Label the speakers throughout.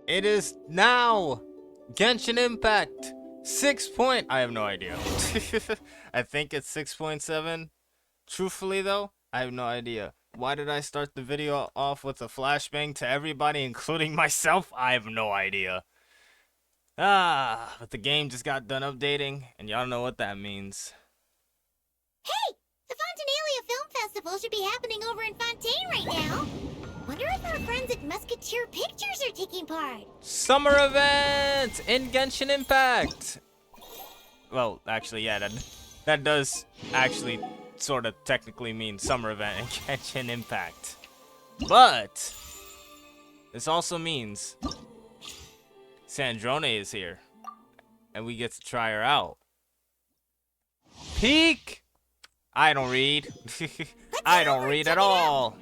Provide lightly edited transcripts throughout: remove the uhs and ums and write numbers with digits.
Speaker 1: It is now Genshin Impact 6 point. I have no idea. I think it's 6.7. Truthfully though, I have no idea. Why did I start the video off with a flashbang to everybody, including myself? I have no idea. But the game just got done updating, and y'all know what that means.
Speaker 2: Hey! The Fontanalia Film Festival should be happening over in Fontaine right now. Wonder if our friends at Musketeer Pictures are taking part.
Speaker 1: Summer event in Genshin Impact. Well, actually, yeah, that does actually sort of technically mean summer event in Genshin Impact. But this also means Sandrone is here, and we get to try her out. Peek! I don't read. I don't read at all.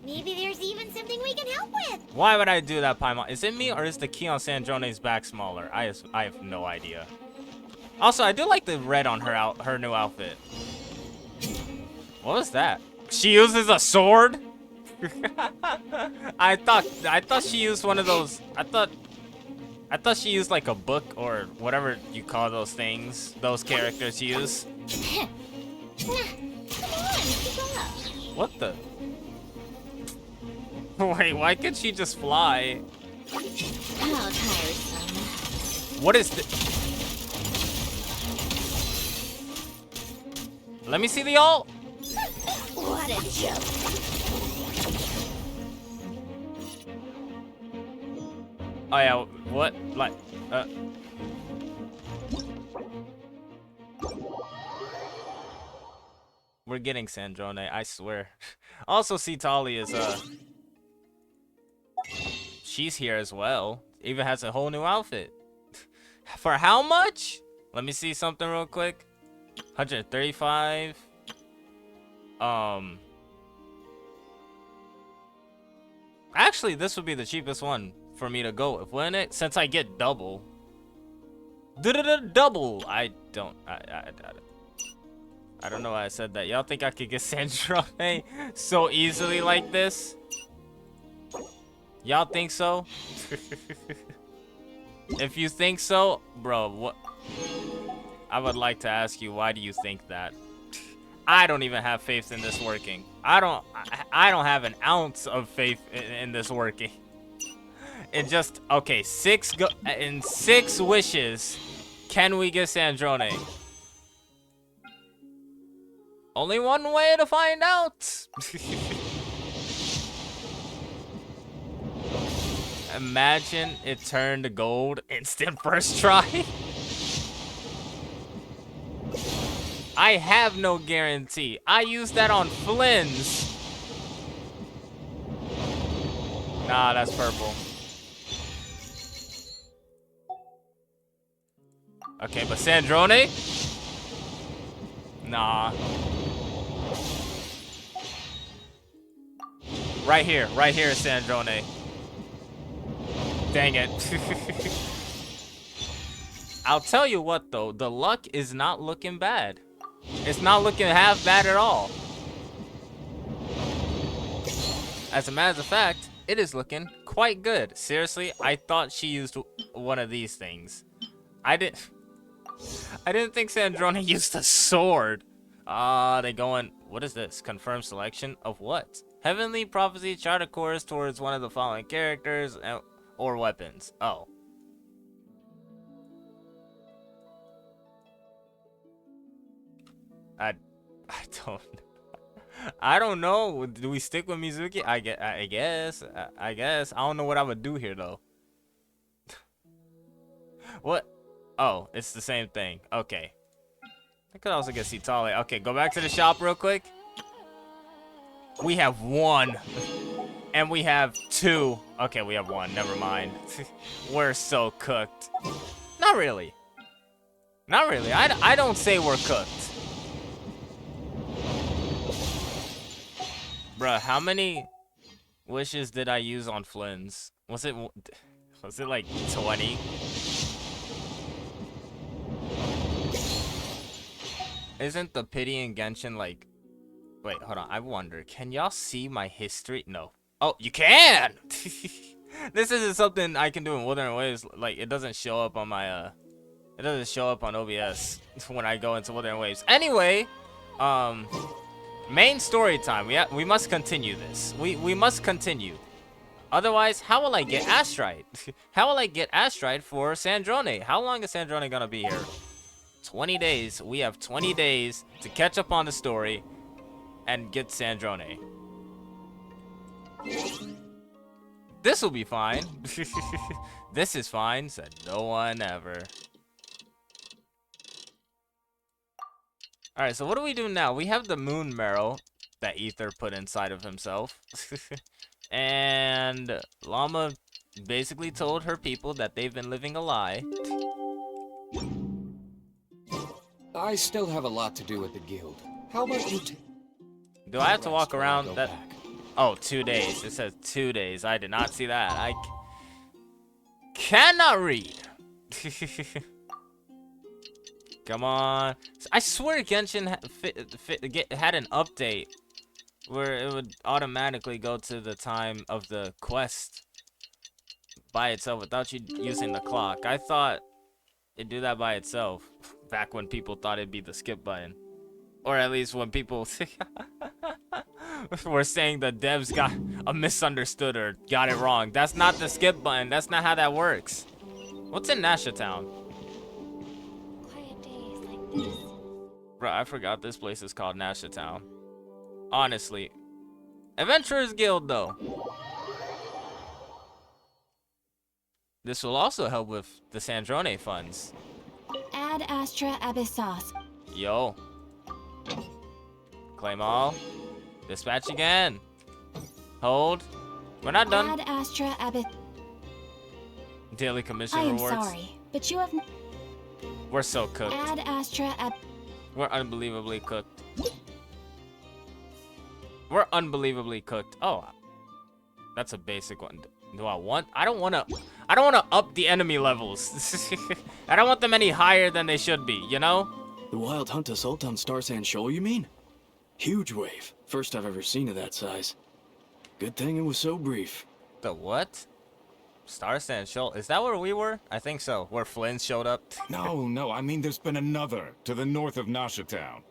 Speaker 2: Maybe there's even something we can help with.
Speaker 1: Why would I do that, Paimon? Is it me, or is the key on Sandrone's back smaller? I have no idea. Also, I do like the red on her new outfit. What was that? She uses a sword? I thought she used one of those. I thought she used like a book or whatever you call those things. Those characters use.
Speaker 2: Come on, keep up.
Speaker 1: What the? Wait, why can't she just fly?
Speaker 2: Oh, tiresome.
Speaker 1: What is this? Let me see the ult.
Speaker 2: What a joke.
Speaker 1: Oh yeah, what? Like, we're getting Sandrone, I swear. Also, Citali is, she's here as well. Even has a whole new outfit. For how much? Let me see something real quick. 135. Actually, this would be the cheapest one for me to go with, wouldn't it? Since I get double. Double. I don't know why I said that. Y'all think I could get Sandrone so easily like this? Y'all think so? If you think so, bro, what? I would like to ask you, why do you think that? I don't even have faith in this working. I don't have an ounce of faith in this working. It just, okay, 6 wishes, can we get Sandrone? Only one way to find out. Imagine it turned to gold instant first try. I have no guarantee. I used that on Flynn's. Nah, that's purple. Okay, but Sandrone? Nah. Right here is Sandrone. Dang it. I'll tell you what though, the luck is not looking bad. It's not looking half bad at all. As a matter of fact, it is looking quite good. Seriously, I thought she used one of these things. I didn't think Sandrone used a sword. They going, what is this? Confirm selection of what? Heavenly Prophecy chart a course towards one of the following characters or weapons. Oh. I don't know. Do we stick with Mizuki? I guess. I don't know what I would do here though. What? Oh, it's the same thing. Okay. I could also get Citali. Okay, go back to the shop real quick. We have 1. And we have 2. Okay, we have 1. Never mind. We're so cooked. Not really. Not really. I don't say we're cooked. Bruh, how many wishes did I use on Flynn's? Was it like 20? Isn't the pity in Genshin like... Wait, hold on. I wonder. Can y'all see my history? No. Oh, you can! This isn't something I can do in Wuthering Waves. Like, it doesn't show up on my, it doesn't show up on OBS when I go into Wuthering Waves. Anyway, main story time. We must continue this. We must continue. Otherwise, how will I get Astrite? How will I get Astrite for Sandrone? How long is Sandrone gonna be here? 20 days. We have 20 days to catch up on the story and get Sandrone. This will be fine. This is fine, said no one ever. Alright, so what do we do now? We have the moon marrow that Ether put inside of himself. And Llama basically told her people that they've been living a lie.
Speaker 3: I still have a lot to do with the guild. How about you
Speaker 1: Do I have to walk around that?
Speaker 3: back?
Speaker 1: Oh, 2 days. It says 2 days. I did not see that. I cannot read. Come on. I swear Genshin had an update where it would automatically go to the time of the quest by itself without you using the clock. I thought it'd do that by itself back when people thought it'd be the skip button. Or at least when people were saying the devs got misunderstood or got it wrong. That's not the skip button. That's not how that works. What's in Nasha Town?
Speaker 2: Quiet days like this.
Speaker 1: Bro, I forgot this place is called Nasha Town. Honestly. Adventurers Guild, though. This will also help with the Sandrone funds.
Speaker 2: Add Astra Abyssos.
Speaker 1: Yo. Claim all. Dispatch again. Hold. We're not done.
Speaker 2: Add Astra Abyssos.
Speaker 1: Daily commission
Speaker 2: I am
Speaker 1: rewards.
Speaker 2: sorry, but you have.
Speaker 1: We're so cooked.
Speaker 2: Add Astra
Speaker 1: We're unbelievably cooked. We're unbelievably cooked. Oh. That's a basic one. Do I want? I don't want to up the enemy levels. I don't want them any higher than they should be, you know?
Speaker 4: The wild hunt assault on Star Sand Shoal, you mean? Huge wave. First I've ever seen of that size. Good thing it was so brief.
Speaker 1: The what? Star Sand Shoal? Is that where we were? I think so. Where Flynn showed up.
Speaker 5: No, I mean there's been another to the north of Nasha Town.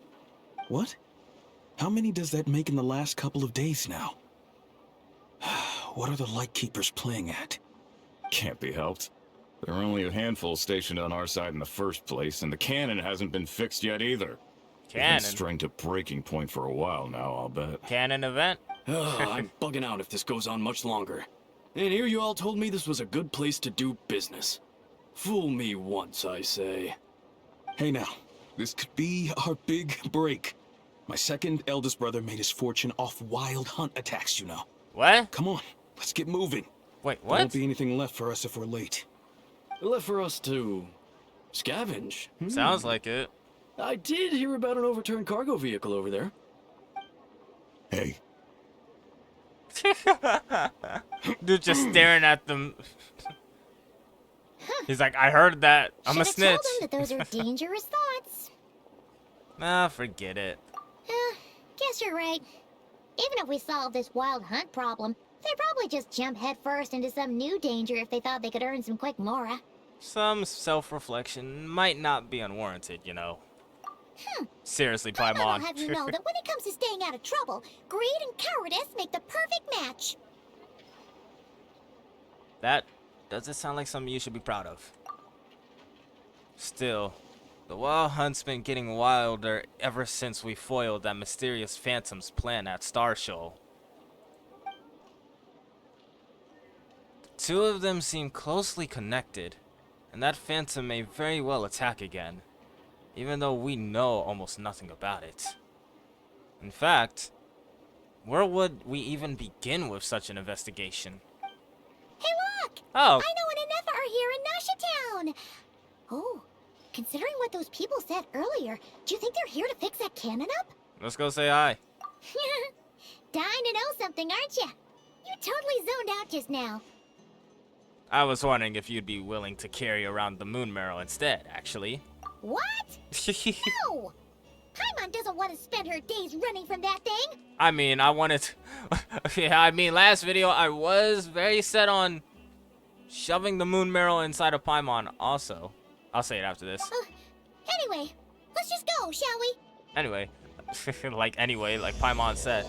Speaker 4: What? How many does that make in the last couple of days now? What are the Lightkeepers playing at?
Speaker 5: Can't be helped. There are only a handful stationed on our side in the first place, and the cannon hasn't been fixed yet either. They've been
Speaker 1: Cannon?
Speaker 5: strained to breaking point for a while now, I'll bet.
Speaker 1: Cannon event?
Speaker 4: I'm bugging out if this goes on much longer. And here you all told me this was a good place to do business. Fool me once, I say. Hey now, this could be our big break. My second eldest brother made his fortune off wild hunt attacks, you know.
Speaker 1: What?
Speaker 4: Come on, let's get moving.
Speaker 1: Wait,
Speaker 4: There won't
Speaker 1: what?
Speaker 4: be anything left for us if we're late. Left for us to scavenge?
Speaker 1: Sounds like it.
Speaker 4: I did hear about an overturned cargo vehicle over there.
Speaker 5: Hey,
Speaker 1: Dude just staring at them. He's like, I heard that. I'm a
Speaker 2: Should've
Speaker 1: snitch.
Speaker 2: told them that those are dangerous thoughts.
Speaker 1: Nah, forget it.
Speaker 2: Guess you're right. Even if we solve this wild hunt problem, they'd probably just jump headfirst into some new danger if they thought they could earn some quick mora.
Speaker 1: Some self-reflection might not be unwarranted, you know. Seriously,
Speaker 2: I'll
Speaker 1: Paimon.
Speaker 2: have you know that when it comes to staying out of trouble, greed and cowardice make the perfect match.
Speaker 1: That doesn't sound like something you should be proud of. Still, the wild hunt's been getting wilder ever since we foiled that mysterious phantom's plan at Star Shoal. The two of them seem closely connected, and that phantom may very well attack again, even though we know almost nothing about it. In fact, where would we even begin with such an investigation?
Speaker 2: Hey, look!
Speaker 1: Oh,
Speaker 2: I know an Anefa are here in Nasha Town. Oh, considering what those people said earlier, do you think they're here to fix that cannon up?
Speaker 1: let's go say hi.
Speaker 2: Dying to know something, aren't you? You totally zoned out just now.
Speaker 1: I was wondering if you'd be willing to carry around the moon marrow instead, actually.
Speaker 2: What? No! Paimon doesn't want to spend her days running from that thing.
Speaker 1: I mean, I wanted to... yeah, I mean, last video, I was very set on Shoving the moon marrow inside of Paimon also. I'll say it after this.
Speaker 2: Anyway, let's just go, shall we?
Speaker 1: Anyway, like Paimon said.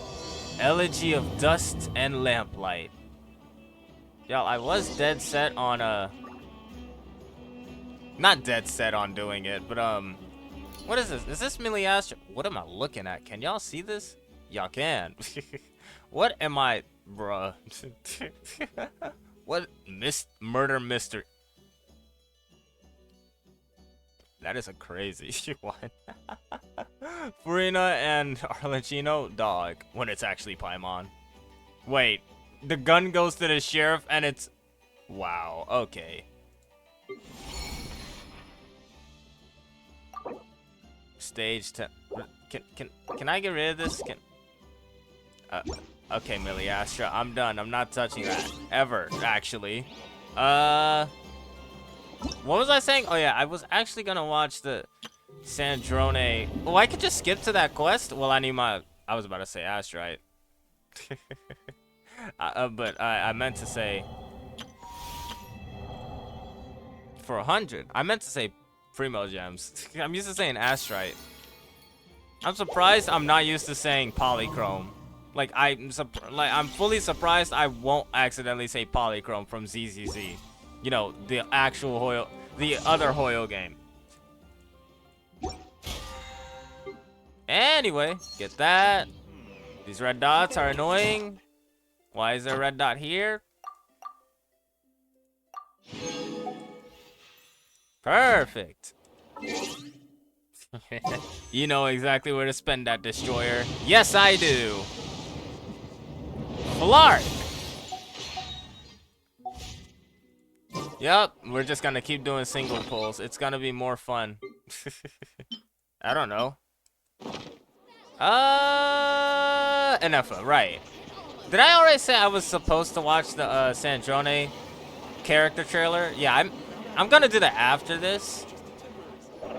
Speaker 1: Elegy of Dust and Lamplight. Yo, I was dead set on not dead set on doing it, but what is this? Is this Miliastra? What am I looking at? Can y'all see this? Y'all can. What am I, bruh? What murder mystery? That is a crazy one. Furina and Arlecchino, dog, when it's actually Paimon. Wait, the gun goes to the sheriff and it's... Wow, okay. Stage 10. Can I get rid of this? Okay, Miliastra, I'm done. I'm not touching that. Ever, actually. What was I saying? Oh yeah, I was actually gonna watch the Sandrone. Oh, I could just skip to that quest? Well, I was about to say Astrite. But I meant to say... For 100. I meant to say Primo Gems. I'm used to saying Astrite. I'm surprised I'm not used to saying Polychrome. Like, I'm fully surprised I won't accidentally say Polychrome from ZZZ. You know, the actual Hoyo, the other Hoyo game. Anyway, get that. These red dots are annoying. Why is there a red dot here? Perfect. You know exactly where to spend that destroyer. Yes, I do. Flark. Yep, we're just gonna keep doing single pulls. It's gonna be more fun. I don't know. Enough, right. Did I already say I was supposed to watch the Sandrone character trailer? Yeah, I'm gonna do that after this.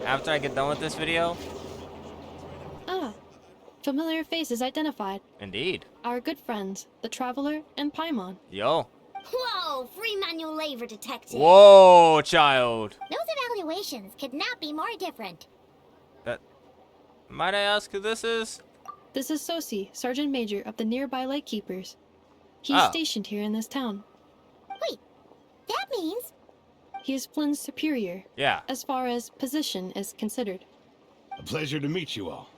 Speaker 1: After I get done with this video.
Speaker 6: Ah, familiar faces identified.
Speaker 1: Indeed.
Speaker 6: Our good friends, the Traveler and Paimon.
Speaker 1: Yo.
Speaker 2: Whoa, free manual labor detective.
Speaker 1: Whoa, child.
Speaker 2: Those evaluations could not be more different.
Speaker 1: Might I ask who this is?
Speaker 6: This is Sosi, Sergeant Major of the nearby Lightkeepers. He's stationed here in this town.
Speaker 2: Wait, that means...
Speaker 6: He is Flynn's superior.
Speaker 1: Yeah.
Speaker 6: As far as position is considered.
Speaker 7: A pleasure to meet you all.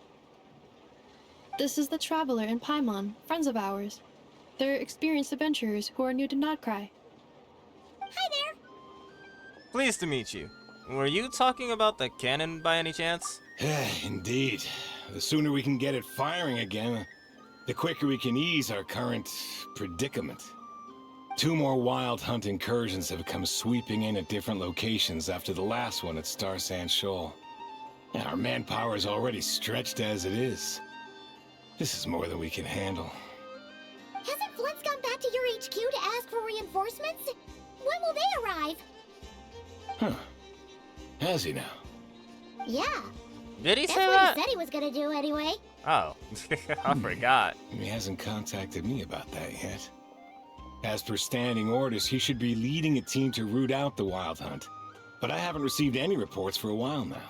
Speaker 6: This is the Traveler and Paimon, friends of ours. They're experienced adventurers who are new to Nodcry.
Speaker 2: Hi there.
Speaker 1: Pleased to meet you. Were you talking about the cannon by any chance?
Speaker 7: Indeed. The sooner we can get it firing again, the quicker we can ease our current predicament. 2 more wild hunt incursions have come sweeping in at different locations after the last one at Star Sand Shoal. Our manpower is already stretched as it is. This is more than we can handle.
Speaker 2: Hasn't Flint's gone back to your HQ to ask for reinforcements? When will they arrive?
Speaker 7: Huh. Has he now?
Speaker 2: Yeah.
Speaker 1: Did he
Speaker 2: That's
Speaker 1: say
Speaker 2: what
Speaker 1: that?
Speaker 2: he said he was gonna do anyway.
Speaker 1: Oh, I forgot.
Speaker 7: He hasn't contacted me about that yet. As per standing orders, he should be leading a team to root out the wild hunt. But I haven't received any reports for a while now.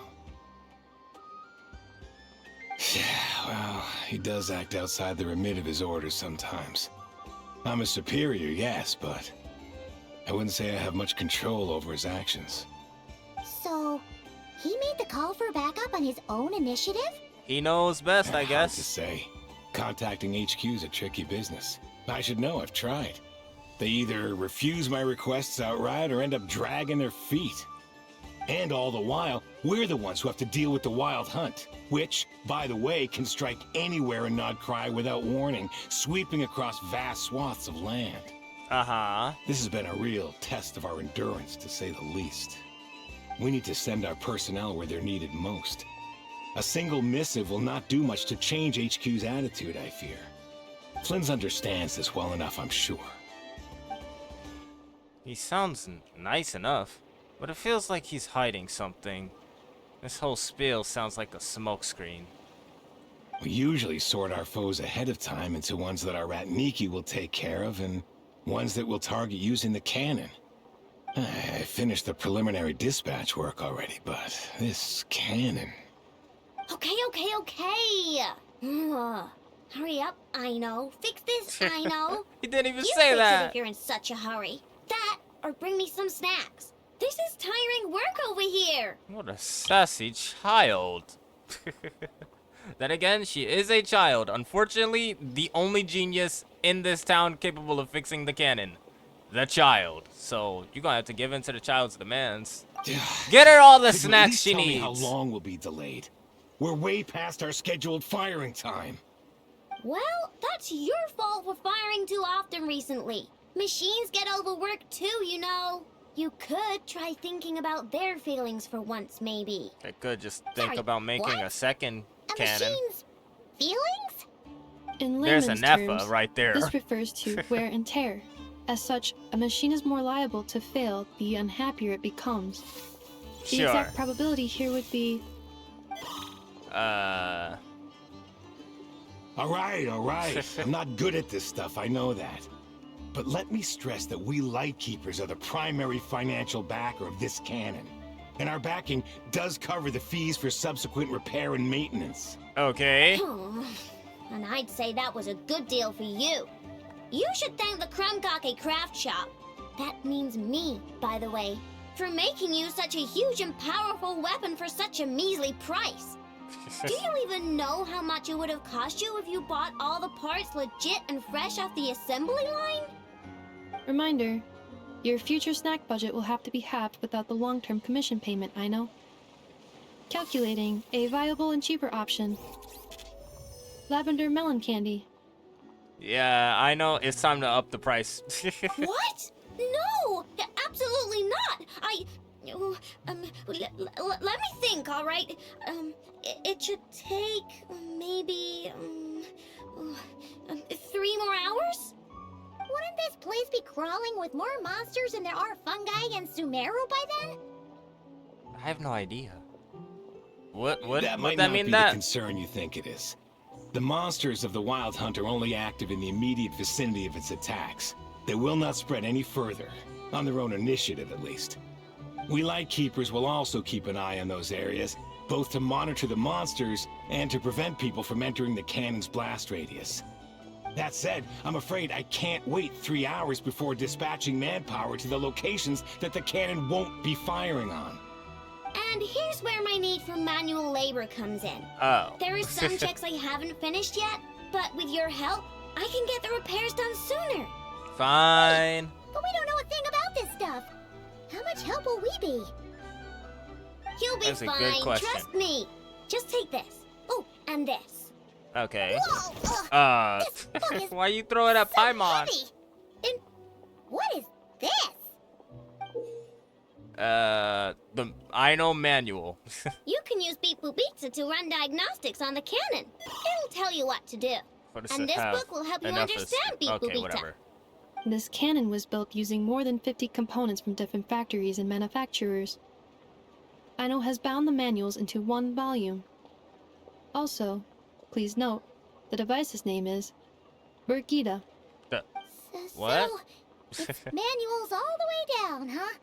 Speaker 7: Well, he does act outside the remit of his orders sometimes. I'm a superior, yes, but I wouldn't say I have much control over his actions.
Speaker 2: So, he made the call for backup on his own initiative?
Speaker 1: He knows best, I
Speaker 7: Hard to
Speaker 1: guess.
Speaker 7: say. Contacting HQ is a tricky business. I should know, I've tried. They either refuse my requests outright or end up dragging their feet. And all the while, we're the ones who have to deal with the wild hunt, which, by the way, can strike anywhere in Nodcry without warning, sweeping across vast swaths of land.
Speaker 1: Uh-huh.
Speaker 7: This has been a real test of our endurance, to say the least. We need to send our personnel where they're needed most. A single missive will not do much to change HQ's attitude, I fear. Flynn's understands this well enough, I'm sure.
Speaker 1: He sounds nice enough, but it feels like he's hiding something. This whole spiel sounds like a smokescreen.
Speaker 7: We usually sort our foes ahead of time into ones that our Ratniki will take care of and ones that we'll target using the cannon. I finished the preliminary dispatch work already, but this cannon...
Speaker 2: Okay. Ugh. Hurry up, I know. Fix this, I know.
Speaker 1: He didn't even
Speaker 2: You
Speaker 1: say
Speaker 2: fix it
Speaker 1: that.
Speaker 2: if you're in such a hurry. That, or bring me some snacks. This is tiring work over here.
Speaker 1: What a sassy child. Then again, she is a child. Unfortunately, the only genius in this town capable of fixing the cannon. The child. So, you're gonna have to give in to the child's demands. Get her all the
Speaker 7: Could you at
Speaker 1: snacks
Speaker 7: least
Speaker 1: she
Speaker 7: tell me
Speaker 1: needs.
Speaker 7: how long we'll be delayed? We're way past our scheduled firing time.
Speaker 2: Well, that's your fault for firing too often recently. Machines get overworked too, you know. You could try thinking about their feelings for once, maybe.
Speaker 1: I could just think
Speaker 2: Sorry,
Speaker 1: about making
Speaker 2: what?
Speaker 1: a second
Speaker 2: A
Speaker 1: cannon.
Speaker 2: machine's feelings?
Speaker 6: In
Speaker 1: There's
Speaker 6: layman's
Speaker 1: a Neffa
Speaker 6: terms,
Speaker 1: right there.
Speaker 6: this refers to wear and tear. As such, a machine is more liable to fail the unhappier it becomes. The
Speaker 1: Sure.
Speaker 6: exact probability here would be
Speaker 7: All right. I'm not good at this stuff, I know that. But let me stress that we Lightkeepers are the primary financial backer of this cannon. And our backing does cover the fees for subsequent repair and maintenance.
Speaker 1: Okay.
Speaker 2: Oh, and I'd say that was a good deal for you. You should thank the Krumkake craft shop. That means me, by the way, for making you such a huge and powerful weapon for such a measly price. Do you even know how much it would have cost you if you bought all the parts legit and fresh off the assembly line?
Speaker 6: reminder. Your future snack budget will have to be halved without the long-term commission payment, I know. Calculating a viable and cheaper option. Lavender melon candy.
Speaker 1: Yeah, I know. It's time to up the price.
Speaker 2: What? No, absolutely not. Let me think, all right? It should take maybe 3 more hours?
Speaker 8: Wouldn't this place be crawling with more monsters than there are fungi and Sumeru by then?
Speaker 1: I have no idea. What
Speaker 7: That might
Speaker 1: that
Speaker 7: not
Speaker 1: mean
Speaker 7: be
Speaker 1: that?
Speaker 7: the concern you think it is. The monsters of the Wild Hunt are only active in the immediate vicinity of its attacks. They will not spread any further, on their own initiative at least. We Lightkeepers will also keep an eye on those areas, both to monitor the monsters and to prevent people from entering the cannon's blast radius. That said, I'm afraid I can't wait 3 hours before dispatching manpower to the locations that the cannon won't be firing on.
Speaker 2: And here's where my need for manual labor comes in.
Speaker 1: Oh.
Speaker 2: There are some checks I haven't finished yet, but with your help, I can get the repairs done sooner.
Speaker 1: Fine.
Speaker 8: But we don't know a thing about this stuff. How much help will we be?
Speaker 2: You'll be
Speaker 1: That's a good
Speaker 2: fine,
Speaker 1: question.
Speaker 2: trust me. Just take this. Oh, and this.
Speaker 1: Okay.
Speaker 8: Whoa! This book is
Speaker 1: Why you throw it at
Speaker 8: so
Speaker 1: Paimon?
Speaker 8: heavy. And what is this?
Speaker 1: The Aino manual.
Speaker 2: You can use Beep Boop Pizza to run diagnostics on the cannon. It'll tell you what to do.
Speaker 1: What does
Speaker 2: And
Speaker 1: it
Speaker 2: this
Speaker 1: have?
Speaker 2: book will help you
Speaker 1: Enough is-
Speaker 2: understand Beep Boop
Speaker 1: Okay,
Speaker 2: Pizza.
Speaker 1: whatever.
Speaker 6: This cannon was built using more than 50 components from different factories and manufacturers. Aino has bound the manuals into one volume. Also, please note, the device's name is Burgida.
Speaker 1: What?
Speaker 8: So, it's manuals all the way down, huh?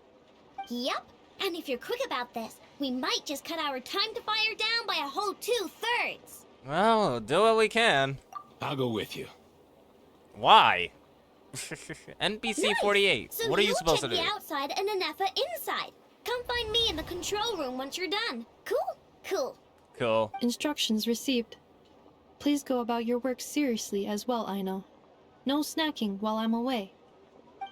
Speaker 2: Yep. And if you're quick about this, we might just cut our time to fire down by a whole 2/3.
Speaker 1: Well, we'll do what we can.
Speaker 7: I'll go with you.
Speaker 1: Why? NPC
Speaker 2: Nice.
Speaker 1: 48.
Speaker 2: So
Speaker 1: What are you supposed to
Speaker 2: check
Speaker 1: do?
Speaker 2: the outside and Anefa inside. Come find me in the control room once you're done. Cool? Cool.
Speaker 1: Cool.
Speaker 6: Instructions received. Please go about your work seriously as well, Aino. No snacking while I'm away.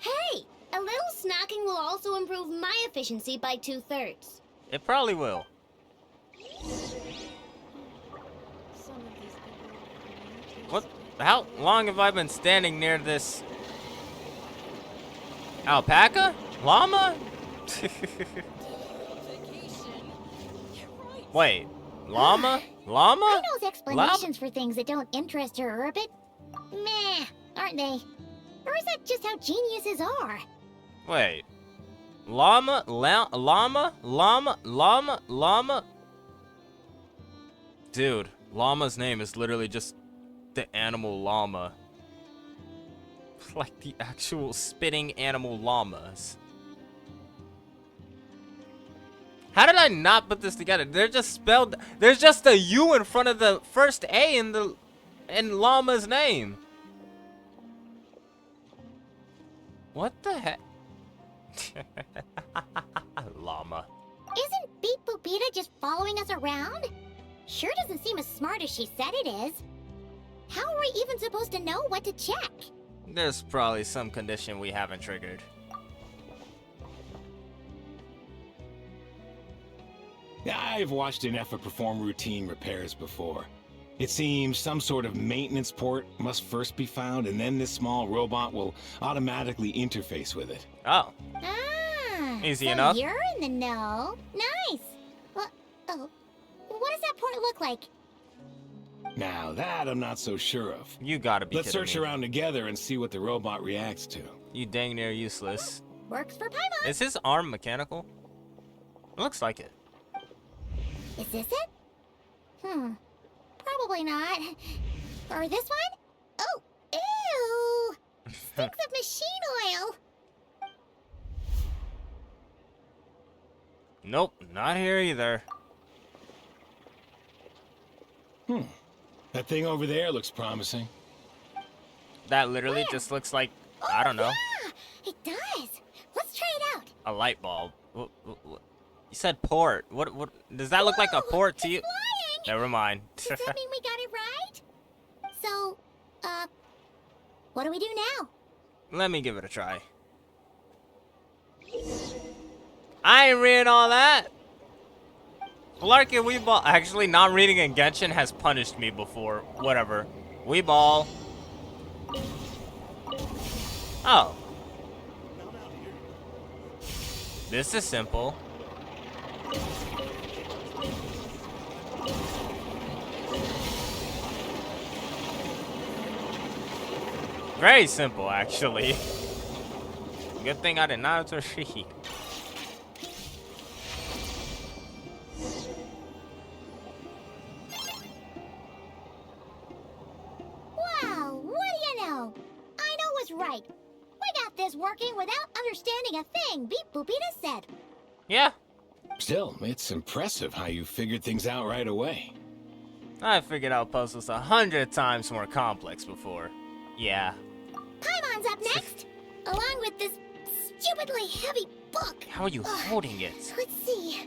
Speaker 2: Hey, a little snacking will also improve my efficiency by 2/3.
Speaker 1: It probably will. What? How long have I been standing near this alpaca? Llama? Wait, llama? Llama?
Speaker 8: I knows explanations for things that don't interest her a bit. Meh, aren't they? Or is that just how geniuses are?
Speaker 1: Wait. Llama? Llama? Dude, llama's name is literally just the animal llama. Like the actual spitting animal llamas. How did I not put this together? They're just spelled. There's just a U in front of the first A in Llama's name. What the heck? Llama.
Speaker 8: Isn't Beep Boopita just following us around? Sure doesn't seem as smart as she said it is. How are we even supposed to know what to check?
Speaker 1: There's probably some condition we haven't triggered.
Speaker 7: I've watched an Effa perform routine repairs before. It seems some sort of maintenance port must first be found, and then this small robot will automatically interface with it.
Speaker 1: Oh.
Speaker 8: Ah,
Speaker 1: Easy
Speaker 8: so
Speaker 1: enough.
Speaker 8: You're in the know. Nice. Well, oh, what does that port look like?
Speaker 7: Now that I'm not so sure of.
Speaker 1: You gotta be
Speaker 7: Let's
Speaker 1: kidding
Speaker 7: search
Speaker 1: me.
Speaker 7: around together and see what the robot reacts to.
Speaker 1: You dang near useless.
Speaker 8: Works for Paimon.
Speaker 1: Is his arm mechanical? Looks like it.
Speaker 8: Is this it? Probably not. Or this one? Oh, ew! Stinks of machine oil.
Speaker 1: Nope, not here either.
Speaker 7: That thing over there looks promising.
Speaker 1: That literally
Speaker 8: Where?
Speaker 1: just looks like, I don't know,
Speaker 8: Yeah, it does. Let's try it out.
Speaker 1: a light bulb. What? You said port. What does that look like a
Speaker 8: Whoa,
Speaker 1: port to you?
Speaker 8: it's flying.
Speaker 1: Never mind.
Speaker 8: Does that mean we got it right? So, what do we do now?
Speaker 1: Let me give it a try. I ain't reading all that. Larky Weeball. Actually, not reading in Genshin has punished me before. Whatever. Weeball. Oh. This is simple. Very simple, actually. Good thing I did not have to read.
Speaker 8: Wow, what do you know? I know was right. We got this working without understanding a thing, Beep Boopita said.
Speaker 1: Yeah,
Speaker 7: Still, it's impressive how you figured things out right away.
Speaker 1: I figured out puzzles 100 times more complex before. Yeah.
Speaker 8: Paimon's up next, along with this stupidly heavy book.
Speaker 1: How are you holding it?
Speaker 8: Let's see.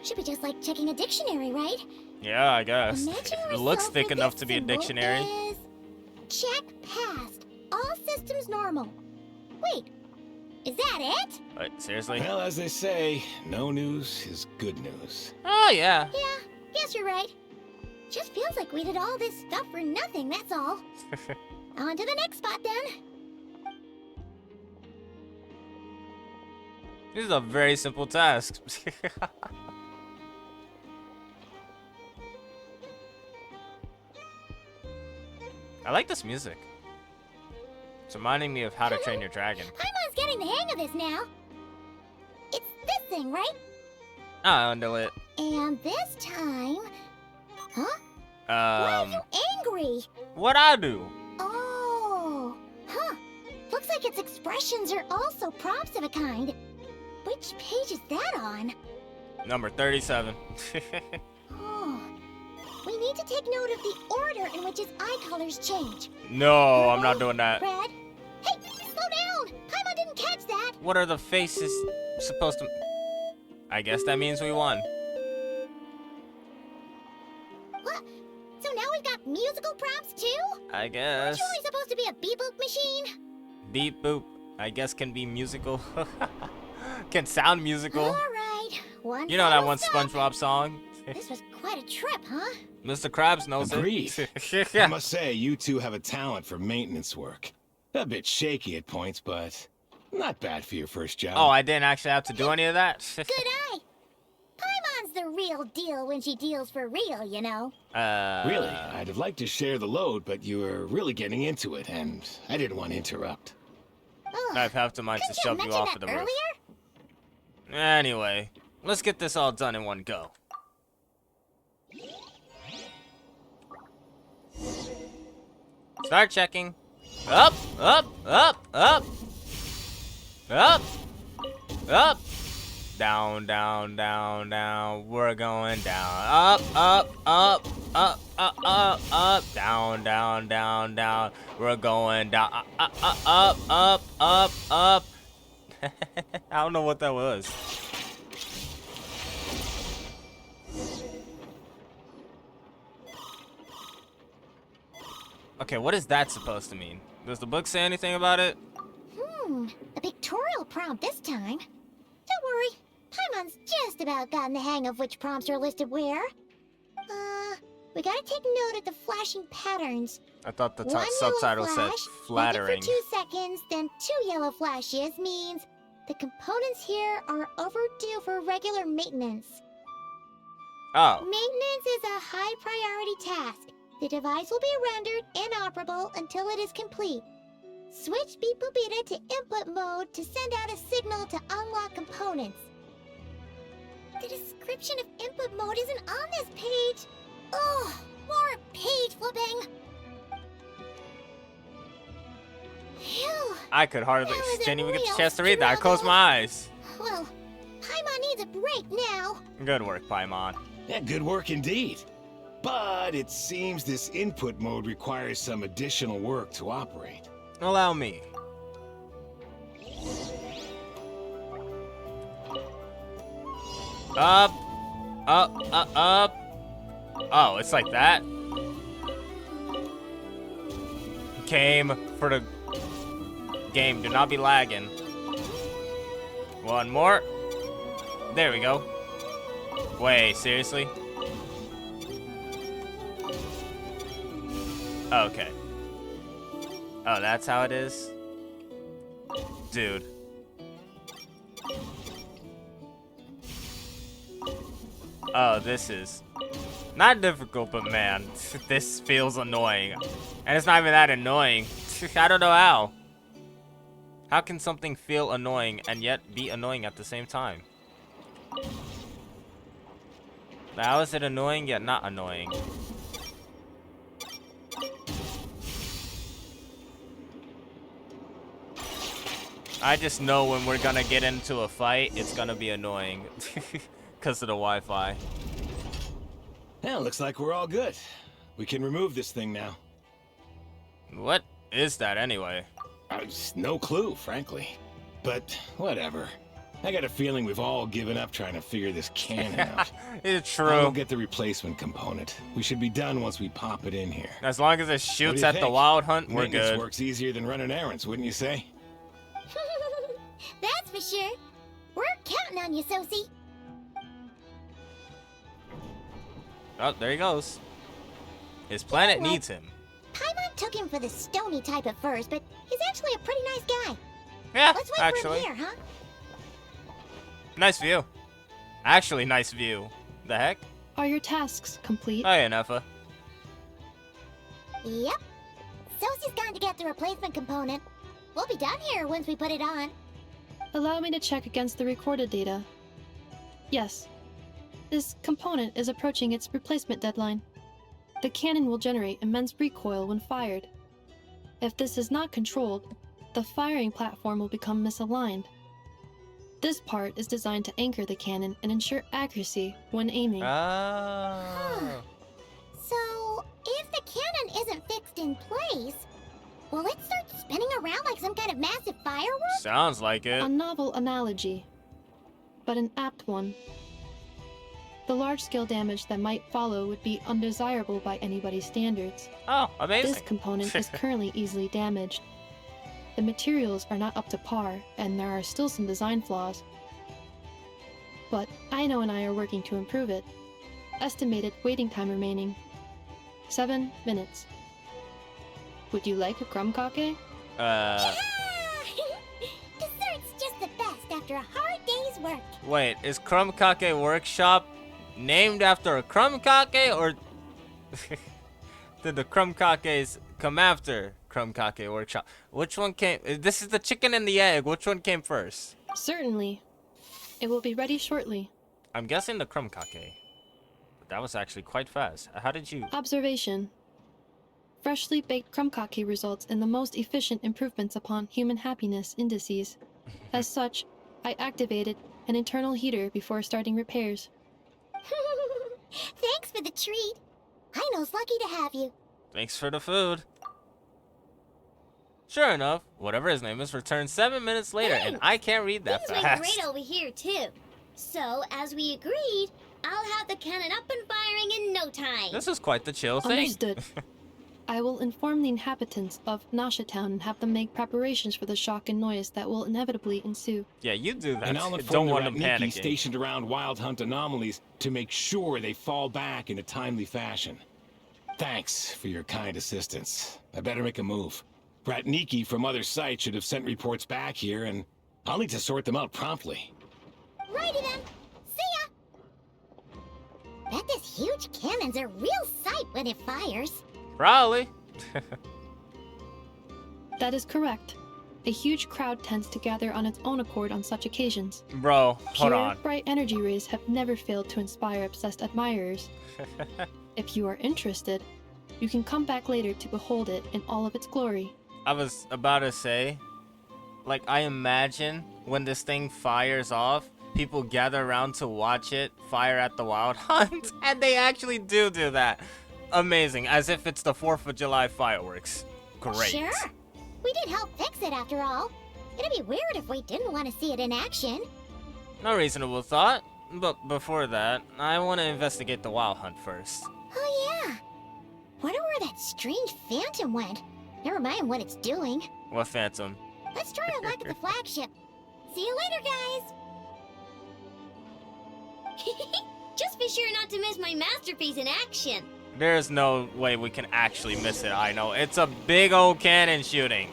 Speaker 8: Should be just like checking a dictionary, right?
Speaker 1: Yeah, I guess.
Speaker 8: Imagine
Speaker 1: It looks
Speaker 8: yourself
Speaker 1: thick
Speaker 8: with
Speaker 1: enough
Speaker 8: this
Speaker 1: to be a
Speaker 8: symbol
Speaker 1: dictionary.
Speaker 8: is check passed. All systems normal. Wait, is that it?
Speaker 1: Wait, seriously?
Speaker 7: Well, as they say, no news is good news.
Speaker 1: Oh, yeah.
Speaker 8: Yeah, guess you're right. Just feels like we did all this stuff for nothing, that's all. On to the next spot then.
Speaker 1: This is a very simple task. I like this music. It's reminding me of How to Train Your Dragon.
Speaker 8: Paimon's getting the hang of this now. It's this thing, right?
Speaker 1: I'll undo it.
Speaker 8: And this time... Huh? Why are
Speaker 1: Um,
Speaker 8: you angry?
Speaker 1: what I do?
Speaker 8: Oh, huh. Looks like its expressions are also prompts of a kind. Which page is that on?
Speaker 1: Number 37.
Speaker 8: Oh, we need to take note of the order in which its eye colors change.
Speaker 1: No, I'm not doing that.
Speaker 8: Red. Hey, slow down! Paimon didn't catch that.
Speaker 1: What are the faces supposed to... I guess that means we won.
Speaker 8: What? So now we've got musical prompts too?
Speaker 1: I guess.
Speaker 8: Aren't you only supposed to be a beep-boop machine?
Speaker 1: Beep boop. I guess can be musical. Can sound musical.
Speaker 8: All right. One
Speaker 1: You know that
Speaker 8: final
Speaker 1: one
Speaker 8: stop.
Speaker 1: SpongeBob song?
Speaker 8: This was quite a trip, huh?
Speaker 1: Mr. Krabs knows
Speaker 7: Agreed.
Speaker 1: it.
Speaker 7: I must say, you two have a talent for maintenance work. A bit shaky at points, but not bad for your first job.
Speaker 1: Oh, I didn't actually have to do any of that?
Speaker 8: Good eye. Paimon's the real deal when she deals for real, you know.
Speaker 7: Really, I'd have liked to share the load, but you were really getting into it, and I didn't want to interrupt.
Speaker 8: Ugh.
Speaker 1: I'd have to mind to
Speaker 8: Couldn't you
Speaker 1: shove you
Speaker 8: mention
Speaker 1: off of
Speaker 8: that
Speaker 1: the roof.
Speaker 8: earlier?
Speaker 1: Anyway, let's get this all done in one go. Start checking. Up, up, up, up. Up. Up. Down, down, down, down. We're going down. Up, up, up, up, up, up, up. Down, down, down, down. We're going down. Up, up, up, up, up. I don't know what that was. Okay, what is that supposed to mean? Does the book say anything about it?
Speaker 8: A pictorial prompt this time. Don't worry, Paimon's just about gotten the hang of which prompts are listed where. We gotta take note of the flashing patterns.
Speaker 1: I thought the
Speaker 8: One
Speaker 1: subtitle
Speaker 8: yellow
Speaker 1: said
Speaker 8: flash,
Speaker 1: flattering.
Speaker 8: wait for 2 seconds, then 2 yellow flashes means the components here are overdue for regular maintenance.
Speaker 1: Oh.
Speaker 8: Maintenance is a high priority task. The device will be rendered inoperable until it is complete. Switch Beep Boopita to input mode to send out a signal to unlock components. The description of input mode isn't on this page. Ugh, more page flipping. Phew.
Speaker 1: I could hardly.
Speaker 8: That was a
Speaker 1: Didn't even get the
Speaker 8: real
Speaker 1: chance to read that. I closed
Speaker 8: struggle.
Speaker 1: my eyes.
Speaker 8: Well, Paimon needs a break now.
Speaker 1: Good work, Paimon.
Speaker 7: Yeah, good work indeed. But it seems this input mode requires some additional work to operate.
Speaker 1: Allow me. Up, up, up, up. Oh, it's like that. Came for the game. Do not be lagging. One more. There we go. Wait, seriously? Okay. Oh, that's how it is? Dude. Oh, this is not difficult, but man, this feels annoying. And it's not even that annoying. I don't know how. How can something feel annoying and yet be annoying at the same time? How is it annoying yet not annoying? I just know when we're gonna get into a fight, it's gonna be annoying. Because of the Wi-Fi.
Speaker 7: Well, looks like we're all good. We can remove this thing now.
Speaker 1: What is that anyway?
Speaker 7: No clue, frankly. But whatever. I got a feeling we've all given up trying to figure this cannon out.
Speaker 1: It's
Speaker 7: I'll
Speaker 1: true.
Speaker 7: get the replacement component. We should be done once we pop it in here.
Speaker 1: As long as it
Speaker 7: What
Speaker 1: shoots
Speaker 7: do you
Speaker 1: at the
Speaker 7: think?
Speaker 1: wild hunt, we're
Speaker 7: Maintenance
Speaker 1: good.
Speaker 7: works easier than running errands, wouldn't you say?
Speaker 8: That's for sure. We're counting on you, Sosie.
Speaker 1: Oh, there he goes. His planet
Speaker 8: You know what?
Speaker 1: needs him.
Speaker 8: Paimon took him for the stony type at first, but he's actually a pretty nice guy.
Speaker 1: Yeah,
Speaker 8: Let's wait
Speaker 1: actually.
Speaker 8: for him here, huh?
Speaker 1: Nice view. Actually, nice view. The heck?
Speaker 6: Are your tasks complete?
Speaker 1: Oh yeah, Neffa.
Speaker 8: Yep. Sosie's gone to get the replacement component. We'll be done here once we put it on.
Speaker 6: Allow me to check against the recorded data. Yes. This component is approaching its replacement deadline. The cannon will generate immense recoil when fired. If this is not controlled, the firing platform will become misaligned. This part is designed to anchor the cannon and ensure accuracy when aiming.
Speaker 1: Oh.
Speaker 8: So, if the cannon isn't fixed in place, will it start spinning around like some kind of massive firework?
Speaker 1: Sounds like it.
Speaker 6: A novel analogy, but an apt one. The large-scale damage that might follow would be undesirable by anybody's standards.
Speaker 1: Oh, amazing.
Speaker 6: This component is currently easily damaged. The materials are not up to par, and there are still some design flaws. But Aino and I are working to improve it. Estimated waiting time remaining: 7 minutes. Would you like a crumb kake?
Speaker 8: Dessert's just the best after a hard day's work.
Speaker 1: Wait, is Crumb Kake Workshop named after a crumb kake, or did the crumb kakes come after Crumb Kake Workshop? Which one came? This is the chicken and the egg. Which one came first?
Speaker 6: Certainly. It will be ready shortly.
Speaker 1: I'm guessing the crumb kake. But that was actually quite fast. How did you?
Speaker 6: Observation. Freshly baked crumb kake results in the most efficient improvements upon human happiness indices. As such, I activated an internal heater before starting repairs.
Speaker 8: Thanks for the treat. Aino's lucky to have you.
Speaker 1: Thanks for the food. Sure enough, whatever his name is returned 7 minutes later, and I can't read that
Speaker 2: Things
Speaker 1: fast.
Speaker 2: went great over here, too. So, as we agreed, I'll have the cannon up and firing in no time.
Speaker 1: This is quite the chill thing.
Speaker 6: Understood. I will inform the inhabitants of Nasha Town and have them make preparations for the shock and noise that will inevitably ensue.
Speaker 1: Yeah, you do that.
Speaker 7: And I'll
Speaker 1: Don't
Speaker 7: inform the
Speaker 1: want them
Speaker 7: Ratniki
Speaker 1: panicking.
Speaker 7: stationed around Wild Hunt anomalies to make sure they fall back in a timely fashion. Thanks for your kind assistance. I better make a move. Ratniki from other sites should have sent reports back here, and I'll need to sort them out promptly.
Speaker 8: Righty then. See ya! Bet this huge cannon's a real sight when it fires.
Speaker 1: Probably.
Speaker 6: That is correct. A huge crowd tends to gather on its own accord on such occasions.
Speaker 1: Bro, hold
Speaker 6: Pure,
Speaker 1: on.
Speaker 6: bright energy rays have never failed to inspire obsessed admirers. If you are interested, you can come back later to behold it in all of its glory.
Speaker 1: I was about to say, like, I imagine when this thing fires off, people gather around to watch it fire at the Wild Hunt, and they actually do that. Amazing, as if it's the 4th of July fireworks. Great.
Speaker 8: Sure. We did help fix it after all. It'd be weird if we didn't want to see it in action.
Speaker 1: No reasonable thought, but before that, I want to investigate the Wild Hunt first.
Speaker 8: Oh yeah. Wonder where that strange phantom went. Never mind what it's doing.
Speaker 1: What phantom?
Speaker 8: Let's try a look at the flagship. See you later, guys.
Speaker 2: Just be sure not to miss my masterpiece in action.
Speaker 1: There's no way we can actually miss it, I know. It's a big old cannon shooting.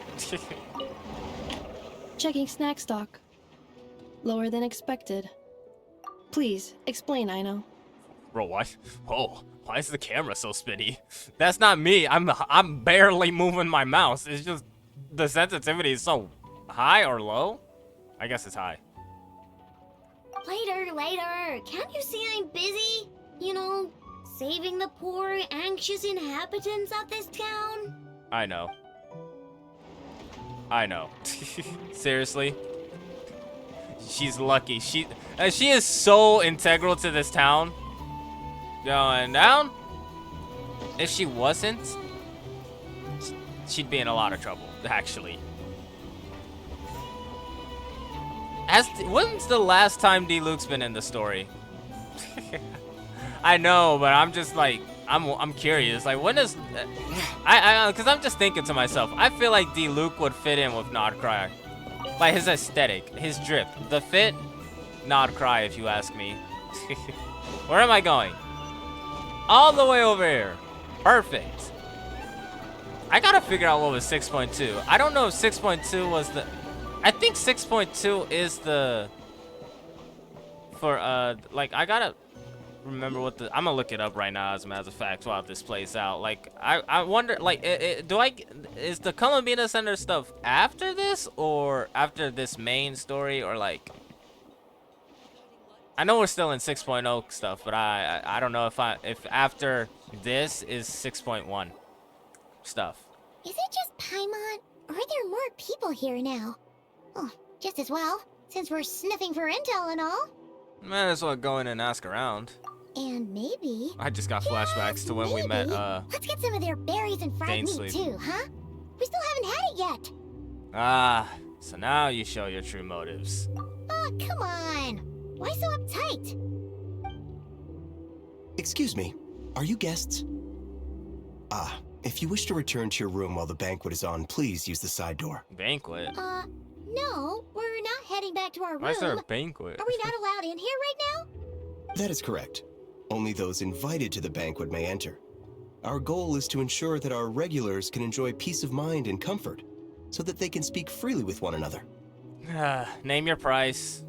Speaker 6: Checking snack stock. Lower than expected. Please, explain, Aino.
Speaker 1: Bro, why? Oh, why is the camera so spinny? That's not me. I'm barely moving my mouse. It's just the sensitivity is so high or low. I guess it's high.
Speaker 2: Later. Can't you see I'm busy? You know, saving the poor, anxious inhabitants of this town?
Speaker 1: I know. Seriously? She's lucky. She is so integral to this town. Going down? If she wasn't, she'd be in a lot of trouble, actually. When's the last time D-Luke's been in the story? I know, but I'm just like, I'm curious. Like, when is... because I'm just thinking to myself, I feel like D-Luke would fit in with Nodcry. Like, his aesthetic, his drip, the fit, Nodcry, if you ask me. Where am I going? All the way over here. Perfect. I gotta figure out what was 6.2. I don't know if 6.2 was the... I think 6.2 is the... For, like, I gotta remember what the... I'm gonna look it up right now, as a matter of fact, while this plays out. Like, I wonder, like, is the Columbina Center stuff after this, or after this main story, or, like... I know we're still in 6.0 stuff, but I don't know if after this is 6.1 stuff.
Speaker 8: Is it just Paimon, or are there more people here now? Oh, just as well, since we're sniffing for intel and all.
Speaker 1: Might as well go in and ask around.
Speaker 8: And maybe...
Speaker 1: I just got flashbacks to when we met,
Speaker 8: let's get some of their berries and fried meat
Speaker 1: Dainsley.
Speaker 8: too, huh? We still haven't had it yet.
Speaker 1: Ah, so now you show your true motives.
Speaker 8: Oh, come on. Why so uptight?
Speaker 9: Excuse me, are you guests? Ah, if you wish to return to your room while the banquet is on, please use the side door.
Speaker 1: Banquet?
Speaker 8: No, we're not heading back to our room.
Speaker 1: Why is there a banquet?
Speaker 8: Are we not allowed in here right now?
Speaker 9: That is correct. Only those invited to the banquet may enter. Our goal is to ensure that our regulars can enjoy peace of mind and comfort, so that they can speak freely with one another.
Speaker 1: Name your price.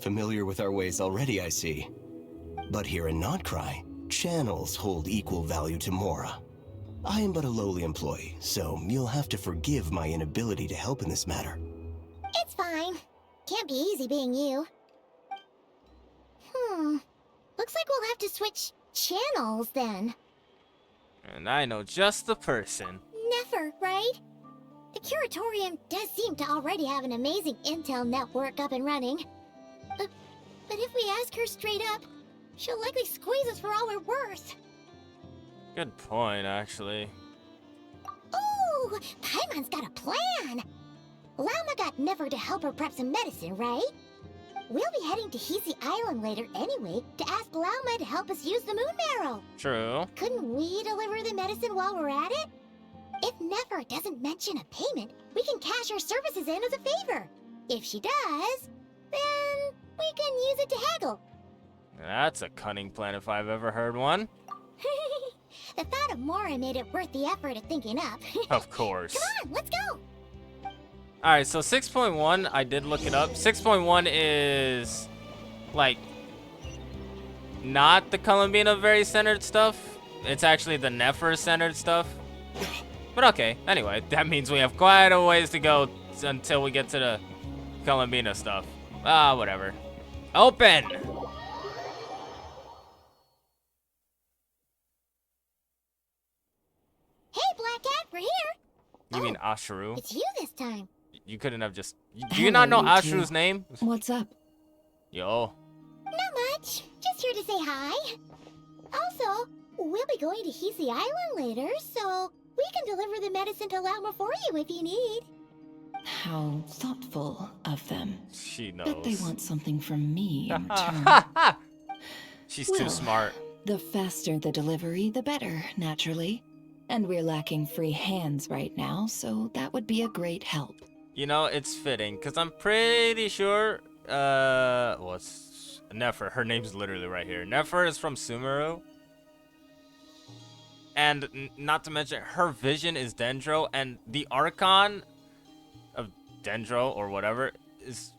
Speaker 9: Familiar with our ways already, I see. But here in Nodcry, channels hold equal value to Mora. I am but a lowly employee, so you'll have to forgive my inability to help in this matter.
Speaker 8: It's fine. Can't be easy being you. Looks like we'll have to switch channels then.
Speaker 1: And I know just the person.
Speaker 8: Never, right? The Curatorium does seem to already have an amazing intel network up and running. But if we ask her straight up, she'll likely squeeze us for all we're worth.
Speaker 1: Good point, actually.
Speaker 8: Ooh, Paimon's got a plan! Lauma got Nefer to help her prep some medicine, right? We'll be heading to Hisi Island later anyway to ask Lauma to help us use the moon marrow.
Speaker 1: True.
Speaker 8: Couldn't we deliver the medicine while we're at it? If Nefer doesn't mention a payment, we can cash our services in as a favor. If she does, then we can use it to haggle.
Speaker 1: That's a cunning plan if I've ever heard one.
Speaker 8: The thought of Mora made it worth the effort of thinking up.
Speaker 1: Of course.
Speaker 8: Come on, let's go!
Speaker 1: Alright, so 6.1, I did look it up. 6.1 is, like, not the Columbina very centered stuff. It's actually the Nefer centered stuff. But okay, anyway, that means we have quite a ways to go until we get to the Columbina stuff. Ah, whatever. Open!
Speaker 8: Hey, Black Cat, we're here!
Speaker 1: You mean Ashuru?
Speaker 8: It's you this time.
Speaker 1: You couldn't have just... Do you not know
Speaker 10: Hello, you two.
Speaker 1: Ashuru's name?
Speaker 10: What's up?
Speaker 1: Yo.
Speaker 8: Not much. Just here to say hi. Also, we'll be going to Hisi Island later, so we can deliver the medicine to Lauma for you if you need.
Speaker 10: How thoughtful of them.
Speaker 1: She knows.
Speaker 10: Bet they want something from me in return.
Speaker 1: She's too
Speaker 10: Well,
Speaker 1: smart.
Speaker 10: The faster the delivery, the better, naturally. And we're lacking free hands right now, so that would be a great help.
Speaker 1: You know, it's fitting, because I'm pretty sure, what's Nefer? Her name's literally right here. Nefer is from Sumeru. And not to mention, her vision is Dendro, and the Archon of Dendro, or whatever, is,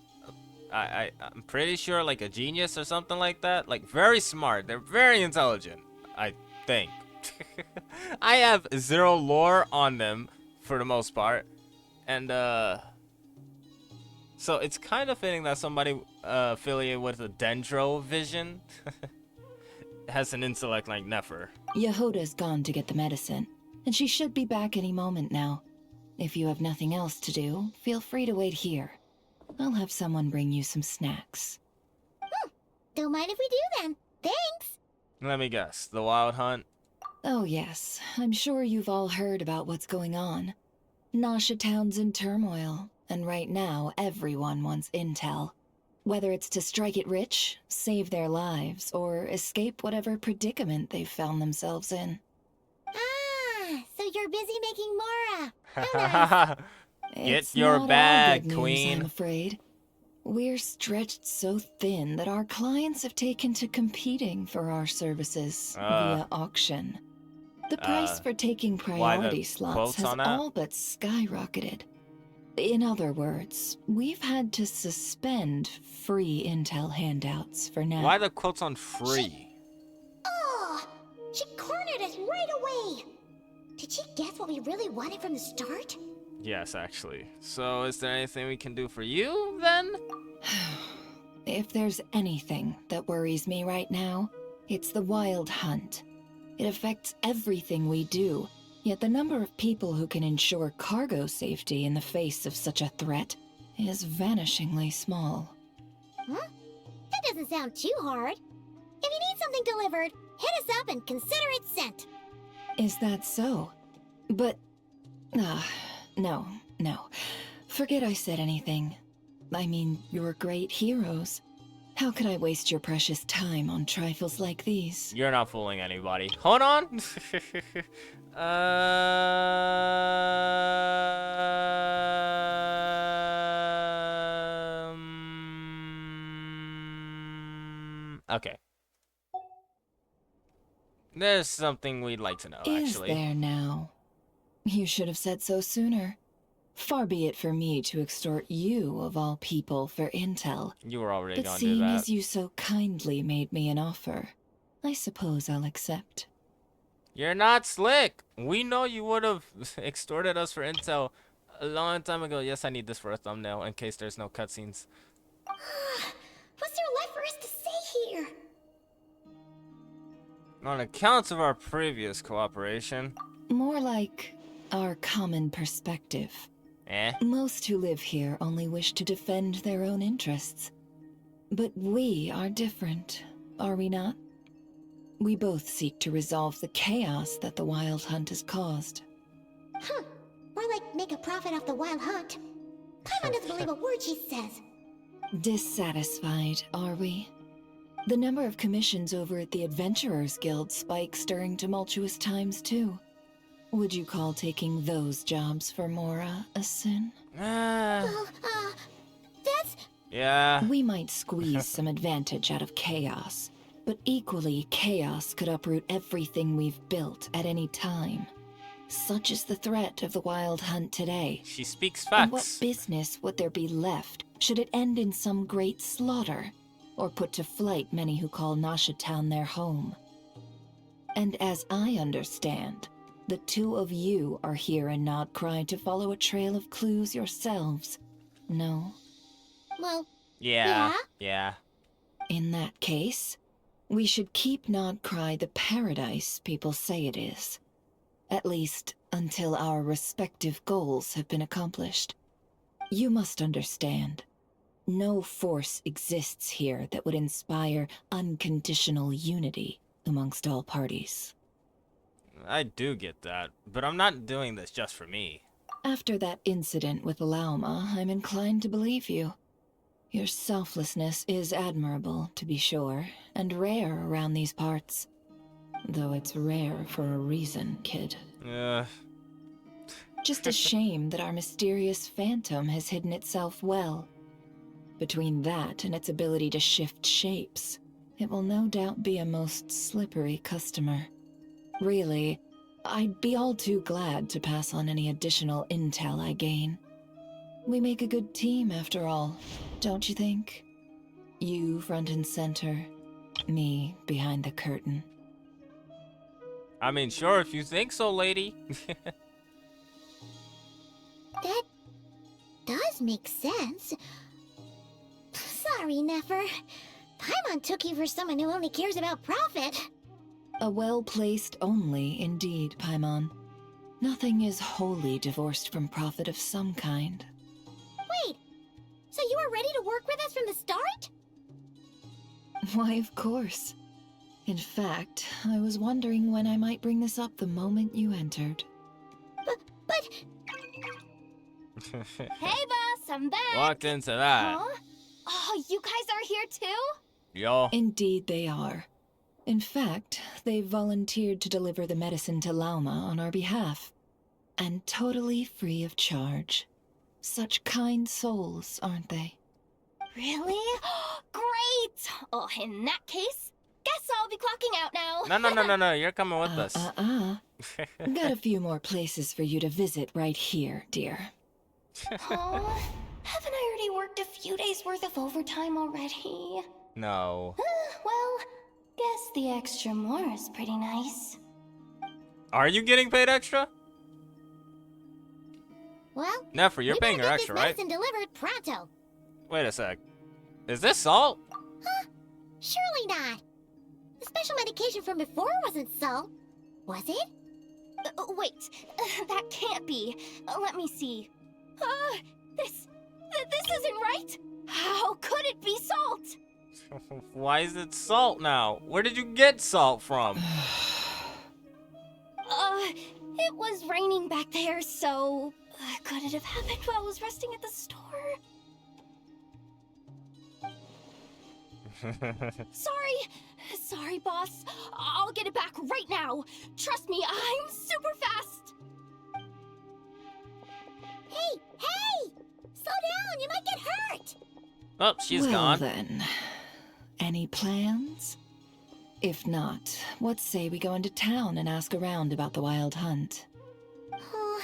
Speaker 1: I'm pretty sure, like, a genius or something like that. Like, very smart. They're very intelligent, I think. I have zero lore on them, for the most part. And, so it's kind of fitting that somebody affiliated with a Dendro vision has an intellect like Nefer.
Speaker 10: Yehoda's gone to get the medicine, and she should be back any moment now. If you have nothing else to do, feel free to wait here. I'll have someone bring you some snacks.
Speaker 8: Don't mind if we do then. Thanks.
Speaker 1: Let me guess, the Wild Hunt?
Speaker 10: Oh yes, I'm sure you've all heard about what's going on. Nasha Town's in turmoil, and right now everyone wants intel. Whether it's to strike it rich, save their lives, or escape whatever predicament they've found themselves in.
Speaker 8: Ah, so you're busy making Mora. How nice.
Speaker 1: Get
Speaker 10: It's
Speaker 1: your
Speaker 10: not all
Speaker 1: bag,
Speaker 10: good news,
Speaker 1: queen.
Speaker 10: I'm afraid. We're stretched so thin that our clients have taken to competing for our services via auction. The price for taking priority slots
Speaker 1: quotes
Speaker 10: has
Speaker 1: on that?
Speaker 10: all but skyrocketed. In other words, we've had to suspend free intel handouts for now.
Speaker 1: Why the quotes on free?
Speaker 8: Oh, she cornered us right away. Did she guess what we really wanted from the start?
Speaker 1: Yes, actually. So is there anything we can do for you, then?
Speaker 10: If there's anything that worries me right now, it's the Wild Hunt. It affects everything we do, yet the number of people who can ensure cargo safety in the face of such a threat is vanishingly small.
Speaker 8: Huh? That doesn't sound too hard. If you need something delivered, hit us up and consider it sent.
Speaker 10: Is that so? But... no. Forget I said anything. I mean, you're great heroes. How could I waste your precious time on trifles like these?
Speaker 1: You're not fooling anybody. Hold on. Okay. There's something we'd like to know, actually.
Speaker 10: Is there now? You should have said so sooner. Far be it for me to extort you, of all people, for intel.
Speaker 1: You were already
Speaker 10: But
Speaker 1: gonna do
Speaker 10: seeing
Speaker 1: that.
Speaker 10: as you so kindly made me an offer, I suppose I'll accept.
Speaker 1: You're not slick. We know you would have extorted us for intel a long time ago. Yes, I need this for a thumbnail in case there's no cutscenes.
Speaker 8: What's there left for us to say here?
Speaker 1: On accounts of our previous cooperation.
Speaker 10: More like our common perspective.
Speaker 1: Eh?
Speaker 10: Most who live here only wish to defend their own interests. But we are different, are we not? We both seek to resolve the chaos that the Wild Hunt has caused.
Speaker 8: Huh. Or like make a profit off the wild hunt. Paimon doesn't believe a word she says.
Speaker 10: Dissatisfied, are we? The number of commissions over at the Adventurers Guild spikes during tumultuous times, too. Would you call taking those jobs for Mora a sin?
Speaker 8: Well, that's...
Speaker 1: Yeah.
Speaker 10: We might squeeze some advantage out of chaos, but equally, chaos could uproot everything we've built at any time. Such is the threat of the Wild Hunt today.
Speaker 1: She speaks
Speaker 10: And what
Speaker 1: facts.
Speaker 10: business would there be left should it end in some great slaughter, or put to flight many who call Nasha Town their home? And as I understand, the two of you are here in Nodcry to follow a trail of clues yourselves. No?
Speaker 8: Well,
Speaker 1: Yeah. Yeah.
Speaker 10: In that case, we should keep Nodcry the paradise people say it is. At least, until our respective goals have been accomplished. You must understand, no force exists here that would inspire unconditional unity amongst all parties.
Speaker 1: I do get that, but I'm not doing this just for me.
Speaker 10: After that incident with Lauma, I'm inclined to believe you. Your selflessness is admirable, to be sure, and rare around these parts. Though it's rare for a reason, kid. Just a shame that our mysterious phantom has hidden itself well. Between that and its ability to shift shapes, it will no doubt be a most slippery customer. Really, I'd be all too glad to pass on any additional intel I gain. We make a good team, after all, don't you think? You front and center, me behind the curtain.
Speaker 1: I mean, sure, if you think so, lady.
Speaker 8: that does make sense. Sorry, Nefer. Paimon took you for someone who only cares about profit.
Speaker 10: A well-placed only, indeed, Paimon. Nothing is wholly divorced from profit of some kind.
Speaker 8: Wait, so you were ready to work with us from the start?
Speaker 10: Why, of course. In fact, I was wondering when I might bring this up the moment you entered.
Speaker 8: But...
Speaker 2: Hey, boss, I'm back.
Speaker 1: Walked into that.
Speaker 2: Huh? Oh, you guys are here too?
Speaker 1: Yo.
Speaker 10: Indeed they are. In fact, they've volunteered to deliver the medicine to Lauma on our behalf. And totally free of charge. Such kind souls, aren't they?
Speaker 2: Really? Great! Oh, in that case, guess I'll be clocking out now.
Speaker 1: No, you're coming with us.
Speaker 10: Got a few more places for you to visit right here, dear.
Speaker 2: Oh, haven't I already worked a few days worth of overtime already?
Speaker 1: No.
Speaker 2: Well, guess the extra more is pretty nice.
Speaker 1: Are you getting paid extra?
Speaker 8: Well,
Speaker 1: Nefer, you're
Speaker 8: we
Speaker 1: paying her
Speaker 8: better get
Speaker 1: extra,
Speaker 8: this
Speaker 1: right?
Speaker 8: medicine delivered pronto.
Speaker 1: Wait a sec. Is this salt?
Speaker 8: Huh? Surely not. The special medication from before wasn't salt, was it?
Speaker 2: Wait, that can't be. Let me see. This isn't right. How could it be salt?
Speaker 1: Why is it salt now? Where did you get salt from?
Speaker 2: It was raining back there, so could it have happened while I was resting at the store? Sorry, boss. I'll get it back right now. Trust me, I'm super fast.
Speaker 8: Hey! Slow down, you might get hurt!
Speaker 1: Oh, she's
Speaker 10: well,
Speaker 1: gone.
Speaker 10: Then, any plans? If not, what say we go into town and ask around about the Wild Hunt?
Speaker 8: Oh,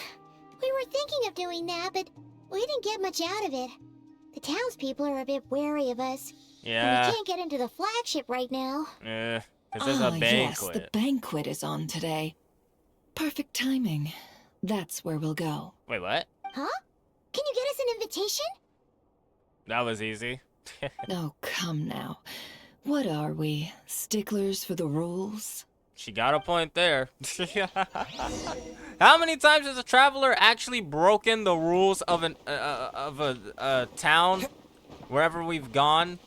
Speaker 8: we were thinking of doing that, but we didn't get much out of it. The townspeople are a bit wary of us.
Speaker 1: Yeah.
Speaker 8: And we can't get into the flagship right now.
Speaker 1: Because there's a banquet.
Speaker 10: Yes, the banquet is on today. Perfect timing. That's where we'll go.
Speaker 1: Wait, what?
Speaker 8: Huh? Can you get us an invitation?
Speaker 1: That was easy.
Speaker 10: Oh, come now. What are we? Sticklers for the rules?
Speaker 1: She got a point there. How many times has a traveler actually broken the rules of a town wherever we've gone?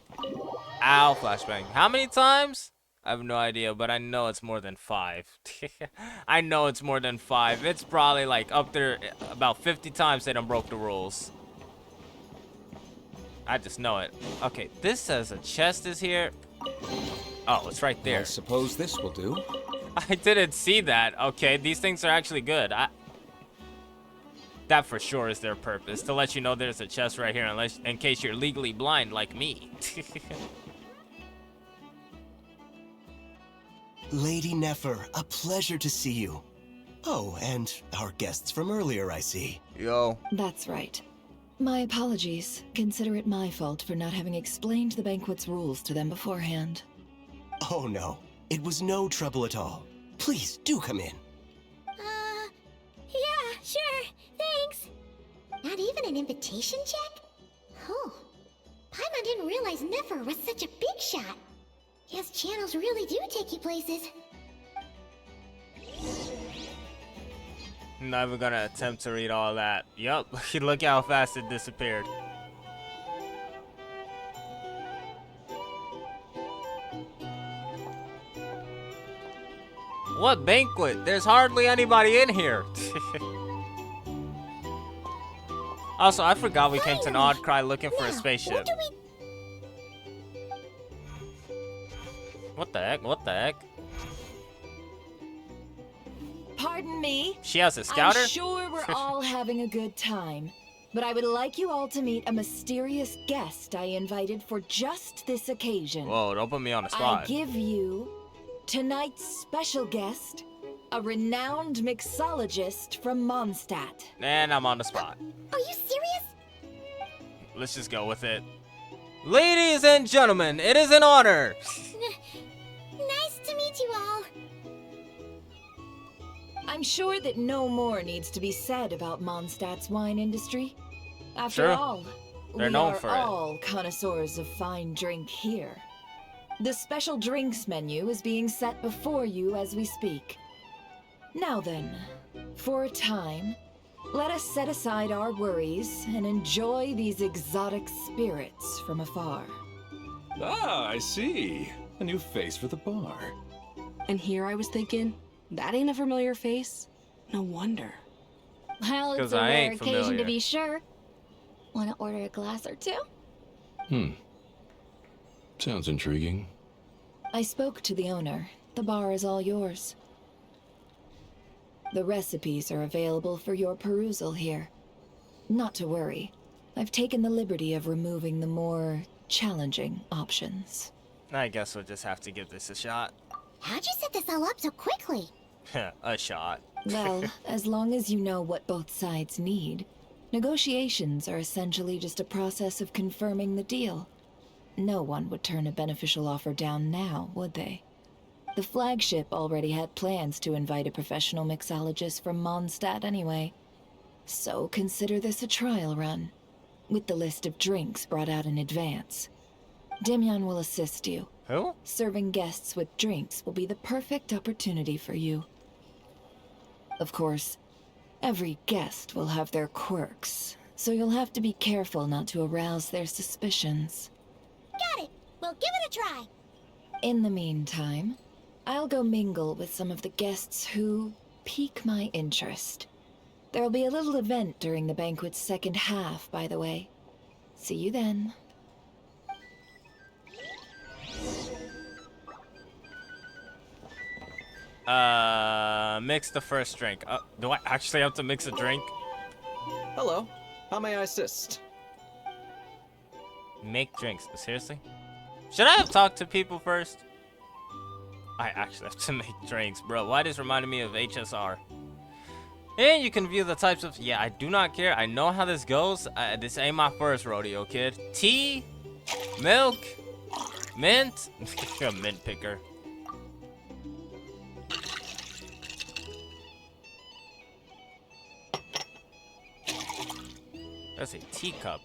Speaker 1: Ow, flashbang. How many times? I have no idea, but I know it's more than 5. I know it's more than 5. It's probably like up there about 50 times they done broke the rules. I just know it. Okay, this says a chest is here. Oh, it's right there.
Speaker 3: I suppose this will do.
Speaker 1: I didn't see that. Okay, these things are actually good. That for sure is their purpose, to let you know there's a chest right here, in case you're legally blind like me.
Speaker 9: Lady Nefer, a pleasure to see you. Oh, and our guests from earlier, I see.
Speaker 1: Yo.
Speaker 10: That's right. My apologies. Consider it my fault for not having explained the banquet's rules to them beforehand.
Speaker 9: Oh no, it was no trouble at all. Please, do come in.
Speaker 8: Yeah, sure, thanks. Not even an invitation check? Oh, Paimon didn't realize Nefer was such a big shot. His channels really do take you places.
Speaker 1: I'm not even gonna attempt to read all that. Yup, look how fast it disappeared. What banquet? There's hardly anybody in here. Also, I forgot we came to Nodcry looking for a spaceship. What the heck? What the heck?
Speaker 10: Pardon me?
Speaker 1: She has a scouter?
Speaker 10: I'm sure we're all having a good time, but I would like you all to meet a mysterious guest I invited for just this occasion.
Speaker 1: Whoa, don't put me on the spot.
Speaker 10: I give you tonight's special guest, a renowned mixologist from Mondstadt.
Speaker 1: And I'm on the spot.
Speaker 8: Are you serious?
Speaker 1: Let's just go with it. Ladies and gentlemen, it is an honor.
Speaker 8: Nice to meet you all.
Speaker 10: I'm sure that no more needs to be said about Mondstadt's wine industry. After
Speaker 1: Sure.
Speaker 10: all,
Speaker 1: They're
Speaker 10: we
Speaker 1: known
Speaker 10: are
Speaker 1: for it.
Speaker 10: all connoisseurs of fine drink here. The special drinks menu is being set before you as we speak. Now then, for a time, let us set aside our worries and enjoy these exotic spirits from afar.
Speaker 7: Ah, I see. A new face for the bar.
Speaker 11: And here I was thinking, that ain't a familiar face. No wonder.
Speaker 8: Well,
Speaker 1: 'Cause
Speaker 8: it's a
Speaker 1: I
Speaker 8: rare
Speaker 1: ain't
Speaker 8: occasion
Speaker 1: familiar.
Speaker 8: to be sure. Want to order a glass or two?
Speaker 4: Sounds intriguing.
Speaker 10: I spoke to the owner. The bar is all yours. The recipes are available for your perusal here. Not to worry. I've taken the liberty of removing the more challenging options.
Speaker 1: I guess we'll just have to give this a shot.
Speaker 8: How'd you set this all up so quickly?
Speaker 1: A shot.
Speaker 10: Well, as long as you know what both sides need, negotiations are essentially just a process of confirming the deal. No one would turn a beneficial offer down now, would they? The flagship already had plans to invite a professional mixologist from Mondstadt anyway. So consider this a trial run, with the list of drinks brought out in advance. Demyon will assist you.
Speaker 1: Who?
Speaker 10: Serving guests with drinks will be the perfect opportunity for you. Of course, every guest will have their quirks, so you'll have to be careful not to arouse their suspicions.
Speaker 8: Got it. We'll give it a try.
Speaker 10: In the meantime, I'll go mingle with some of the guests who pique my interest. There'll be a little event during the banquet's second half, by the way. See you then.
Speaker 1: Mix the first drink. Do I actually have to mix a drink?
Speaker 12: Hello. How may I assist?
Speaker 1: Make drinks. Seriously? Should I have talked to people first? I actually have to make drinks, bro. Why this reminded me of HSR? And you can view the types of... Yeah, I do not care. I know how this goes. This ain't my first rodeo, kid. Tea, milk, mint. A mint picker. That's a teacup.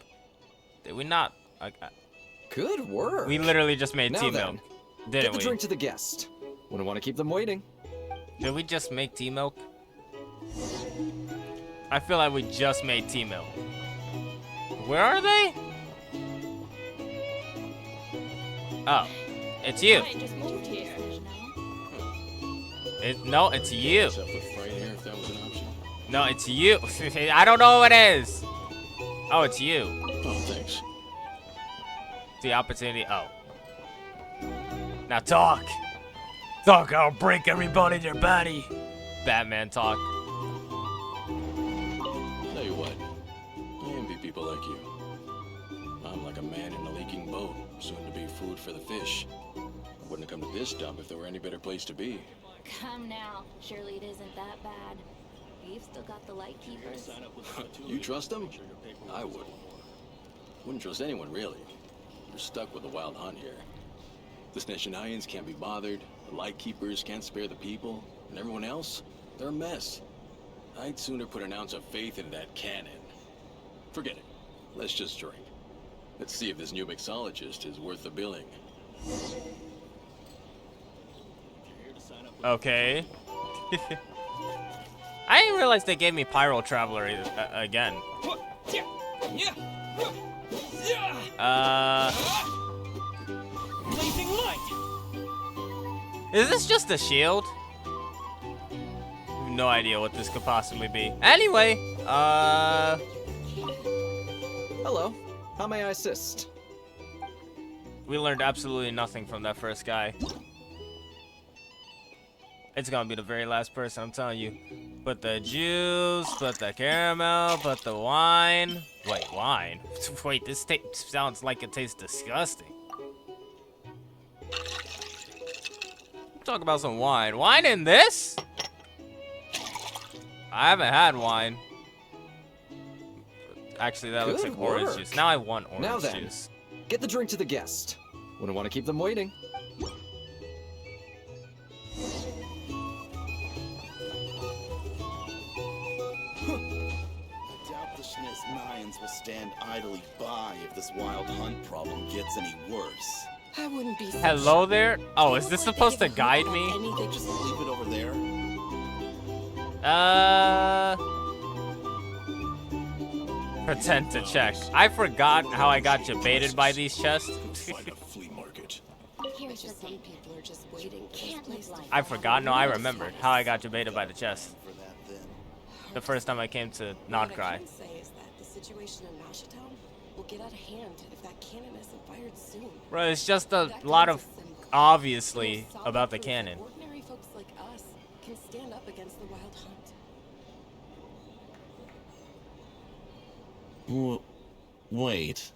Speaker 1: Did we not?
Speaker 12: Good work.
Speaker 1: We literally just made
Speaker 12: Now
Speaker 1: tea
Speaker 12: then,
Speaker 1: milk,
Speaker 12: Get
Speaker 1: didn't
Speaker 12: the
Speaker 1: we?
Speaker 12: drink to the guest. Wouldn't want to keep them waiting.
Speaker 1: Did we just make tea milk? I feel like we just made T-Mill. Where are they? Oh, it's you.
Speaker 11: I just moved here.
Speaker 1: No, it's you.
Speaker 4: Except for right here, if that was an option.
Speaker 1: No, it's you. I don't know who it is. Oh, it's you.
Speaker 4: Oh, thanks.
Speaker 1: The opportunity. Oh. Now talk. Talk, I'll break everybody in your body. Batman talk.
Speaker 4: Tell you what, I envy people like you. I'm like a man in a leaking boat, soon to be food for the fish. I wouldn't have come to this dump if there were any better place to be.
Speaker 13: Come now. Surely it isn't that bad. You've still got the light keepers.
Speaker 4: You trust them? I wouldn't. Wouldn't trust anyone, really. You're stuck with the wild hunt here. The Sneshanians can't be bothered, the light keepers can't spare the people, and everyone else, they're a mess. I'd sooner put an ounce of faith into that cannon. Forget it. Let's just drink. Let's see if this new mixologist is worth the billing.
Speaker 1: Okay. I didn't realize they gave me Pyro Traveler again.
Speaker 14: Blazing light.
Speaker 1: Is this just a shield? I have no idea what this could possibly be. Anyway,
Speaker 12: Hello. How may I assist?
Speaker 1: we learned absolutely nothing from that first guy. It's gonna be the very last person, I'm telling you. Put the juice, put the caramel, put the wine. Wait, wine? Wait, this sounds like it tastes disgusting. Talk about some wine. Wine in this? I haven't had wine. Actually, that looks like orange juice. Now I want orange juice.
Speaker 12: Get the drink to the guest. Wouldn't want to keep them waiting.
Speaker 15: Mayans will stand idly by if this wild hunt problem gets any worse.
Speaker 11: I wouldn't be.
Speaker 1: Hello there? Oh, is this supposed to guide me?
Speaker 15: Anything, just leave it over there.
Speaker 1: Pretend to check. I forgot how I got debated by these chests.
Speaker 11: Here's the thing, people are just waiting.
Speaker 1: I forgot. No, I remembered how I got debated by the chest. The first time I came to not cry.
Speaker 11: What I can say is that the situation in Mashatown will get out of hand if that cannon isn't fired soon.
Speaker 1: Bro, it's just a lot of obviously about the cannon.
Speaker 11: Ordinary folks like us can stand up against the wild hunt.
Speaker 15: Wait.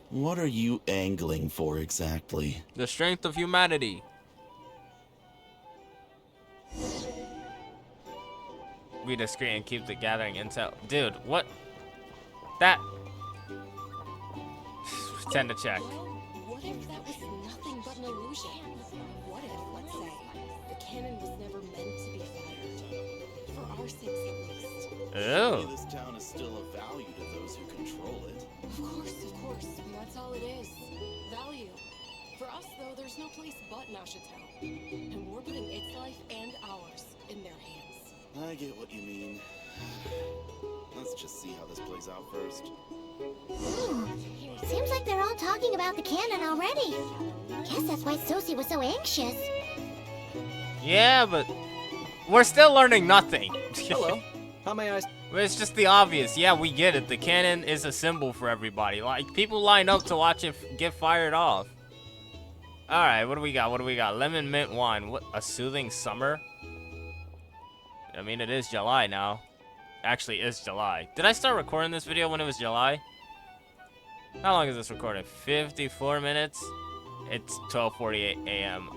Speaker 15: What are you angling for exactly?
Speaker 1: The strength of humanity. Be discreet and keep the gathering intel. Dude, what? That. Pretend to check.
Speaker 11: What if that was nothing but an illusion? What if, let's say, the cannon was never meant to be fired? For our sakes, at least.
Speaker 1: Ew.
Speaker 15: This town is still of value to those who control it.
Speaker 11: Of course. That's all it is. Value. For us, though, there's no place but Mashatown. And we're putting its life and ours in their hands.
Speaker 15: I get what you mean. Let's just see how this plays out first.
Speaker 8: Seems like they're all talking about the cannon already. Guess that's why Sosie was so anxious.
Speaker 1: Yeah, but we're still learning nothing.
Speaker 12: Hello. How may I?
Speaker 1: It's just the obvious. Yeah, we get it. The cannon is a symbol for everybody. Like, people line up to watch it get fired off. Alright, what do we got? Lemon mint wine. What? A soothing summer? I mean, it is July now. Actually, it's July. Did I start recording this video when it was July? How long is this recording? 54 minutes? It's 12:48 a.m.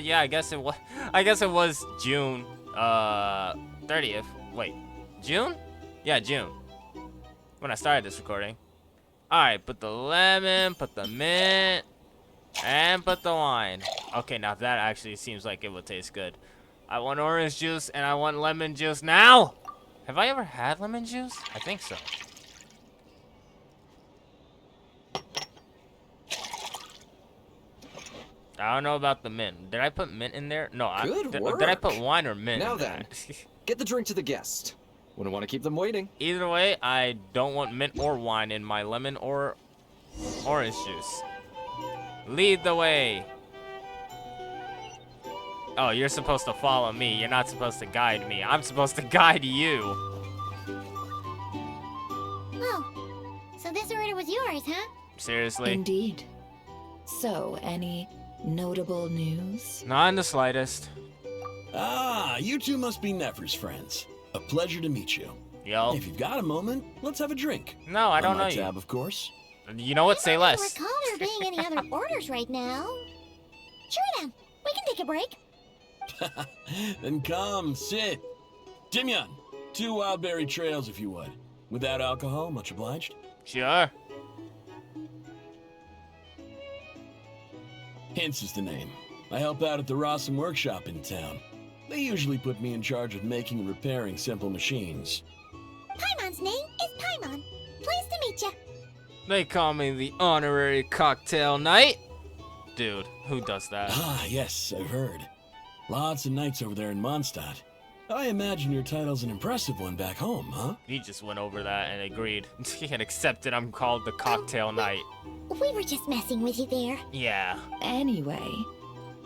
Speaker 1: Yeah, I guess it was. I guess it was June 30th. Wait, June? Yeah, June. When I started this recording. Alright, put the lemon, put the mint, and put the wine. Okay, now that actually seems like it would taste good. I want orange juice and I want lemon juice now! Have I ever had lemon juice? I think so. I don't know about the mint. Did I put mint in there? No,
Speaker 12: Good work.
Speaker 1: Did I put wine or mint
Speaker 12: Now
Speaker 1: in
Speaker 12: then,
Speaker 1: that?
Speaker 12: Get the drink to the guest. Wouldn't want to keep them waiting.
Speaker 1: Either way, I don't want mint or wine in my lemon or orange juice. Lead the way. Oh, you're supposed to follow me. You're not supposed to guide me. I'm supposed to guide you.
Speaker 8: Oh, so this order was yours, huh?
Speaker 1: Seriously?
Speaker 10: Indeed. So, any notable news?
Speaker 1: Not in the slightest.
Speaker 14: Ah, you two must be Nefer's friends. A pleasure to meet you.
Speaker 1: Yo.
Speaker 14: If you've got a moment, let's have a drink.
Speaker 1: No, I don't know you.
Speaker 14: Tab, of course.
Speaker 1: You know what? Say
Speaker 8: I
Speaker 1: less.
Speaker 8: don't recall there being any other orders right now. Sure then, we can take a break.
Speaker 14: Then come, sit. Timyon, 2 wildberry trails if you would. Without alcohol, much obliged.
Speaker 1: Sure.
Speaker 14: Hints is the name. I help out at the Rossum workshop in town. They usually put me in charge of making and repairing simple machines.
Speaker 8: Paimon's name is Paimon. Pleased to meet you.
Speaker 1: They call me the honorary cocktail knight. Dude, who does that?
Speaker 14: Ah, yes, I've heard. Lots of knights over there in Mondstadt. I imagine your title's an impressive one back home, huh?
Speaker 1: He just went over that and agreed. He had accepted I'm called the cocktail knight.
Speaker 8: We were just messing with you there.
Speaker 1: Yeah.
Speaker 10: Anyway,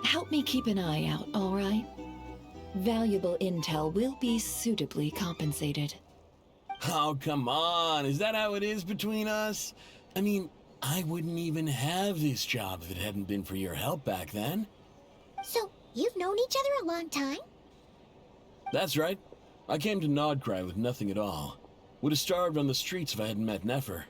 Speaker 10: help me keep an eye out, alright? Valuable intel will be suitably compensated.
Speaker 14: Oh, come on. Is that how it is between us? I mean, I wouldn't even have this job if it hadn't been for your help back then.
Speaker 8: So, you've known each other a long time?
Speaker 14: That's right. I came to Nodcry with nothing at all. Would have starved on the streets if I hadn't met Nefer.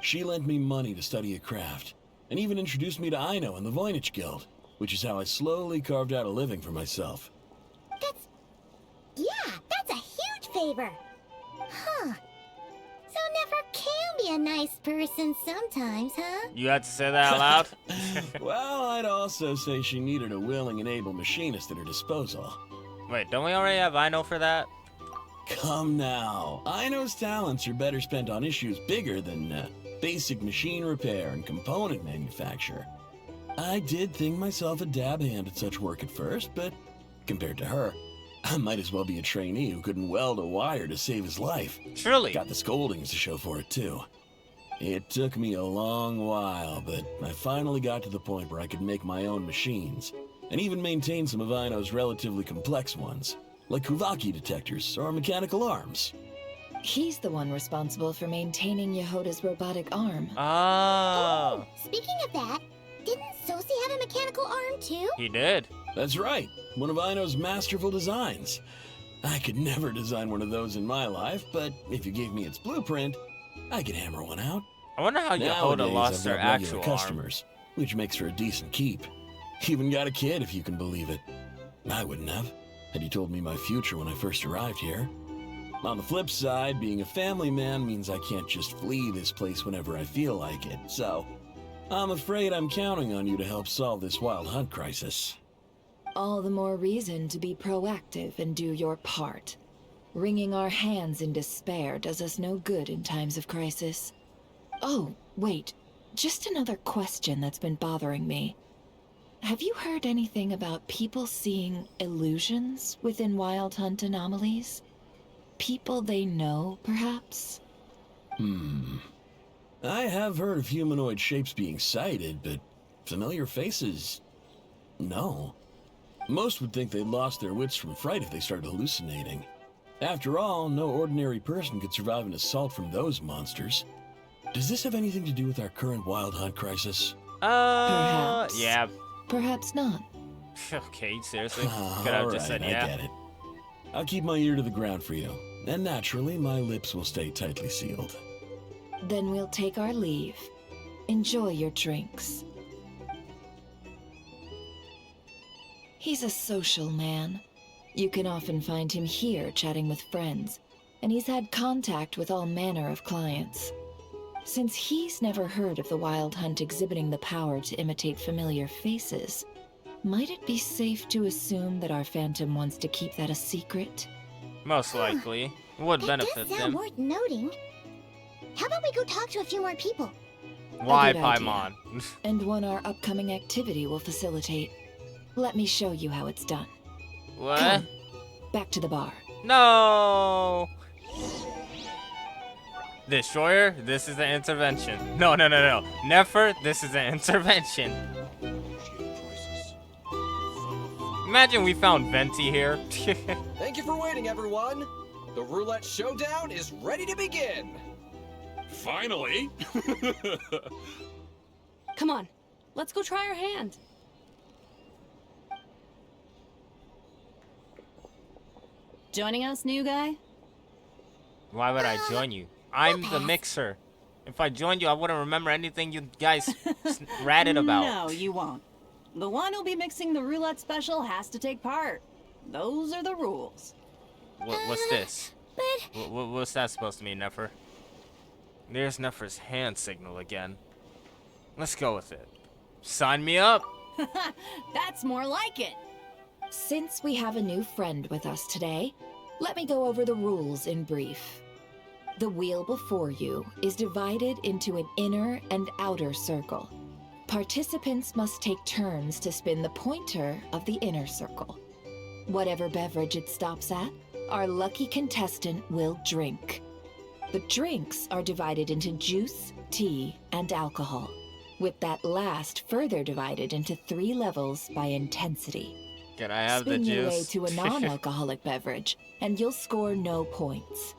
Speaker 14: She lent me money to study a craft, and even introduced me to Aino and the Voynich Guild, which is how I slowly carved out a living for myself.
Speaker 8: That's a huge favor. Huh. So Nefer can be a nice person sometimes, huh?
Speaker 1: You had to say that out loud?
Speaker 14: Well, I'd also say she needed a willing and able machinist at her disposal.
Speaker 1: Wait, don't we already have Aino for that?
Speaker 14: Come now. Aino's talents are better spent on issues bigger than basic machine repair and component manufacture. I did think myself a dab hand at such work at first, but compared to her, I might as well be a trainee who couldn't weld a wire to save his life.
Speaker 1: Surely.
Speaker 14: Got the scoldings to show for it, too. It took me a long while, but I finally got to the point where I could make my own machines, and even maintain some of Aino's relatively complex ones, like Kuvaki detectors or mechanical arms.
Speaker 10: He's the one responsible for maintaining Yehoda's robotic arm.
Speaker 1: Oh.
Speaker 8: Speaking of that, didn't Sosi have a mechanical arm too?
Speaker 1: He did.
Speaker 14: That's right, one of Aino's masterful designs. I could never design one of those in my life, but if you gave me its blueprint, I could hammer one out.
Speaker 1: I wonder how Yehoda
Speaker 14: Nowadays,
Speaker 1: lost
Speaker 14: I've
Speaker 1: her
Speaker 14: got regular
Speaker 1: actual
Speaker 14: customers, which makes for a decent keep. Even got a kid, if you can believe it. I wouldn't have, had you told me my future when I first arrived here. On the flip side, being a family man means I can't just flee this place whenever I feel like it, so I'm afraid I'm counting on you to help solve this wild hunt crisis.
Speaker 10: All the more reason to be proactive and do your part. Wringing our hands in despair does us no good in times of crisis. Oh, wait. Just another question that's been bothering me. Have you heard anything about people seeing illusions within Wild Hunt anomalies? People they know, perhaps?
Speaker 14: I have heard of humanoid shapes being sighted, but familiar faces? No. Most would think they'd lost their wits from fright if they started hallucinating. After all, no ordinary person could survive an assault from those monsters. Does this have anything to do with our current Wild Hunt crisis?
Speaker 10: Perhaps.
Speaker 1: Yeah.
Speaker 10: Perhaps not.
Speaker 1: Okay, seriously? Could have just said yeah.
Speaker 14: I get it. I'll keep my ear to the ground for you, and naturally, my lips will stay tightly sealed.
Speaker 10: Then we'll take our leave. Enjoy your drinks. He's a social man. You can often find him here chatting with friends, and he's had contact with all manner of clients. Since he's never heard of the Wild Hunt exhibiting the power to imitate familiar faces, might it be safe to assume that our Phantom wants to keep that a secret?
Speaker 1: Most likely. Would benefit
Speaker 8: That does
Speaker 1: them.
Speaker 8: sound worth noting. How about we go talk to a few more people?
Speaker 1: Why,
Speaker 10: A good idea.
Speaker 1: Paimon?
Speaker 10: And one our upcoming activity will facilitate. Let me show you how it's done.
Speaker 1: What?
Speaker 10: Come, back to the bar.
Speaker 1: No! Destroyer, this is an intervention. No. Nefer, this is an intervention. Imagine we found Venti here.
Speaker 12: Thank you for waiting, everyone. The roulette showdown is ready to begin.
Speaker 5: Finally!
Speaker 11: Come on, let's go try our hand. Joining us, new guy?
Speaker 1: Why would I join you? I'm the mixer. If I joined you, I wouldn't remember anything you guys ratted about.
Speaker 16: No, you won't. The one who'll be mixing the roulette special has to take part. Those are the rules.
Speaker 1: What's this? What's that supposed to mean, Nefer? There's Nefer's hand signal again. Let's go with it. Sign me up!
Speaker 16: That's more like it.
Speaker 10: Since we have a new friend with us today, let me go over the rules in brief. The wheel before you is divided into an inner and outer circle. Participants must take turns to spin the pointer of the inner circle. Whatever beverage it stops at, our lucky contestant will drink. The drinks are divided into juice, tea, and alcohol, with that last further divided into 3 levels by intensity.
Speaker 1: Can I have
Speaker 10: Spin
Speaker 1: the
Speaker 10: your way
Speaker 1: juice?
Speaker 10: to a non-alcoholic beverage, and you'll score no points.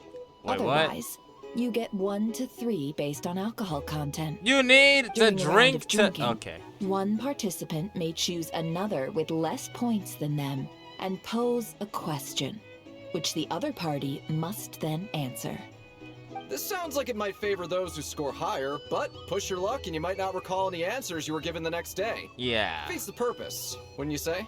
Speaker 1: Wait,
Speaker 10: Otherwise, you get 1 to 3 based on alcohol content.
Speaker 1: You need to
Speaker 10: During a round
Speaker 1: drink
Speaker 10: of
Speaker 1: to...
Speaker 10: drinking,
Speaker 1: Okay.
Speaker 10: One participant may choose another with less points than them and pose a question, which the other party must then answer.
Speaker 12: This sounds like it might favor those who score higher, but push your luck and you might not recall any answers you were given the next day.
Speaker 1: Yeah.
Speaker 12: Defeats the purpose, wouldn't you say?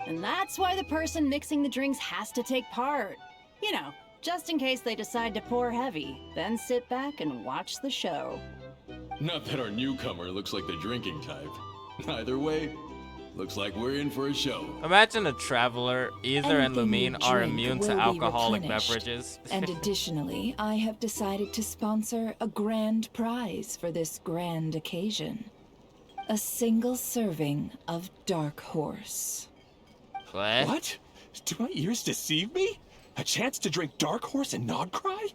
Speaker 16: And that's why the person mixing the drinks has to take part. You know, just in case they decide to pour heavy, then sit back and watch the show.
Speaker 14: Not that our newcomer looks like the drinking type. Either way, looks like we're in for a show.
Speaker 1: Imagine a traveler. Either and
Speaker 10: Anything you
Speaker 1: Lumine are
Speaker 10: drink
Speaker 1: immune to
Speaker 10: will be
Speaker 1: alcoholic
Speaker 10: replenished.
Speaker 1: beverages.
Speaker 10: And additionally, I have decided to sponsor a grand prize for this grand occasion. A single serving of Dark Horse.
Speaker 7: What? Do my ears deceive me? A chance to drink Dark Horse and Nod Cry?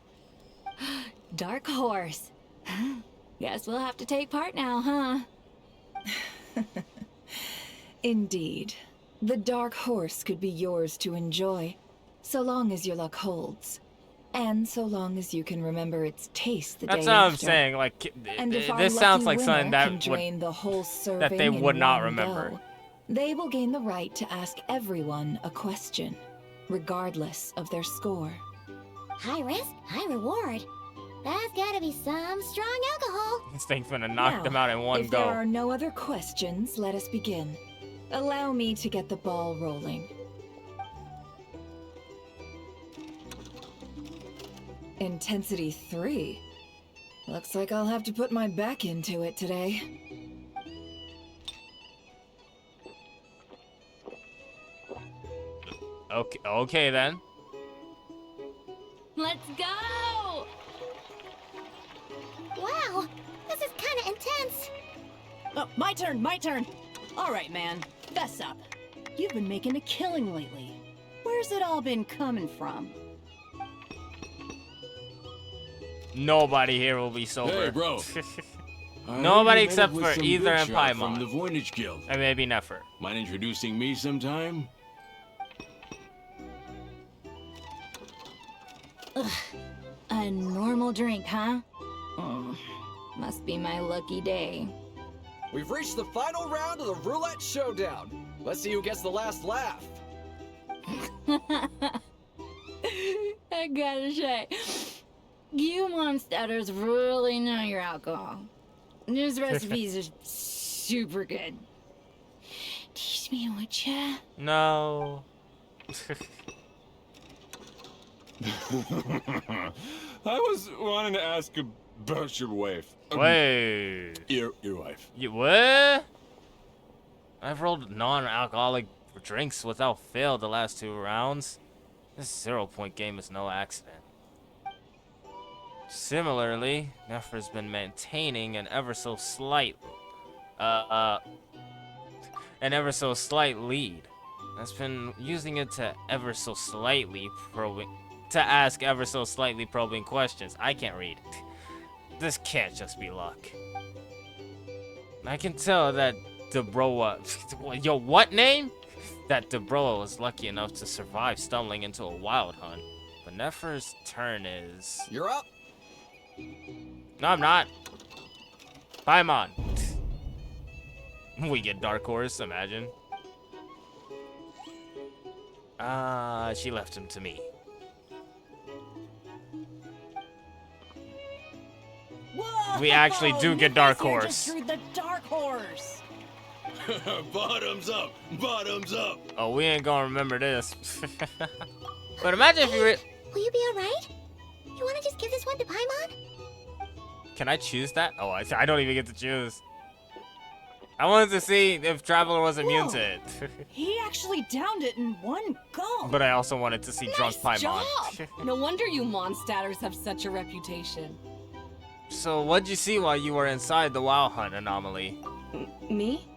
Speaker 13: Dark Horse. Guess we'll have to take part now, huh?
Speaker 10: Indeed. The Dark Horse could be yours to enjoy, so long as your luck holds. And so long as you can remember its taste the
Speaker 1: That's
Speaker 10: day
Speaker 1: what I'm
Speaker 10: after.
Speaker 1: saying. Like,
Speaker 10: And if our
Speaker 1: this sounds
Speaker 10: lucky
Speaker 1: like something
Speaker 10: winner
Speaker 1: that
Speaker 10: can drain the whole serving
Speaker 1: that they
Speaker 10: in
Speaker 1: would not
Speaker 10: one
Speaker 1: remember.
Speaker 10: go, they will gain the right to ask everyone a question, regardless of their score.
Speaker 8: High risk, high reward. That's gotta be some strong alcohol.
Speaker 1: This thing's gonna knock
Speaker 10: Now,
Speaker 1: them out in one
Speaker 10: if
Speaker 1: go.
Speaker 10: there are no other questions, let us begin. Allow me to get the ball rolling. Intensity 3. Looks like I'll have to put my back into it today.
Speaker 1: Okay then.
Speaker 13: Let's go!
Speaker 8: Wow, this is kinda intense.
Speaker 16: Oh, my turn. All right, man, fess up. You've been making a killing lately. Where's it all been coming from?
Speaker 1: Nobody here will be sober.
Speaker 14: Hey, bro.
Speaker 1: Nobody except for Ether and
Speaker 14: from the
Speaker 1: Paimon.
Speaker 14: Voynich Guild.
Speaker 1: And maybe Nefer.
Speaker 14: Mind introducing me sometime?
Speaker 13: Ugh. A normal drink, huh? Must be my lucky day.
Speaker 12: We've reached the final round of the roulette showdown. Let's see who gets the last laugh.
Speaker 13: I gotta say, you monsters really know your alcohol. These recipes are super good. Teach me, would ya?
Speaker 1: No.
Speaker 7: I was wanting to ask about your wife.
Speaker 1: Wait.
Speaker 7: Your wife.
Speaker 1: You what? I've rolled non-alcoholic drinks without fail the last 2 rounds. This 0-point game is no accident. Similarly, Nefer's been maintaining an ever so slight lead. That's been using it to ask ever so slightly probing questions. I can't read. This can't just be luck. I can tell that Debroa, yo, what name? That Debroa was lucky enough to survive stumbling into a wild hunt. But Nefer's turn is...
Speaker 12: You're up.
Speaker 1: No, I'm not. Paimon. We get Dark Horse, imagine. She left him to me.
Speaker 16: Whoa!
Speaker 1: We actually do get Dark
Speaker 16: Nifis here
Speaker 1: Horse.
Speaker 16: just drew the Dark Horse.
Speaker 14: Bottoms up! Bottoms up!
Speaker 1: Oh, we ain't gonna remember this. But imagine if you were...
Speaker 8: Will you be alright? You wanna just give this one to Paimon?
Speaker 1: Can I choose that? Oh, I don't even get to choose. I wanted to see if Traveler was immune to it.
Speaker 16: He actually downed it in one go.
Speaker 1: But I also wanted to see Drunk Paimon.
Speaker 11: Job! No wonder you Mondstatters have such a reputation.
Speaker 1: So, what'd you see while you were inside the Wild Hunt anomaly?
Speaker 11: Me?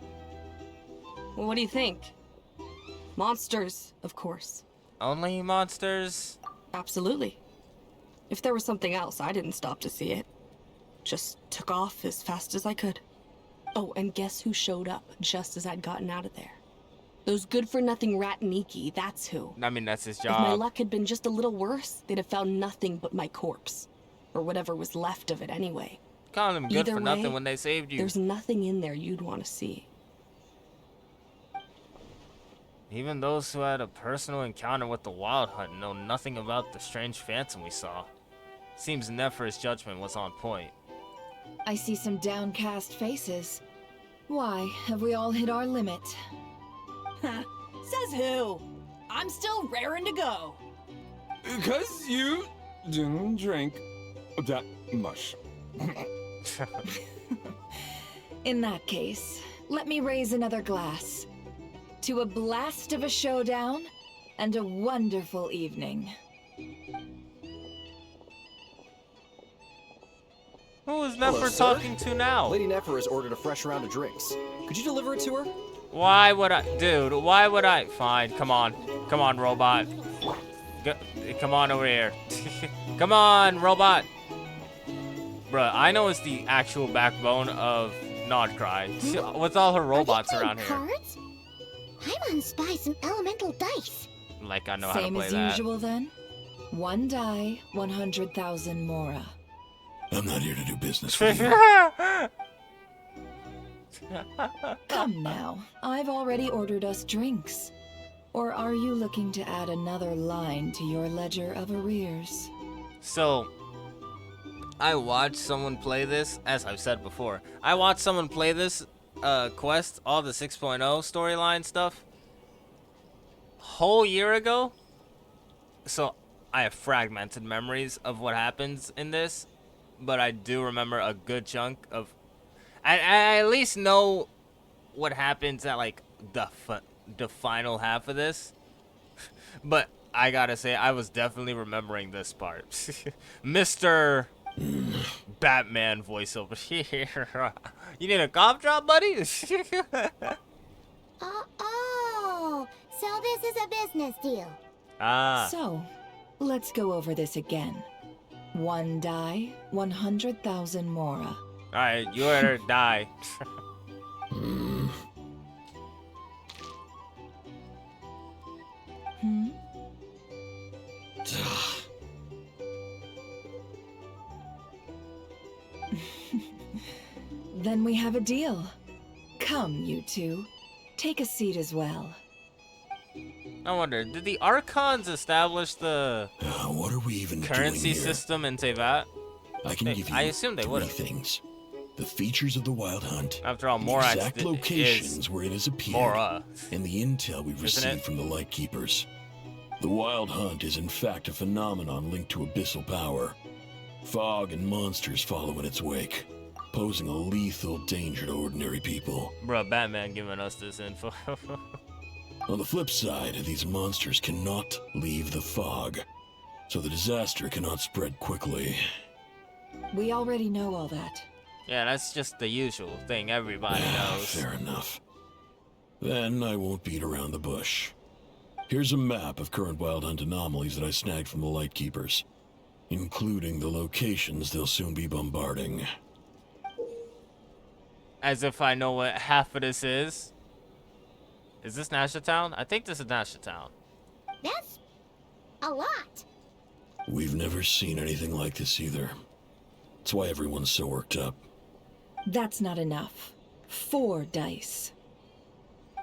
Speaker 11: Well, what do you think? Monsters, of course.
Speaker 1: Only monsters?
Speaker 11: Absolutely. If there was something else, I didn't stop to see it. Just took off as fast as I could. Oh, and guess who showed up just as I'd gotten out of there? Those good-for-nothing rat Niki, that's who.
Speaker 1: I mean, that's his
Speaker 11: If my
Speaker 1: job.
Speaker 11: luck had been just a little worse, they'd have found nothing but my corpse. Or whatever was left of it anyway.
Speaker 1: Calling them good
Speaker 11: Either
Speaker 1: for nothing
Speaker 11: way,
Speaker 1: when they saved you.
Speaker 11: There's nothing in there you'd want to see.
Speaker 1: Even those who had a personal encounter with the Wild Hunt know nothing about the strange phantom we saw. Seems Nefer's judgment was on point.
Speaker 10: I see some downcast faces. Why, have we all hit our limit?
Speaker 16: Says who? I'm still raring to go.
Speaker 7: Because you didn't drink that much.
Speaker 10: In that case, let me raise another glass. To a blast of a showdown and a wonderful evening.
Speaker 1: Who is
Speaker 12: Hello,
Speaker 1: Nefer
Speaker 12: sir.
Speaker 1: talking to now?
Speaker 12: Lady Nefer has ordered a fresh round of drinks. Could you deliver it to her?
Speaker 1: Why would I? Dude, why would I? Fine, come on. Come on, robot. Come on over here. Come on, robot. Bruh, I know it's the actual backbone of Nodcry. With all her robots around here.
Speaker 8: Cards? Paimon spies some elemental dice.
Speaker 1: Like I know how to
Speaker 10: Same
Speaker 1: play
Speaker 10: as
Speaker 1: that.
Speaker 10: usual then? One die, 100,000 Mora.
Speaker 14: I'm not here to do business with you.
Speaker 10: Come now, I've already ordered us drinks. Or are you looking to add another line to your ledger of arrears?
Speaker 1: So, I watched someone play this, as I've said before. I watched someone play this quest, all the 6.0 storyline stuff, whole year ago. So, I have fragmented memories of what happens in this, but I do remember a good chunk of... I at least know what happens at, like, the final half of this. But I gotta say, I was definitely remembering this part. Mr. Batman voiceover here. You need a cough drop, buddy?
Speaker 8: Oh, so this is a business deal.
Speaker 1: Ah.
Speaker 10: So, let's go over this again. One die, 100,000 Mora.
Speaker 1: Alright, you better die.
Speaker 10: Hmm? Then we have a deal. Come, you two. Take a seat as well.
Speaker 1: I wonder, did the Archons establish the
Speaker 14: What are we even
Speaker 1: currency
Speaker 14: doing here?
Speaker 1: system in Tevat?
Speaker 14: I can give you
Speaker 1: I assume they
Speaker 14: three
Speaker 1: would have.
Speaker 14: things. The features of the Wild Hunt,
Speaker 1: After all,
Speaker 14: the
Speaker 1: Morax
Speaker 14: exact locations
Speaker 1: is
Speaker 14: where it has appeared,
Speaker 1: Mora.
Speaker 14: and the intel we've
Speaker 1: Isn't
Speaker 14: received
Speaker 1: it?
Speaker 14: from the Lightkeepers. The Wild Hunt is in fact a phenomenon linked to abyssal power. Fog and monsters follow in its wake, posing a lethal danger to ordinary people.
Speaker 1: Bruh, Batman giving us this info.
Speaker 14: On the flip side, these monsters cannot leave the fog, so the disaster cannot spread quickly.
Speaker 10: We already know all that.
Speaker 1: Yeah, that's just the usual thing everybody knows.
Speaker 14: Fair enough. Then I won't beat around the bush. Here's a map of current Wild Hunt anomalies that I snagged from the Lightkeepers, including the locations they'll soon be bombarding.
Speaker 1: As if I know what half of this is. Is this Nasha Town? I think this is Nasha Town.
Speaker 8: That's a lot.
Speaker 14: We've never seen anything like this either. That's why everyone's so worked up.
Speaker 10: That's not enough. 4 dice.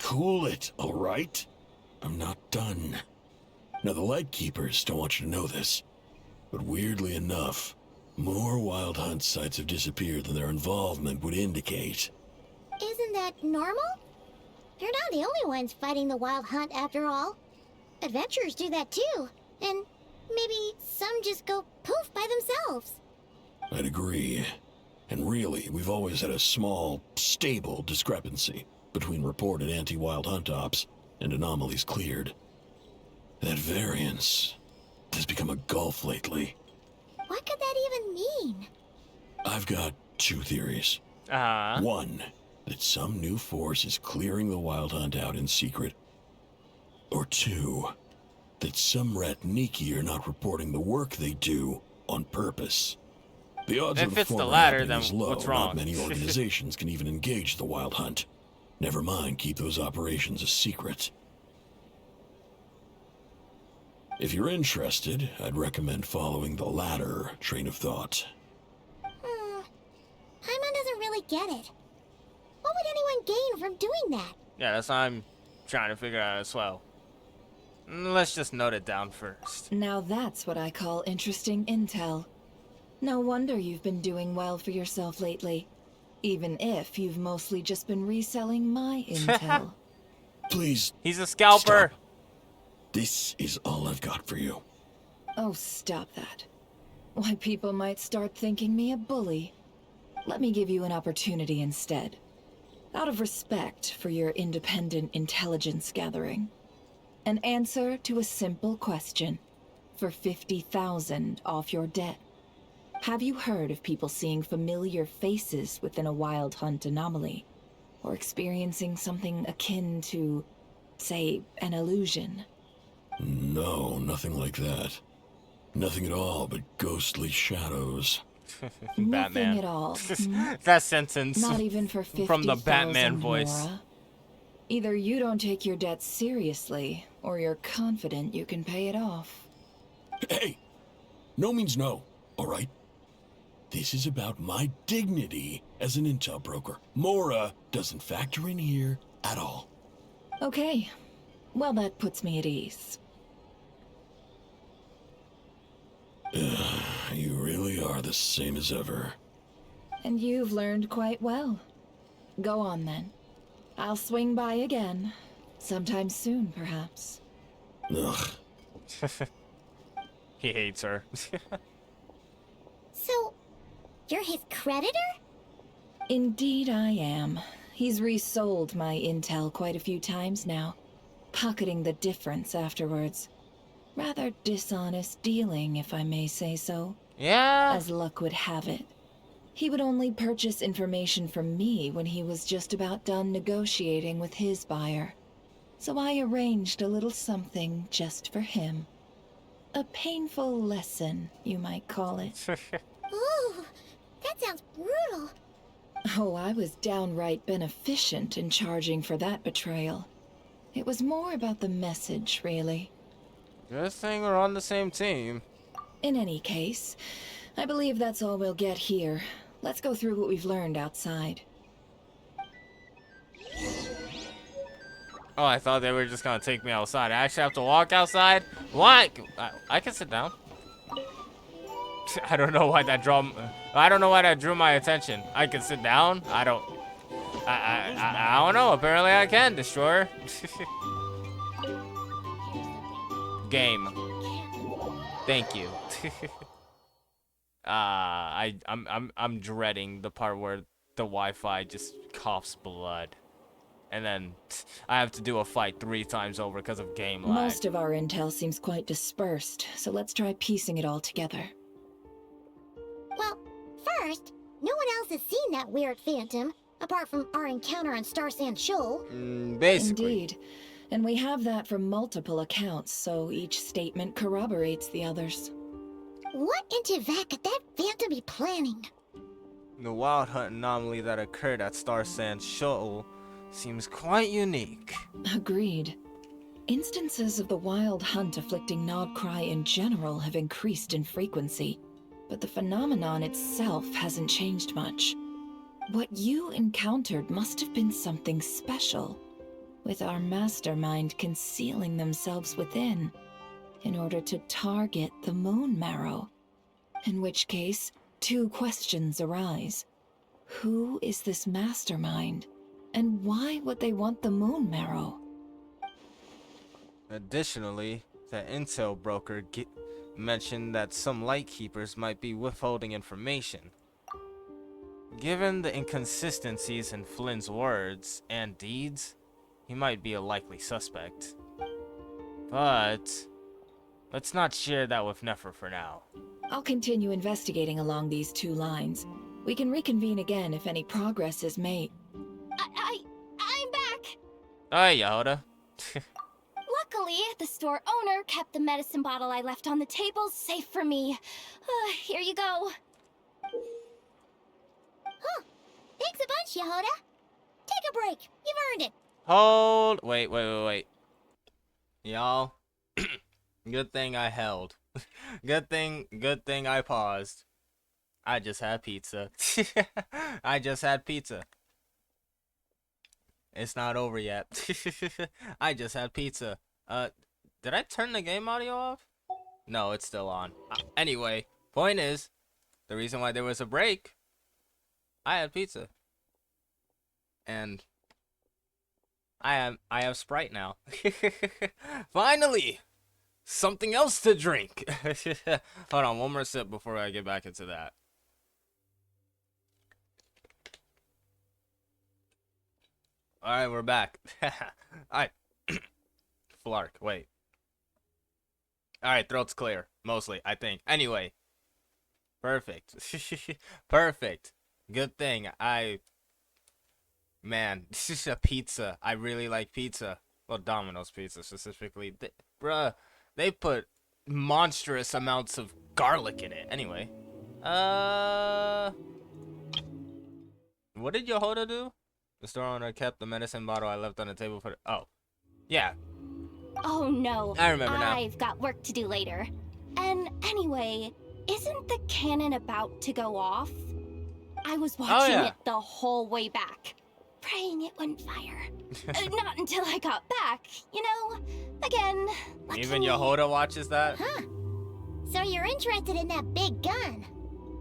Speaker 14: Cool it, all right? I'm not done. Now, the Lightkeepers don't want you to know this, but weirdly enough, more Wild Hunt sites have disappeared than their involvement would indicate.
Speaker 8: Isn't that normal? They're not the only ones fighting the Wild Hunt after all. Adventurers do that too, and maybe some just go poof by themselves.
Speaker 14: I'd agree. And really, we've always had a small, stable discrepancy between reported anti-Wild Hunt ops and anomalies cleared. That variance has become a gulf lately.
Speaker 8: What could that even mean?
Speaker 14: I've got 2 theories. One, that some new force is clearing the Wild Hunt out in secret. Or 2, that some Ratniki are not reporting the work they do on purpose. The odds
Speaker 1: If
Speaker 14: of the
Speaker 1: it's the
Speaker 14: former
Speaker 1: latter,
Speaker 14: happening
Speaker 1: then
Speaker 14: is low.
Speaker 1: what's wrong?
Speaker 14: Not many organizations can even engage the Wild Hunt. Never mind keep those operations a secret. If you're interested, I'd recommend following the latter train of thought.
Speaker 8: Paimon doesn't really get it. What would anyone gain from doing that?
Speaker 1: Yeah, that's what I'm trying to figure out as well. Let's just note it down first.
Speaker 10: Now that's what I call interesting intel. No wonder you've been doing well for yourself lately. Even if you've mostly just been reselling my intel.
Speaker 14: Please.
Speaker 1: He's a scalper.
Speaker 14: Stop. This is all I've got for you.
Speaker 10: Oh, stop that. Why, people might start thinking me a bully. Let me give you an opportunity instead. Out of respect for your independent intelligence gathering. An answer to a simple question. For 50,000 off your debt. Have you heard of people seeing familiar faces within a Wild Hunt anomaly? Or experiencing something akin to, say, an illusion?
Speaker 14: No, nothing like that. Nothing at all but ghostly shadows.
Speaker 1: Batman.
Speaker 10: Nothing at all.
Speaker 1: That sentence.
Speaker 10: Not even for 50,000
Speaker 1: from the Batman voice.
Speaker 10: Mora. Either you don't take your debt seriously, or you're confident you can pay it off.
Speaker 14: Hey! No means no, all right? This is about my dignity as an intel broker. Mora doesn't factor in here at all.
Speaker 10: Okay. Well, that puts me at ease.
Speaker 14: You really are the same as ever.
Speaker 10: And you've learned quite well. Go on then. I'll swing by again. Sometime soon, perhaps.
Speaker 14: Ugh.
Speaker 1: He hates her.
Speaker 8: So, you're his creditor?
Speaker 10: Indeed I am. He's resold my intel quite a few times now, pocketing the difference afterwards. Rather dishonest dealing, if I may say so.
Speaker 1: Yeah?
Speaker 10: As luck would have it. He would only purchase information from me when he was just about done negotiating with his buyer. So I arranged a little something just for him. A painful lesson, you might call it.
Speaker 8: Ooh, that sounds brutal.
Speaker 10: Oh, I was downright beneficent in charging for that betrayal. It was more about the message, really.
Speaker 1: Good thing we're on the same team.
Speaker 10: In any case, I believe that's all we'll get here. Let's go through what we've learned outside.
Speaker 1: Oh, I thought they were just gonna take me outside. I actually have to walk outside? Why? I can sit down. I don't know why that drew my attention. I can sit down? I don't know. Apparently I can, Destroyer. Game. Thank you. I'm dreading the part where the Wi-Fi just coughs blood. And then I have to do a fight 3 times over because of game lag.
Speaker 10: Most of our intel seems quite dispersed, so let's try piecing it all together.
Speaker 8: Well, first, no one else has seen that weird phantom, apart from our encounter on Star Sand Shoal.
Speaker 1: Basically.
Speaker 10: Indeed. And we have that from multiple accounts, so each statement corroborates the others.
Speaker 8: What in Tevak could that phantom be planning?
Speaker 1: The wild hunt anomaly that occurred at Star Sand Shoal seems quite unique.
Speaker 10: Agreed. Instances of the wild hunt afflicting Nodcry in general have increased in frequency, but the phenomenon itself hasn't changed much. What you encountered must have been something special, with our mastermind concealing themselves within, in order to target the Moon Marrow. In which case, two questions arise. Who is this mastermind, and why would they want the Moon Marrow?
Speaker 1: Additionally, the intel broker mentioned that some Lightkeepers might be withholding information. Given the inconsistencies in Flynn's words and deeds, he might be a likely suspect. But let's not share that with Nefer for now.
Speaker 10: I'll continue investigating along these two lines. We can reconvene again if any progress is made.
Speaker 2: I'm back!
Speaker 1: Hi, Yahoda.
Speaker 2: Luckily, the store owner kept the medicine bottle I left on the table safe for me. Here you go.
Speaker 8: Huh. Thanks a bunch, Yehoda. Take a break. You've earned it.
Speaker 1: Hold. Wait. Y'all. Good thing I held. Good thing I paused. I just had pizza. I just had pizza. It's not over yet. I just had pizza. Did I turn the game audio off? No, it's still on. Anyway, point is, the reason why there was a break, I had pizza. And I have Sprite now. Finally! Something else to drink. Hold on, one more sip before I get back into that. Alright, we're back. Alright. Flark, wait. Alright, throat's clear. Mostly, I think. Anyway. Perfect. Perfect. Good thing. Man, this is a pizza. I really like pizza. Well, Domino's pizza specifically. Bruh, they put monstrous amounts of garlic in it. Anyway. What did Yehoda do? The store owner kept the medicine bottle I left on the table for... Oh. Yeah.
Speaker 2: Oh no.
Speaker 1: I remember now.
Speaker 2: I've got work to do later. And anyway, isn't the cannon about to go off? I was watching it the whole way back, praying it wouldn't fire. Not until I got back, you know? Again,
Speaker 1: Even Yehoda watches that?
Speaker 8: Huh. So you're interested in that big gun?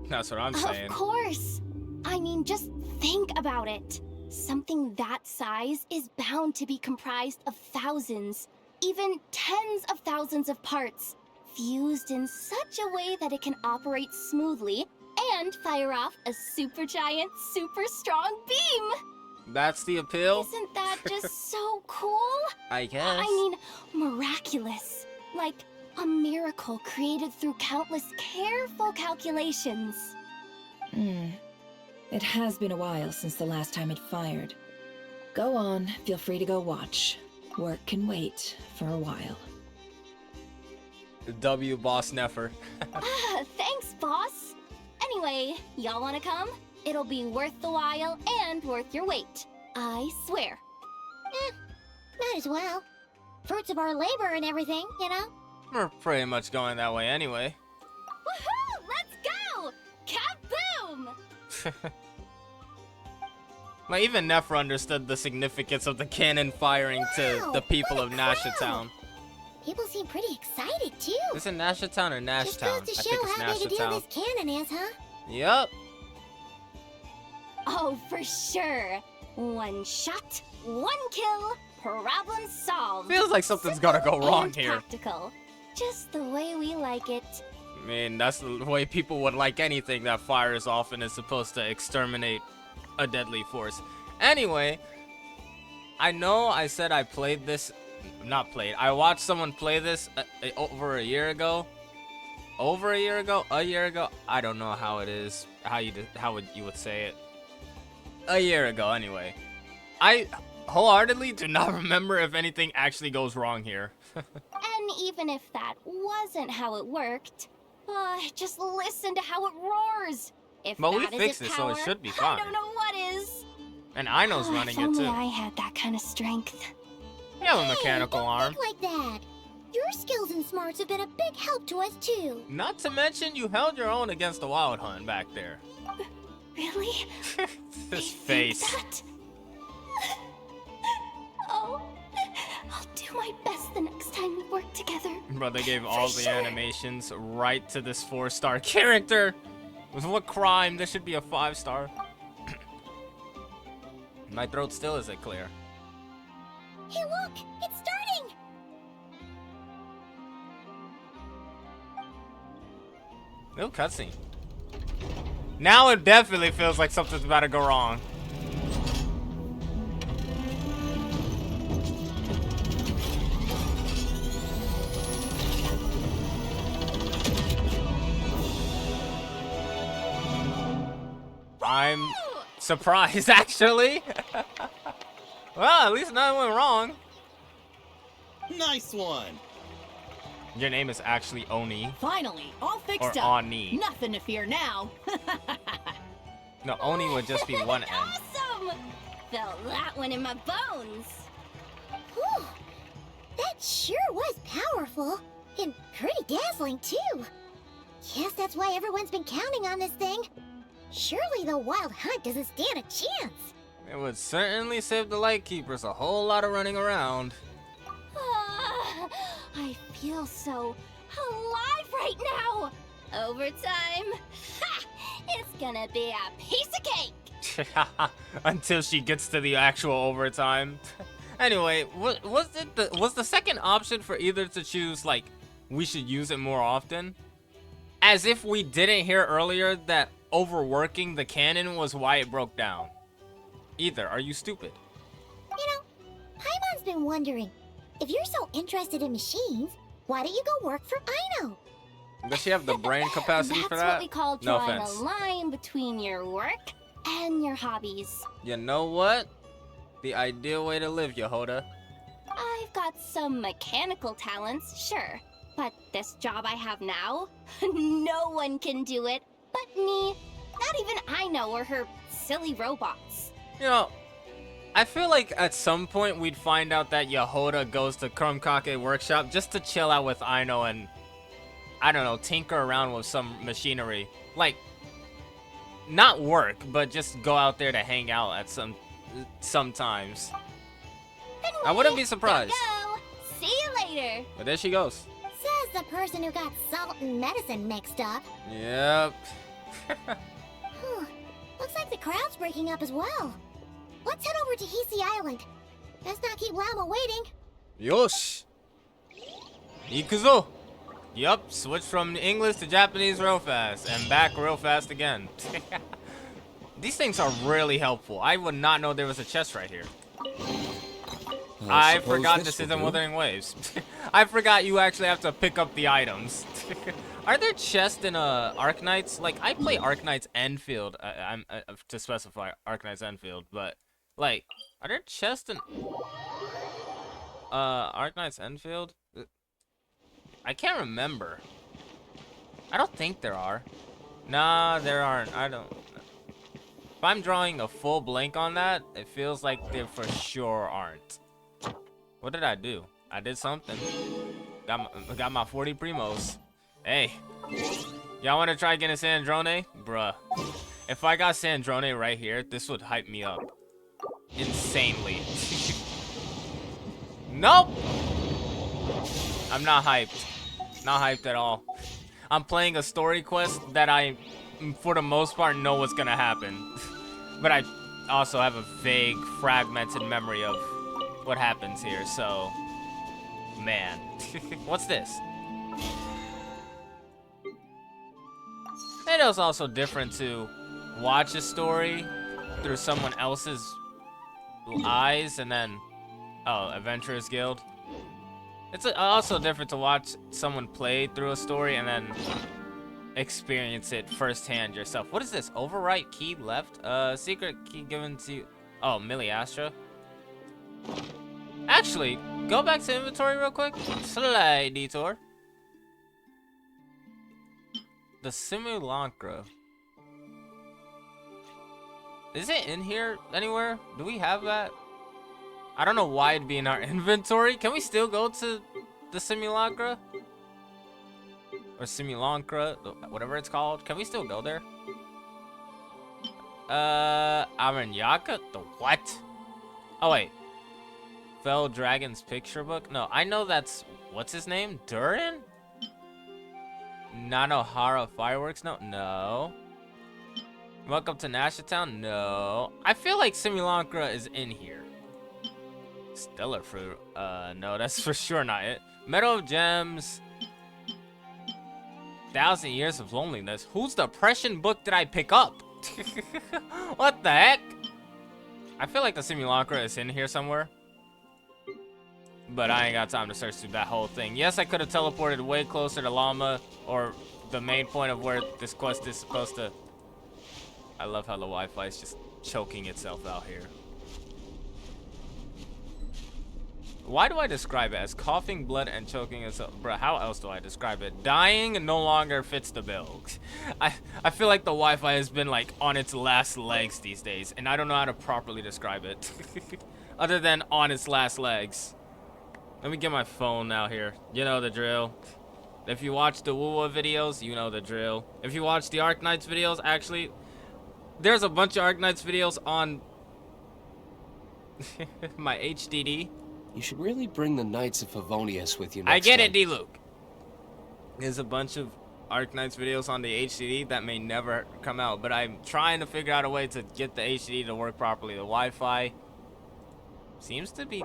Speaker 1: That's what I'm saying.
Speaker 2: Of course. I mean, just think about it. Something that size is bound to be comprised of thousands, even tens of thousands of parts, fused in such a way that it can operate smoothly and fire off a supergiant, super strong beam!
Speaker 1: That's the appeal?
Speaker 2: Isn't that just so cool?
Speaker 1: I guess.
Speaker 2: I mean, miraculous. Like a miracle created through countless careful calculations.
Speaker 10: It has been a while since the last time it fired. Go on, feel free to go watch. Work can wait for a while.
Speaker 1: W Boss Nefer.
Speaker 2: Thanks, boss. Anyway, y'all wanna come? It'll be worth the while and worth your wait. I swear.
Speaker 8: Might as well. Fruits of our labor and everything, you know?
Speaker 1: We're pretty much going that way anyway.
Speaker 2: Woohoo! Let's go! Kaboom!
Speaker 1: Like, even Nefer understood the significance of the cannon firing to the people of Nashatown.
Speaker 8: People seem pretty excited, too.
Speaker 1: Is it Nashatown or Nashtown?
Speaker 8: Just goes to
Speaker 1: I
Speaker 8: show
Speaker 1: think it's
Speaker 8: how big a deal
Speaker 1: Nashatown.
Speaker 8: this cannon is, huh?
Speaker 1: Yup.
Speaker 2: Oh, for sure. One shot, one kill, problem solved.
Speaker 1: Feels like something's gotta go wrong
Speaker 2: and
Speaker 1: here.
Speaker 2: Practical. Just the way we like it.
Speaker 1: I mean, that's the way people would like anything that fires off and is supposed to exterminate a deadly force. Anyway, I know I said I played this, I watched someone play this over a year ago. A year ago. I don't know how it is, how you would say it. A year ago, anyway. wholeheartedly do not remember if anything actually goes wrong here.
Speaker 2: And even if that wasn't how it worked, just listen to how it roars. If
Speaker 1: But we
Speaker 2: that
Speaker 1: fixed
Speaker 2: isn't
Speaker 1: it, so it
Speaker 2: power,
Speaker 1: should be fine.
Speaker 2: I don't know what is.
Speaker 1: And Ino's running
Speaker 2: If
Speaker 1: it
Speaker 2: only
Speaker 1: too.
Speaker 2: I had that kind of strength.
Speaker 1: You have a mechanical arm.
Speaker 8: Think like that. Your skills and smarts have been a big help to us too.
Speaker 1: Not to mention, you held your own against the Wild Hunt back there.
Speaker 2: Really?
Speaker 1: This face.
Speaker 2: That? Oh, I'll do my best the next time we work together.
Speaker 1: Bro, they gave all the
Speaker 2: sure.
Speaker 1: animations right to this 4-star character. With what crime? This should be a 5-star. My throat still isn't clear.
Speaker 8: Hey, look! It's starting!
Speaker 1: No cutscene. Now it definitely feels like something's about to go wrong. I'm surprised, actually. Well, at least nothing went wrong.
Speaker 15: Nice one.
Speaker 1: Your name is actually Oni.
Speaker 16: Finally, all fixed
Speaker 1: Or
Speaker 16: up.
Speaker 1: Ani.
Speaker 16: Nothing to fear now.
Speaker 1: No, Oni would just be one end.
Speaker 2: Awesome! Felt that one in my bones.
Speaker 8: Whew. That sure was powerful. And pretty dazzling, too. Guess that's why everyone's been counting on this thing. Surely the Wild Hunt doesn't stand a chance.
Speaker 1: It would certainly save the Lightkeepers a whole lot of running around.
Speaker 2: I feel so alive right now. Overtime. Ha! It's gonna be a piece of cake.
Speaker 1: Until she gets to the actual overtime. Anyway, was the second option for either to choose, like, we should use it more often? As if we didn't hear earlier that overworking the cannon was why it broke down. Either, are you stupid?
Speaker 8: You know, Paimon's been wondering, if you're so interested in machines, why don't you go work for Ino?
Speaker 1: Does she have the brain capacity for that?
Speaker 2: That's what we call
Speaker 1: No
Speaker 2: drawing
Speaker 1: offense.
Speaker 2: a line between your work and your hobbies.
Speaker 1: You know what? The ideal way to live, Yehoda.
Speaker 2: I've got some mechanical talents, sure. But this job I have now, no one can do it but me. Not even Ino or her silly robots.
Speaker 1: You know, I feel like at some point we'd find out that Yehoda goes to Chromkake Workshop just to chill out with Ino and, I don't know, tinker around with some machinery. Like, not work, but just go out there to hang out at sometimes. I wouldn't be surprised.
Speaker 2: Go. See you later.
Speaker 1: But there she goes.
Speaker 8: Says the person who got salt and medicine mixed up.
Speaker 1: Yep.
Speaker 8: Whew. Looks like the crowd's breaking up as well. Let's head over to Hisi Island. Best not keep Lama waiting.
Speaker 1: Yosh. Ikuzo. Yup, switch from English to Japanese real fast, and back real fast again. These things are really helpful. I would not know there was a chest right here. I forgot this isn't Wuthering Waves. I forgot you actually have to pick up the items. Are there chests in Arknights? Like, I play Arknights Enfield. I'm to specify Arknights Enfield, but like, are there chests in Arknights Enfield? I can't remember. I don't think there are. Nah, there aren't. I don't. If I'm drawing a full blank on that, it feels like there for sure aren't. What did I do? I did something. Got my 40 primos. Hey, y'all want to try getting Sandrone? Bruh. If I got Sandrone right here, this would hype me up insanely. Nope. I'm not hyped. Not hyped at all. I'm playing a story quest that I, for the most part, know what's gonna happen. But I also have a vague, fragmented memory of what happens here, so... Man. What's this? It is also different to watch a story through someone else's eyes and then... Oh, Adventurers Guild. It's also different to watch someone play through a story and then experience it firsthand yourself. What is this? Overwrite key left? Secret key given to... Oh, Millie Astra? Actually, go back to inventory real quick. Slight detour. The simulacra. Is it in here anywhere? Do we have that? I don't know why it'd be in our inventory. Can we still go to the simulacra? Or simulacra, whatever it's called. Can we still go there? Aranyaka? The what? Oh, wait. Fell Dragon's picture book? No, I know that's... What's his name? Durin? Nanohara Fireworks? No. Welcome to Nashatown? No. I feel like Simulacra is in here. Stellar Fruit? No, that's for sure not it. Meadow of Gems. 1,000 Years of Loneliness. Whose depression book did I pick up? What the heck? I feel like the Simulacra is in here somewhere. But I ain't got time to search through that whole thing. Yes, I could have teleported way closer to Llama, or the main point of where this quest is supposed to... I love how the Wi-Fi is just choking itself out here. Why do I describe it as coughing blood and choking itself? Bruh, how else do I describe it? Dying no longer fits the bill. I feel like the Wi-Fi has been like on its last legs these days, and I don't know how to properly describe it. Other than on its last legs. Let me get my phone now here. You know the drill. If you watch the Wuwa videos, you know the drill. If you watch the Arknights videos, actually, there's a bunch of Arknights videos on my HDD.
Speaker 3: You should really bring the Knights of Favonius with you next
Speaker 1: I get
Speaker 3: time.
Speaker 1: it, D-Luke. There's a bunch of Arknights videos on the HDD that may never come out, but I'm trying to figure out a way to get the HDD to work properly. The Wi-Fi seems to be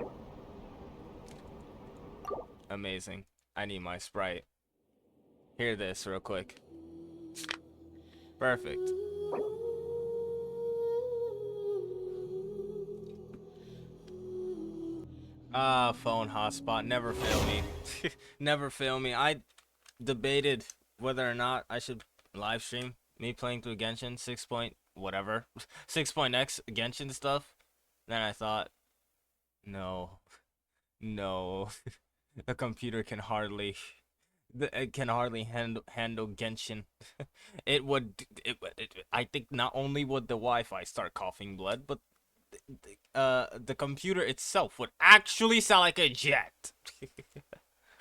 Speaker 1: amazing. I need my Sprite. Hear this real quick. Perfect. Phone hotspot. Never fail me. Never fail me. I debated whether or not I should live stream me playing through Genshin 6 point whatever. 6.x Genshin stuff. Then I thought, no. The computer can hardly handle Genshin. I think not only would the Wi-Fi start coughing blood, but the computer itself would actually sound like a jet.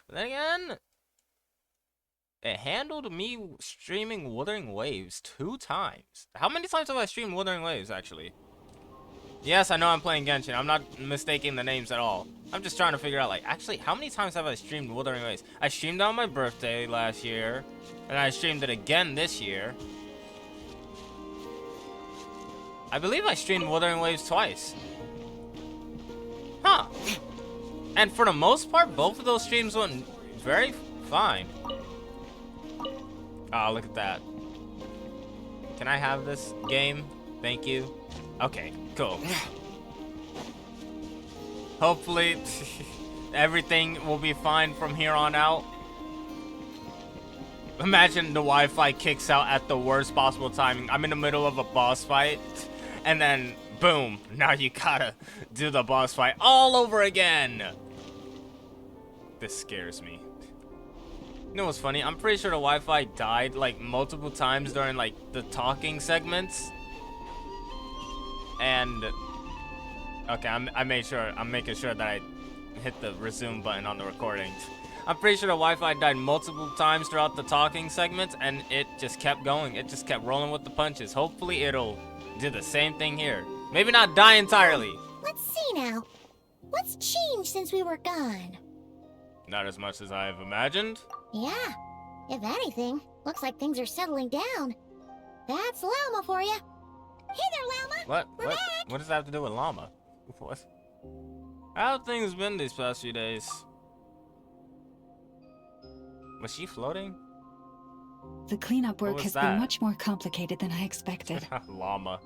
Speaker 1: Then again, it handled me streaming Wuthering Waves 2 times. How many times have I streamed Wuthering Waves, actually? Yes, I know I'm playing Genshin. I'm not mistaking the names at all. I'm just trying to figure out, like, actually, how many times have I streamed Wuthering Waves? I streamed on my birthday last year, and I streamed it again this year. I believe I streamed Wuthering Waves twice. Huh. And for the most part, both of those streams went very fine. Oh, look at that. Can I have this game? Thank you. Okay, cool. Hopefully, everything will be fine from here on out. Imagine the Wi-Fi kicks out at the worst possible timing. I'm in the middle of a boss fight, and then, boom, now you gotta do the boss fight all over again. This scares me. You know what's funny? I'm pretty sure the Wi-Fi died, like, multiple times during, like, the talking segments. And okay, I'm making sure that I hit the resume button on the recording. I'm pretty sure the Wi-Fi died multiple times throughout the talking segments, and it just kept going. It just kept rolling with the punches. Hopefully it'll do the same thing here. Maybe not die entirely.
Speaker 8: Let's see now. What's changed since we were gone?
Speaker 1: Not as much as I have imagined.
Speaker 8: Yeah. If anything, looks like things are settling down. That's Llama for you. Hey there, Llama.
Speaker 1: What?
Speaker 8: We're back.
Speaker 1: What does that have to do with llama? What? How have things been these past few days? Was she floating?
Speaker 10: The cleanup
Speaker 1: What
Speaker 10: work
Speaker 1: was
Speaker 10: has
Speaker 1: that?
Speaker 10: been much more complicated than I expected.
Speaker 1: Llama.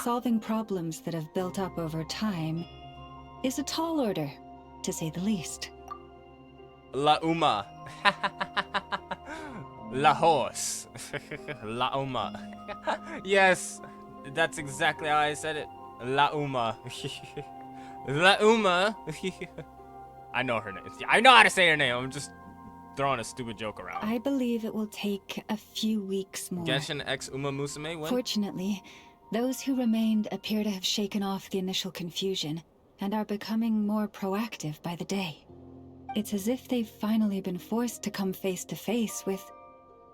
Speaker 10: Solving problems that have built up over time is a tall order, to say the least.
Speaker 1: La Uma. La horse. La Uma. Yes, that's exactly how I said it. La Uma. La Uma. I know her name. I know how to say her name. I'm just throwing a stupid joke around.
Speaker 17: I believe it will take a few weeks more.
Speaker 1: Genshin X Uma Musume when?
Speaker 17: Fortunately, those who remained appear to have shaken off the initial confusion and are becoming more proactive by the day. It's as if they've finally been forced to come face to face with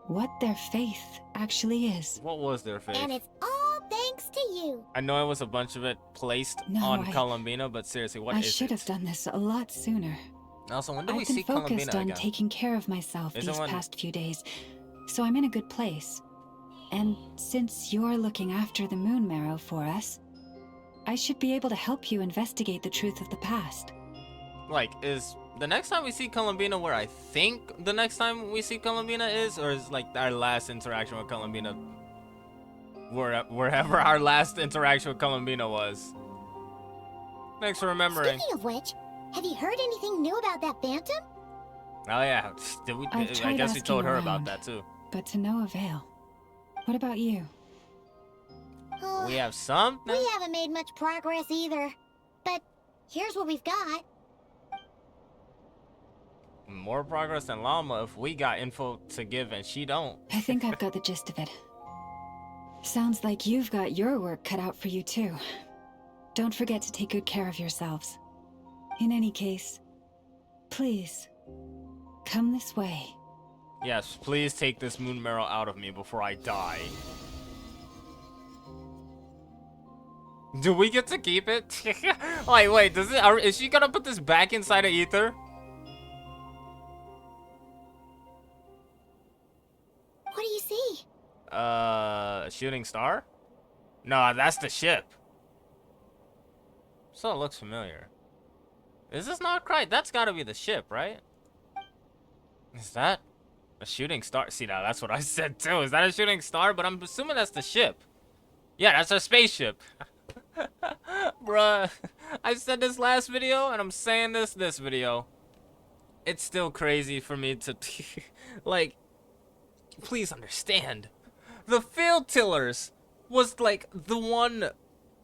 Speaker 17: what their faith actually is.
Speaker 1: What was their faith?
Speaker 8: And it's all thanks to you.
Speaker 1: I know it was a bunch of it placed on Columbina, but seriously, what
Speaker 17: I
Speaker 1: is
Speaker 17: should
Speaker 1: it?
Speaker 17: have done this a lot sooner.
Speaker 1: Also, when do we
Speaker 17: I've been
Speaker 1: see
Speaker 17: focused
Speaker 1: Columbina
Speaker 17: on
Speaker 1: again?
Speaker 17: taking care of myself
Speaker 1: Is it
Speaker 17: these
Speaker 1: when-
Speaker 17: past few days, so I'm in a good place. And since you're looking after the moon marrow for us, I should be able to help you investigate the truth of the past.
Speaker 1: Like, is the next time we see Columbina where I think the next time we see Columbina is, or is like our last interaction with Columbina wherever our last interaction with Columbina was? Thanks for remembering.
Speaker 8: Speaking of which, have you heard anything new about that phantom?
Speaker 1: Oh yeah, did we?
Speaker 17: I've
Speaker 1: I
Speaker 17: tried
Speaker 1: guess we told
Speaker 17: asking
Speaker 1: her about
Speaker 17: around,
Speaker 1: that too.
Speaker 17: but to no avail. What about you?
Speaker 8: Oh,
Speaker 1: We have something.
Speaker 8: we haven't made much progress either. But here's what we've got.
Speaker 1: More progress than Llama if we got info to give and she don't.
Speaker 17: I think I've got the gist of it. Sounds like you've got your work cut out for you too. Don't forget to take good care of yourselves. In any case, please, come this way.
Speaker 1: Yes, please take this moon marrow out of me before I die. Do we get to keep it? Wait, does it? Is she gonna put this back inside of Ether?
Speaker 8: What do you see?
Speaker 1: A shooting star? No, that's the ship. So it looks familiar. Is this not right? That's gotta be the ship, right? Is that a shooting star? See, now that's what I said too. Is that a shooting star? But I'm assuming that's the ship. Yeah, that's our spaceship. Bruh, I said this last video and I'm saying this video. It's still crazy for me to, like, please understand. The field tillers was like the one,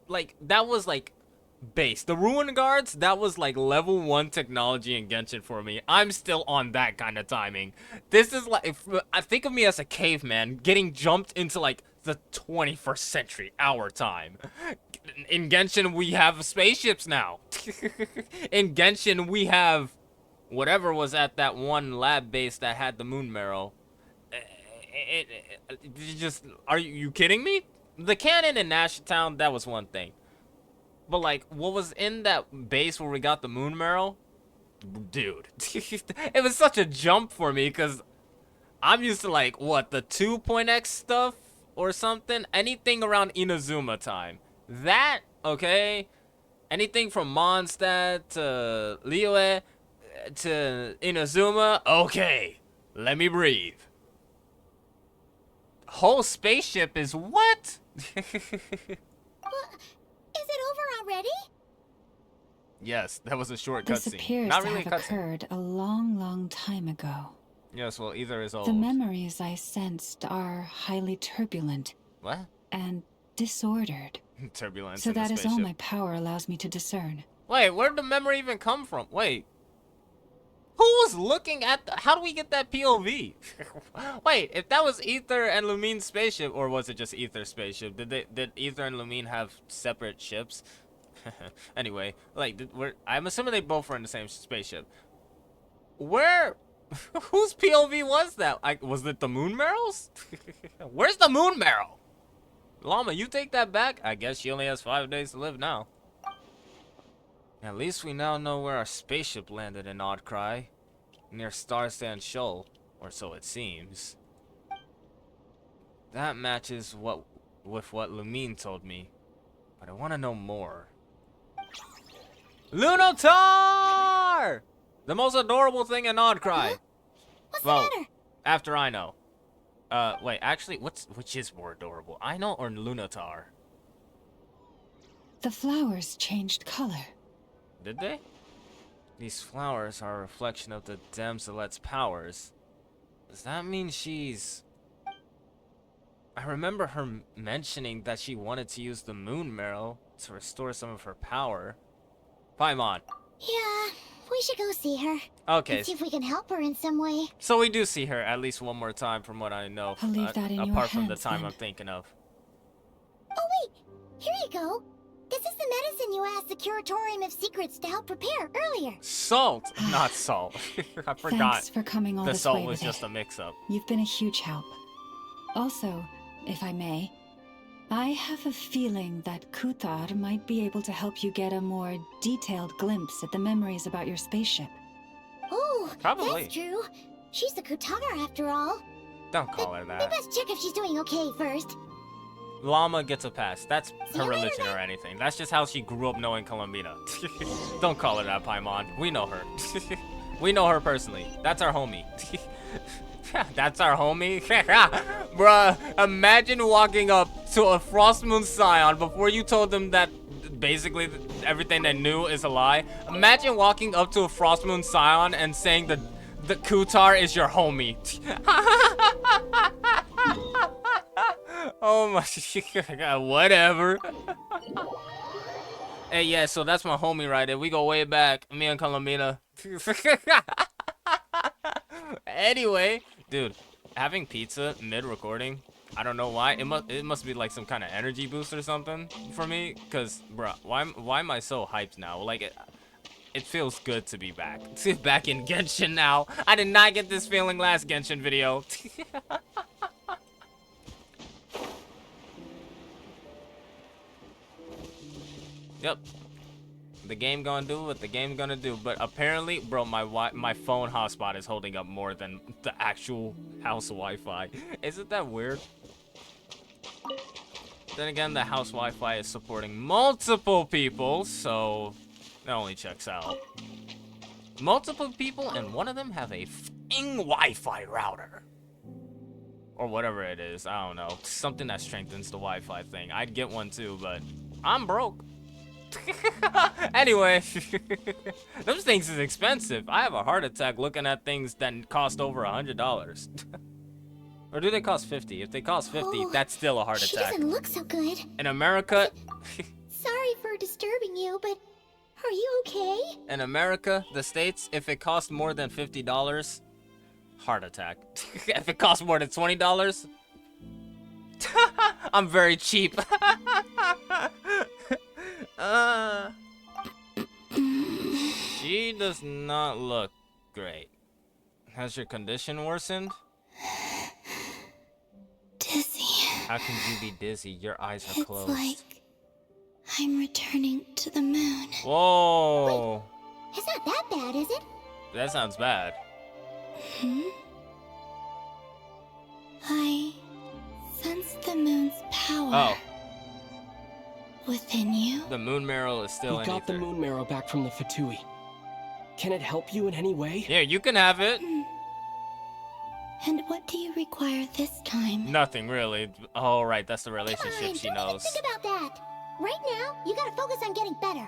Speaker 1: like, that was like base. The ruin guards, that was like level 1 technology in Genshin for me. I'm still on that kind of timing. This is like, I think of me as a caveman getting jumped into like the 21st century, our time. In Genshin, we have spaceships now. In Genshin, we have whatever was at that one lab base that had the moon marrow. Are you kidding me? The cannon in Nashtown, that was one thing. But like, what was in that base where we got the moon marrow? Dude, it was such a jump for me because I'm used to like, what, the 2.x stuff or something? Anything around Inazuma time. That, okay? Anything from Mondstadt to Liyue to Inazuma, okay. Let me breathe. Whole spaceship is what?
Speaker 8: Is it over already?
Speaker 1: Yes, that was a short
Speaker 17: This
Speaker 1: cutscene.
Speaker 17: appears
Speaker 1: Not
Speaker 17: to
Speaker 1: really a
Speaker 17: have
Speaker 1: cutscene.
Speaker 17: occurred a long, long time ago.
Speaker 1: Yes, well, either is old.
Speaker 17: The memories I sensed are highly turbulent.
Speaker 1: What?
Speaker 17: And disordered.
Speaker 1: Turbulence
Speaker 17: So
Speaker 1: in the
Speaker 17: that is all
Speaker 1: spaceship.
Speaker 17: my power allows me to discern.
Speaker 1: Wait, where'd the memory even come from? Wait. Who was looking at how do we get that POV? Wait, if that was Ether and Lumine's spaceship, or was it just Ether's spaceship? Did Ether and Lumine have separate ships? Anyway, like, I'm assuming they both were in the same spaceship. Where, whose POV was that? Was it the moon marrows? Where's the moon marrow? Llama, you take that back? I guess she only has 5 days to live now. At least we now know where our spaceship landed in Oddcry, near Star Sand Shoal, or so it seems. That matches with what Lumine told me, but I want to know more. Lunotar! The most adorable thing in Oddcry.
Speaker 8: What's
Speaker 1: Well,
Speaker 8: the matter?
Speaker 1: after I know. Wait, actually, which is more adorable? I know or Lunatar?
Speaker 17: The flowers changed color.
Speaker 1: Did they? These flowers are a reflection of the damselet's powers. Does that mean she's... I remember her mentioning that she wanted to use the moon marrow to restore some of her power. Paimon.
Speaker 8: Yeah, we should go see her.
Speaker 1: Okay.
Speaker 8: And see if we can help her in some way.
Speaker 1: So we do see her at least one more time from what I know.
Speaker 17: I'll leave that in your
Speaker 1: apart from the
Speaker 17: hands,
Speaker 1: time
Speaker 17: then.
Speaker 1: I'm thinking of.
Speaker 8: Oh wait, here you go. This is the medicine you asked the Curatorium of Secrets to help prepare earlier.
Speaker 1: Salt, not salt. I forgot.
Speaker 17: Thanks for coming all
Speaker 1: the
Speaker 17: this
Speaker 1: salt
Speaker 17: way
Speaker 1: was
Speaker 17: with
Speaker 1: just
Speaker 17: it.
Speaker 1: a mix-up.
Speaker 17: You've been a huge help. Also, if I may, I have a feeling that Kuthar might be able to help you get a more detailed glimpse at the memories about your spaceship.
Speaker 8: Oh,
Speaker 1: Probably.
Speaker 8: that's true. She's the Kutara after all.
Speaker 1: Don't call her
Speaker 8: We
Speaker 1: that.
Speaker 8: best check if she's doing okay first.
Speaker 1: Llama gets a pass. That's her religion or anything. That's just how she grew up knowing Columbina. Don't call her that, Paimon. We know her. We know her personally. That's our homie. That's our homie? Bruh, imagine walking up to a Frost Moon Scion before you told them that basically everything they knew is a lie. Imagine walking up to a Frost Moon Scion and saying that the Kutar is your homie. Oh my god, whatever. Hey, yeah, so that's my homie right there. We go way back. Me and Columbina. Anyway, dude, having pizza mid-recording, I don't know why. It must be like some kind of energy boost or something for me. Cause, bruh, why am I so hyped now? Like, it feels good to be back. Back in Genshin now. I did not get this feeling last Genshin video. Yep. The game gonna do what the game gonna do, but apparently, bro, my phone hotspot is holding up more than the actual house Wi-Fi. Isn't that weird? Then again, the house Wi-Fi is supporting multiple people, so that only checks out. Multiple people, and one of them have a f***ing Wi-Fi router. Or whatever it is, I don't know. Something that strengthens the Wi-Fi thing. I'd get one too, but I'm broke. Anyway, those things is expensive. I have a heart attack looking at things that cost over $100. Or do they cost 50? If they cost 50, that's still a heart
Speaker 8: She
Speaker 1: attack.
Speaker 8: doesn't look so good.
Speaker 1: In America,
Speaker 8: Sorry for disturbing you, but are you okay?
Speaker 1: in America, the States, if it costs more than $50, heart attack. If it costs more than $20, I'm very cheap. She does not look great. Has your condition worsened?
Speaker 8: Dizzy.
Speaker 1: How can you be dizzy? Your eyes are
Speaker 8: It's
Speaker 1: closed.
Speaker 8: like I'm returning to the moon.
Speaker 1: Whoa.
Speaker 8: It's not that bad, is it?
Speaker 1: That sounds bad.
Speaker 8: Hmm? I sense the moon's power.
Speaker 1: Oh.
Speaker 8: Within you?
Speaker 1: The moon marrow is still
Speaker 18: We
Speaker 1: in
Speaker 18: got the
Speaker 1: ether.
Speaker 18: moon marrow back from the Fatui. Can it help you in any way?
Speaker 1: Yeah, you can have it.
Speaker 8: And what do you require this time?
Speaker 1: Nothing really. Oh, right, that's the relationship
Speaker 8: Come on,
Speaker 1: she
Speaker 8: don't even
Speaker 1: knows.
Speaker 8: think about that. Right now, you gotta focus on getting better.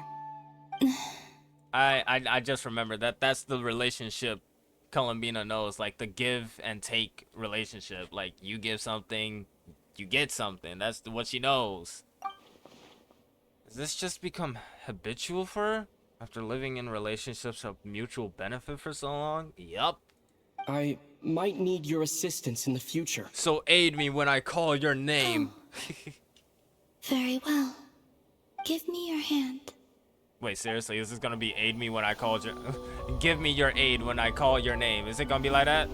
Speaker 1: I just remembered that that's the relationship Columbina knows, like the give and take relationship. Like you give something, you get something. That's what she knows. Has this just become habitual for her after living in relationships of mutual benefit for so long? Yup.
Speaker 18: I might need your assistance in the future.
Speaker 1: So aid me when I call your name.
Speaker 8: Very well. Give me your hand.
Speaker 1: Wait, seriously, is this gonna be aid me when I call your... Give me your aid when I call your name. Is it gonna be like that?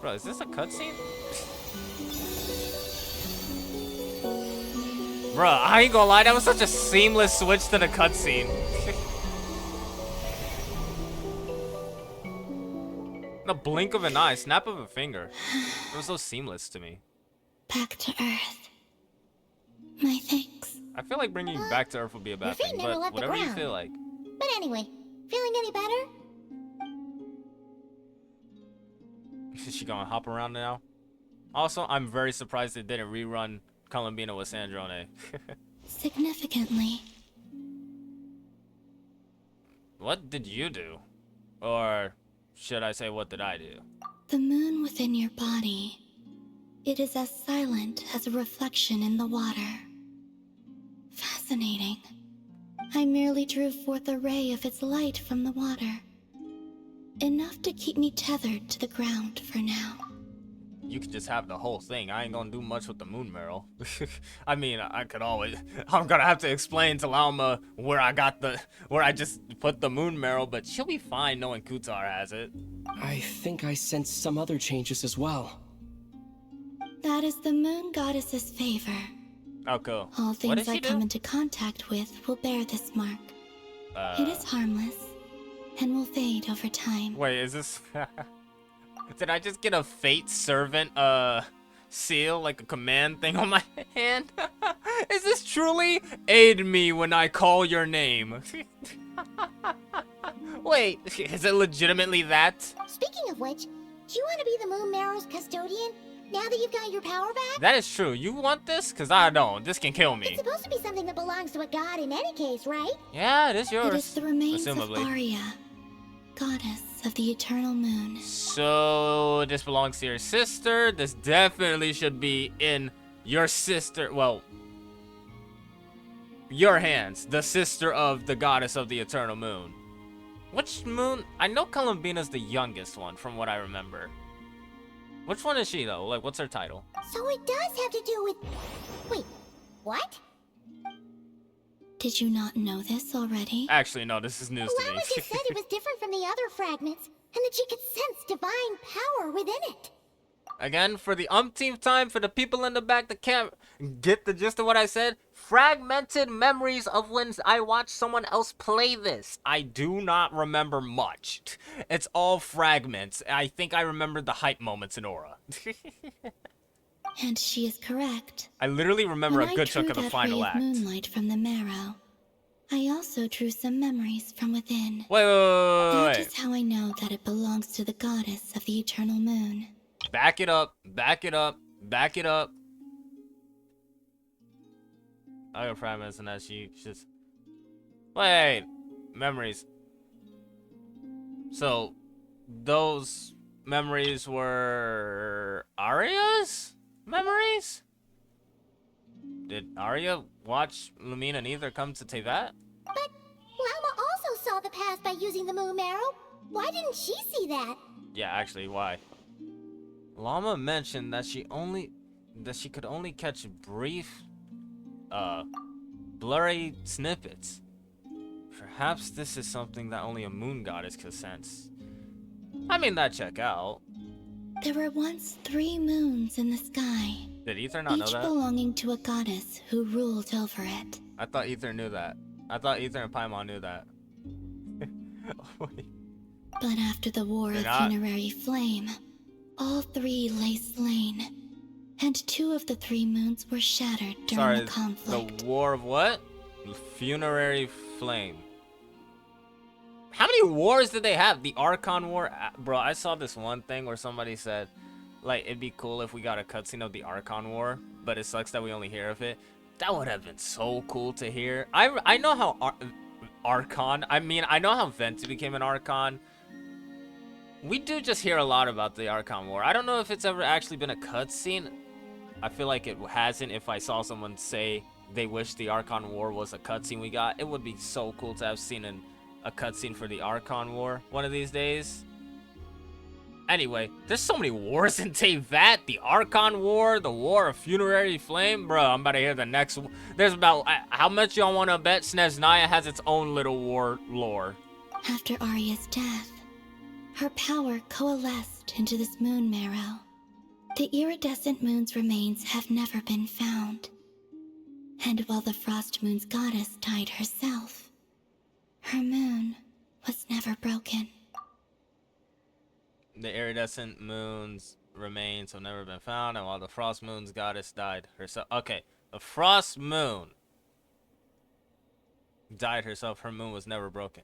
Speaker 1: Bro, is this a cutscene? Bro, I ain't gonna lie, that was such a seamless switch to the cutscene. The blink of an eye, snap of a finger. It was so seamless to me.
Speaker 8: Back to Earth. My thanks.
Speaker 1: I feel like bringing you back to Earth would be a bad
Speaker 8: feet
Speaker 1: thing,
Speaker 8: never
Speaker 1: but
Speaker 8: left the
Speaker 1: whatever you
Speaker 8: ground.
Speaker 1: feel like.
Speaker 8: But anyway, feeling any better?
Speaker 1: Is she gonna hop around now? Also, I'm very surprised they didn't rerun Columbina with Sandrone.
Speaker 8: Significantly.
Speaker 1: What did you do? Or should I say, what did I do?
Speaker 8: The moon within your body. It is as silent as a reflection in the water. Fascinating. fascinating. I merely drew forth a ray of its light from the water. Enough to keep me tethered to the ground for now.
Speaker 1: You could just have the whole thing. I ain't gonna do much with the moon marrow. I mean, I could always. I'm gonna have to explain to Llama where I just put the moon marrow, but she'll be fine knowing Kutar has it.
Speaker 18: I think I sensed some other changes as well.
Speaker 8: That is the moon goddess's favor.
Speaker 1: Oh, cool.
Speaker 8: All
Speaker 1: What
Speaker 8: things
Speaker 1: did
Speaker 8: I
Speaker 1: she
Speaker 8: come
Speaker 1: do?
Speaker 8: into contact with will bear this mark. It is harmless and will fade over time.
Speaker 1: Wait, is this? Did I just get a fate servant seal, like a command thing on my hand? Is this truly aid me when I call your name? Wait, is it legitimately that?
Speaker 8: Speaking of which, do you want to be the Moon Marrow's custodian now that you've got your power back?
Speaker 1: That is true. You want this? Cause I don't. This can kill me.
Speaker 8: It's supposed to be something that belongs to a god in any case, right?
Speaker 1: Yeah, it is yours.
Speaker 8: It is the remains
Speaker 1: assumably.
Speaker 8: of Arya, goddess of the eternal moon.
Speaker 1: So this belongs to your sister. This definitely should be in your sister. Well, your hands. The sister of the goddess of the eternal moon. Which moon? I know Columbina's the youngest one, from what I remember. Which one is she though? Like, what's her title?
Speaker 8: So it does have to do with... Wait, what? Did you not know this already?
Speaker 1: Actually, no. This is news to me.
Speaker 8: Llama just said it was different from the other fragments, and that she could sense divine power within it.
Speaker 1: Again, for the umpteenth time, for the people in the back that can't get the gist of what I said, fragmented memories of when I watched someone else play this. I do not remember much. It's all fragments. I think I remember the hype moments in Aura.
Speaker 8: And she is correct.
Speaker 1: I literally remember
Speaker 8: When
Speaker 1: a good
Speaker 8: I
Speaker 1: chunk
Speaker 8: drew
Speaker 1: of the
Speaker 8: that
Speaker 1: final
Speaker 8: ray
Speaker 1: act.
Speaker 8: of moonlight from the marrow, I also drew some memories from within.
Speaker 1: Wait.
Speaker 8: That is how I know that it belongs to the goddess of the eternal moon.
Speaker 1: Back it up. Back it up. Back it up. I got fragments and that she just... Wait. Memories. So, those memories were Arya's memories? Did Arya watch Lumina and Ether come to Teyvat?
Speaker 8: But Llama also saw the past by using the moon marrow. Why didn't she see that?
Speaker 1: Yeah, actually, why? Llama mentioned that she could only catch brief, blurry snippets. Perhaps this is something that only a moon goddess could sense. I mean, that check out.
Speaker 8: There were once 3 moons in the sky.
Speaker 1: Did Ether not know
Speaker 8: each
Speaker 1: that?
Speaker 8: belonging to a goddess who ruled over it.
Speaker 1: I thought Ether knew that. I thought Ether and Paimon knew that.
Speaker 8: But after the War
Speaker 1: They're
Speaker 8: of
Speaker 1: not.
Speaker 8: Funerary Flame, all 3 lay slain, and 2 of the 3 moons were shattered during
Speaker 1: Sorry,
Speaker 8: the conflict.
Speaker 1: the War of what? Funerary Flame. How many wars did they have? The Archon War? Bro, I saw this one thing where somebody said, like, it'd be cool if we got a cutscene of the Archon War, but it sucks that we only hear of it. That would have been so cool to hear. I know how Archon, I know how Venti became an Archon. We do just hear a lot about the Archon War. I don't know if it's ever actually been a cutscene. I feel like it hasn't. If I saw someone say they wish the Archon War was a cutscene we got, it would be so cool to have seen a cutscene for the Archon War one of these days. Anyway, there's so many wars in Teyvat. The Archon War, the War of Funerary Flame. Bro, I'm about to hear the next one. There's about... how much y'all want to bet Snezhnaya has its own little war lore?
Speaker 8: After Arya's death, her power coalesced into this moon marrow. The iridescent moon's remains have never been found. And while the Frost Moon's goddess died herself, her moon was never broken.
Speaker 1: The iridescent moon's remains have never been found, and while the Frost Moon's goddess died herself... Okay, the Frost Moon died herself, her moon was never broken.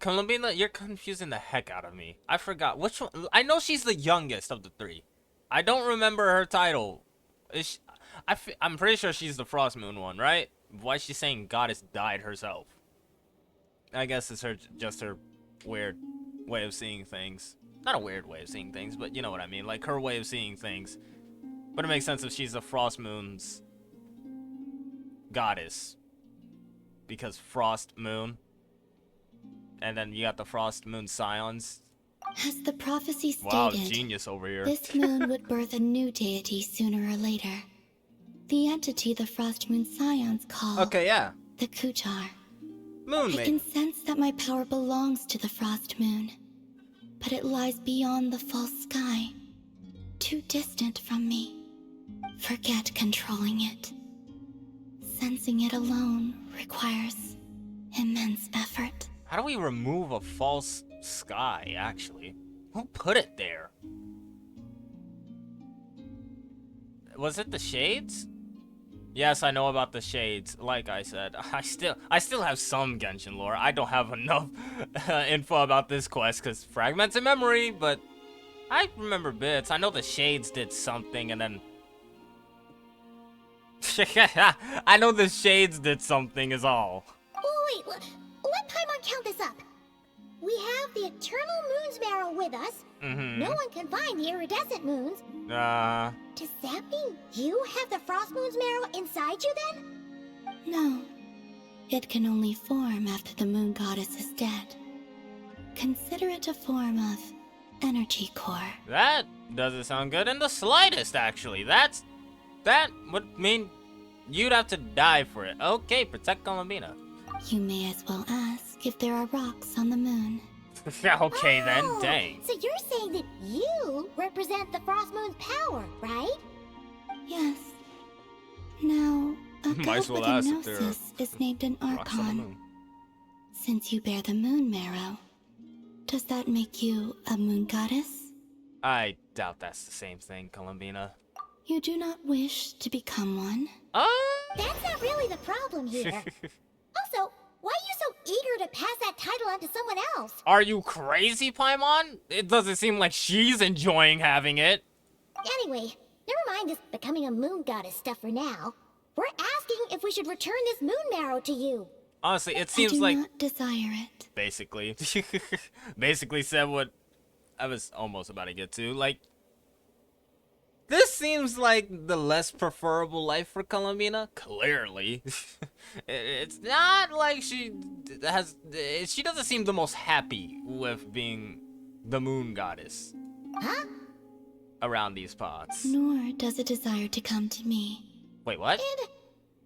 Speaker 1: Columbina, you're confusing the heck out of me. I forgot. Which one? I know she's the youngest of the 3. I don't remember her title. I'm pretty sure she's the Frost Moon one, right? Why is she saying goddess died herself? I guess it's just her weird way of seeing things. Not a weird way of seeing things, but you know what I mean. Like her way of seeing things. But it makes sense if she's a Frost Moon's goddess. Because Frost Moon. And then you got the Frost Moon Scions.
Speaker 19: As the prophecy stated,
Speaker 1: Wow, genius over here.
Speaker 19: this moon would birth a new deity sooner or later. The entity the Frost Moon Scions call
Speaker 1: Okay, yeah.
Speaker 19: the Kuchar.
Speaker 1: Moon
Speaker 19: I
Speaker 1: Maiden.
Speaker 19: can sense that my power belongs to the Frost Moon, but it lies beyond the false sky, too distant from me. Forget controlling it. Sensing it alone requires immense effort.
Speaker 1: How do we remove a false sky, actually? Who put it there? Was it the shades? Yes, I know about the shades. Like I said, I still have some Genshin lore. I don't have enough info about this quest because fragments in memory, but I remember bits. I know the shades did something, and then I know the shades did something is all.
Speaker 8: Oh, wait, let Paimon count this up. We have the Eternal Moon's Marrow with us.
Speaker 1: Mm-hmm.
Speaker 8: No one can find the iridescent moons. Does that mean you have the Frost Moon's Marrow inside you then?
Speaker 19: No, it can only form after the moon goddess is dead. Consider it a form of energy core.
Speaker 1: That doesn't sound good in the slightest, actually. That would mean you'd have to die for it. Okay, protect Columbina.
Speaker 19: You may as well ask if there are rocks on the moon.
Speaker 1: Okay then, dang.
Speaker 8: So you're saying that you represent the Frost Moon's power, right?
Speaker 19: Yes. Now, a
Speaker 1: Might
Speaker 19: god
Speaker 1: as well
Speaker 19: with
Speaker 1: ask
Speaker 19: a
Speaker 1: if there are
Speaker 19: gnosis is named an
Speaker 1: rocks on the
Speaker 19: archon.
Speaker 1: moon.
Speaker 19: Since you bear the moon marrow, does that make you a moon goddess?
Speaker 1: I doubt that's the same thing, Columbina.
Speaker 19: You do not wish to become one?
Speaker 8: That's not really the problem here. Also, why are you so eager to pass that title on to someone else?
Speaker 1: Are you crazy, Paimon? It doesn't seem like she's enjoying having it.
Speaker 8: Anyway, never mind this becoming a moon goddess stuff for now. We're asking if we should return this moon marrow to you.
Speaker 1: Honestly, it
Speaker 19: I
Speaker 1: seems
Speaker 19: do
Speaker 1: like
Speaker 19: not desire it.
Speaker 1: basically said what I was almost about to get to. Like, this seems like the less preferable life for Columbina. Clearly, it's not like she doesn't seem the most happy with being the moon goddess.
Speaker 8: Huh?
Speaker 1: Around these parts.
Speaker 19: Nor does it desire to come to me.
Speaker 1: Wait, what?
Speaker 8: And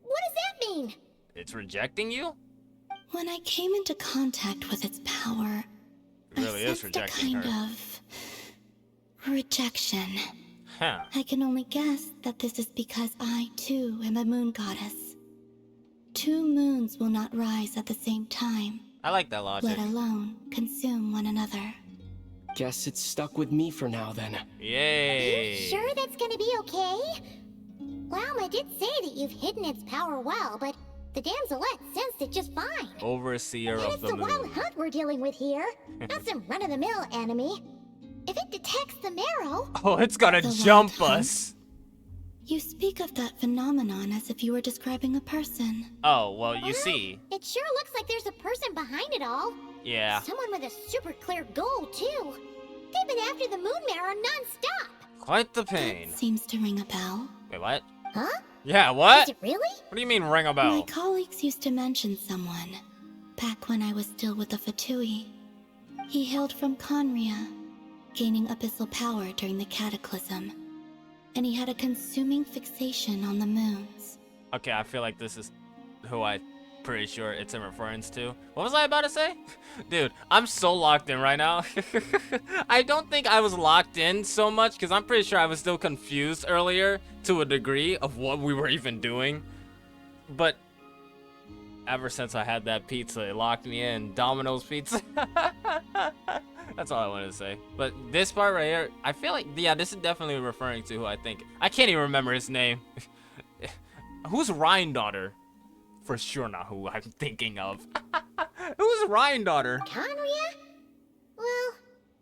Speaker 8: what does that mean?
Speaker 1: It's rejecting you?
Speaker 19: When I came into contact with its power,
Speaker 1: It really is
Speaker 19: sensed a
Speaker 1: rejecting
Speaker 19: kind
Speaker 1: her.
Speaker 19: of rejection.
Speaker 1: Huh.
Speaker 19: I can only guess that this is because I, too, am a moon goddess. Two moons will not rise at the same time,
Speaker 1: I like that logic.
Speaker 19: let alone consume one another.
Speaker 18: Guess it's stuck with me for now then.
Speaker 1: Yay!
Speaker 8: You sure that's gonna be okay? Well, I did say that you've hidden its power well, but the damselette sensed it just fine.
Speaker 1: Overseer
Speaker 8: And
Speaker 1: of
Speaker 8: it's
Speaker 1: the
Speaker 8: the wild
Speaker 1: moon.
Speaker 8: hunt we're dealing with here, not some run-of-the-mill enemy. If it detects the marrow,
Speaker 1: Oh, it's gonna
Speaker 19: The
Speaker 1: jump
Speaker 19: wild hunt?
Speaker 1: us.
Speaker 19: You speak of that phenomenon as if you were describing a person.
Speaker 1: Oh, well, you see.
Speaker 8: it sure looks like there's a person behind it all.
Speaker 1: Yeah.
Speaker 8: Someone with a super clear goal, too. They've been after the moon marrow non-stop.
Speaker 1: Quite the pain.
Speaker 19: Seems to ring a bell.
Speaker 1: Wait, what?
Speaker 8: Huh?
Speaker 1: Yeah, what?
Speaker 8: Is it really?
Speaker 1: What do you mean ring a
Speaker 19: My
Speaker 1: bell?
Speaker 19: colleagues used to mention someone, back when I was still with the Fatui. He hailed from Conria, gaining abyssal power during the Cataclysm, and he had a consuming fixation on the moons.
Speaker 1: Okay, I feel like this is who I'm pretty sure it's in reference to. What was I about to say? Dude, I'm so locked in right now. I don't think I was locked in so much because I'm pretty sure I was still confused earlier to a degree of what we were even doing. But ever since I had that pizza, it locked me in. Domino's pizza. That's all I wanted to say. But this part right here, I feel like, yeah, this is definitely referring to who I think. I can't even remember his name. Who's Ryan daughter? For sure not who I'm thinking of. Who's Ryan daughter?
Speaker 8: Conria? Well,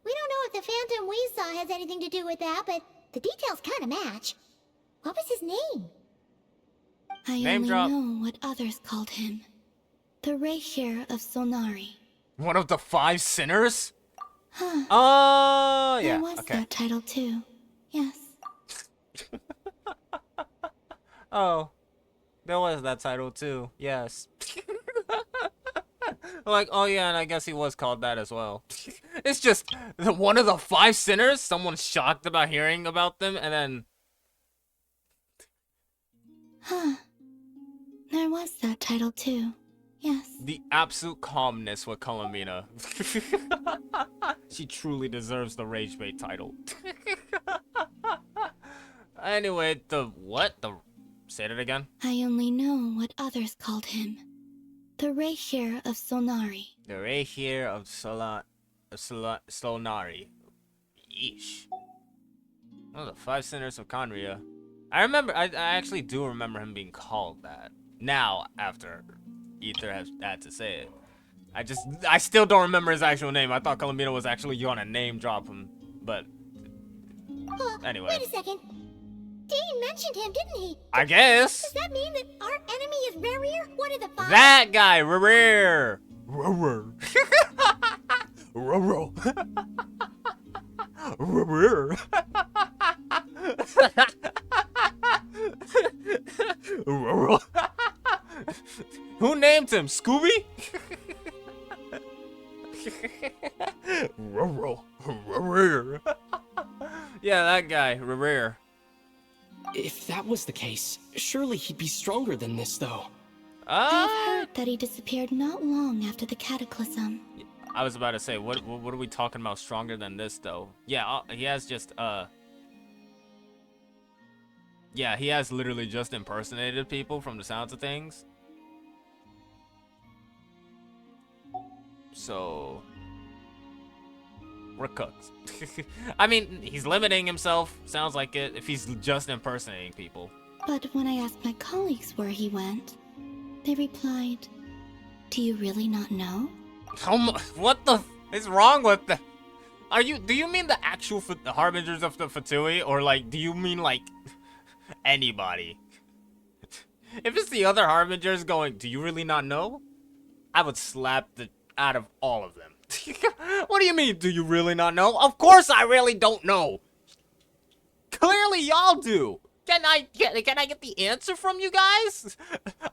Speaker 8: we don't know if the phantom we saw has anything to do with that, but the details kind of match. What was his name?
Speaker 19: I
Speaker 1: Name
Speaker 19: only
Speaker 1: drop.
Speaker 19: know what others called him. The Reikir of Solnari.
Speaker 1: One of the 5 sinners?
Speaker 19: Huh.
Speaker 1: Oh, yeah,
Speaker 19: There was
Speaker 1: okay.
Speaker 19: that title too. Yes.
Speaker 1: Oh, there was that title too. Yes. Like, oh yeah, and I guess he was called that as well. It's just one of the 5 sinners. Someone's shocked about hearing about them, and then
Speaker 19: Huh. There was that title too. Yes.
Speaker 1: the absolute calmness with Columbina. She truly deserves the Rage Bait title. Anyway, the what? Say it again.
Speaker 19: I only know what others called him. The Reihir of Solnari.
Speaker 1: The Reihir of Solnari. Yeesh. Oh, the 5 sinners of Conria. I actually do remember him being called that. Now, after Ether has had to say it. I still don't remember his actual name. I thought Columbina was actually gonna name drop him, but anyway.
Speaker 8: Wait a second. Dean mentioned him, didn't he?
Speaker 1: I guess.
Speaker 8: Does that mean that our enemy is Rerir, one of the 5?
Speaker 1: That guy, Rerir. Rerir. Rerir. Rerir. Rerir. Who named him? Scooby? Rerir. Yeah, that guy, Rerir.
Speaker 18: If that was the case, surely he'd be stronger than this, though.
Speaker 19: I've heard that he disappeared not long after the cataclysm.
Speaker 1: I was about to say, what are we talking about stronger than this, though? Yeah, he has just, yeah, he has literally just impersonated people from the sounds of things. So, we're cooked. I mean, he's limiting himself, sounds like it, if he's just impersonating people.
Speaker 19: But when I asked my colleagues where he went, they replied, "Do you really not know?"
Speaker 1: What the is wrong with the? Do you mean the actual the harbingers of the Fatui, or like, do you mean like anybody? If it's the other harbingers going, "Do you really not know?" I would slap the out of all of them. What do you mean, do you really not know? Of course I really don't know. Clearly y'all do. Can I get the answer from you guys?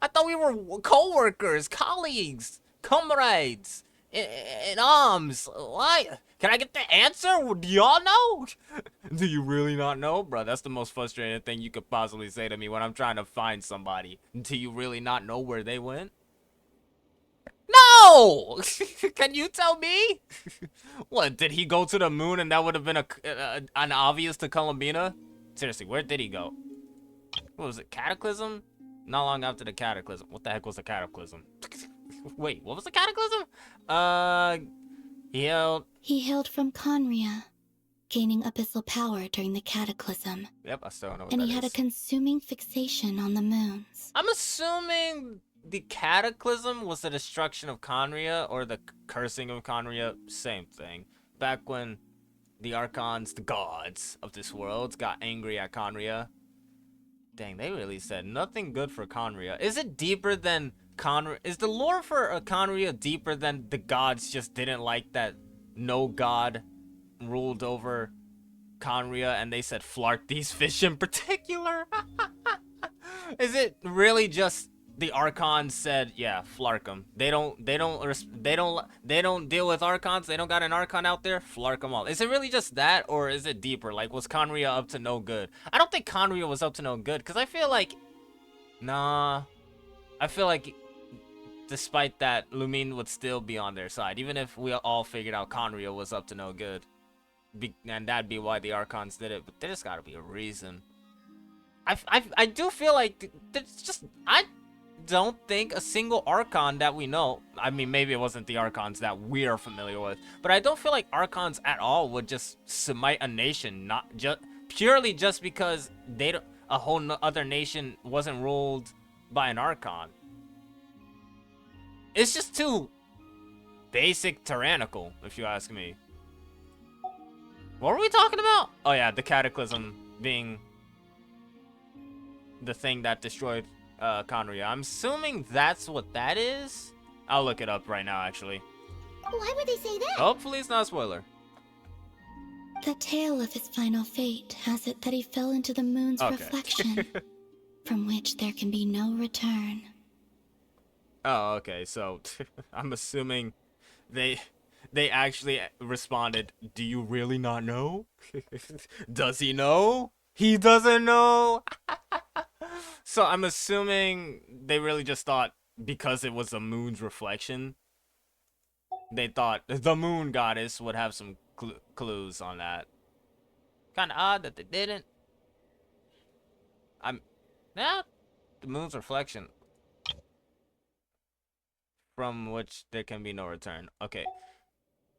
Speaker 1: I thought we were co-workers, colleagues, comrades, in arms. Why? Can I get the answer? Do y'all know? Do you really not know? Bro, that's the most frustrating thing you could possibly say to me when I'm trying to find somebody. Do you really not know where they went? No! Can you tell me? What, did he go to the moon and that would have been an obvious to Columbina? Seriously, where did he go? What was it, Cataclysm? Not long after the Cataclysm. What the heck was the Cataclysm? Wait, what was the Cataclysm?
Speaker 19: He hailed from Conria, gaining abyssal power during the Cataclysm.
Speaker 1: Yep, I still don't know what
Speaker 19: And
Speaker 1: that
Speaker 19: he had
Speaker 1: is.
Speaker 19: a consuming fixation on the moons.
Speaker 1: I'm assuming the Cataclysm was the destruction of Conria, or the cursing of Conria, same thing. Back when the Archons, the gods of this world, got angry at Conria. Dang, they really said nothing good for Conria. Is it deeper than Conria? Is the lore for Conria deeper than the gods just didn't like that no god ruled over Conria and they said flark these fish in particular? Is it really just the Archons said, yeah, flark them. They don't deal with Archons. They don't got an Archon out there. Flark them all. Is it really just that, or is it deeper? Like, was Conria up to no good? I don't think Conria was up to no good, because I feel like, nah, I feel like despite that, Lumine would still be on their side, even if we all figured out Conria was up to no good. And that'd be why the Archons did it, but there's gotta be a reason. I do feel like there's just, I don't think a single Archon that we know, I mean, maybe it wasn't the Archons that we're familiar with, but I don't feel like Archons at all would just smite a nation, not just purely just because a whole other nation wasn't ruled by an Archon. It's just too basic tyrannical, if you ask me. What were we talking about? Oh yeah, the Cataclysm being the thing that destroyed Conria. I'm assuming that's what that is. I'll look it up right now, actually.
Speaker 8: Why would they say that?
Speaker 1: Hopefully it's not a spoiler.
Speaker 19: The tale of his final fate has it that he fell into the moon's reflection, from which there can be no return.
Speaker 1: Oh, okay. So I'm assuming they actually responded, "Do you really not know?" Does he know? He doesn't know. So I'm assuming they really just thought because it was the moon's reflection, they thought the moon goddess would have some clues on that. Kind of odd that they didn't. Yeah, the moon's reflection from which there can be no return. Okay.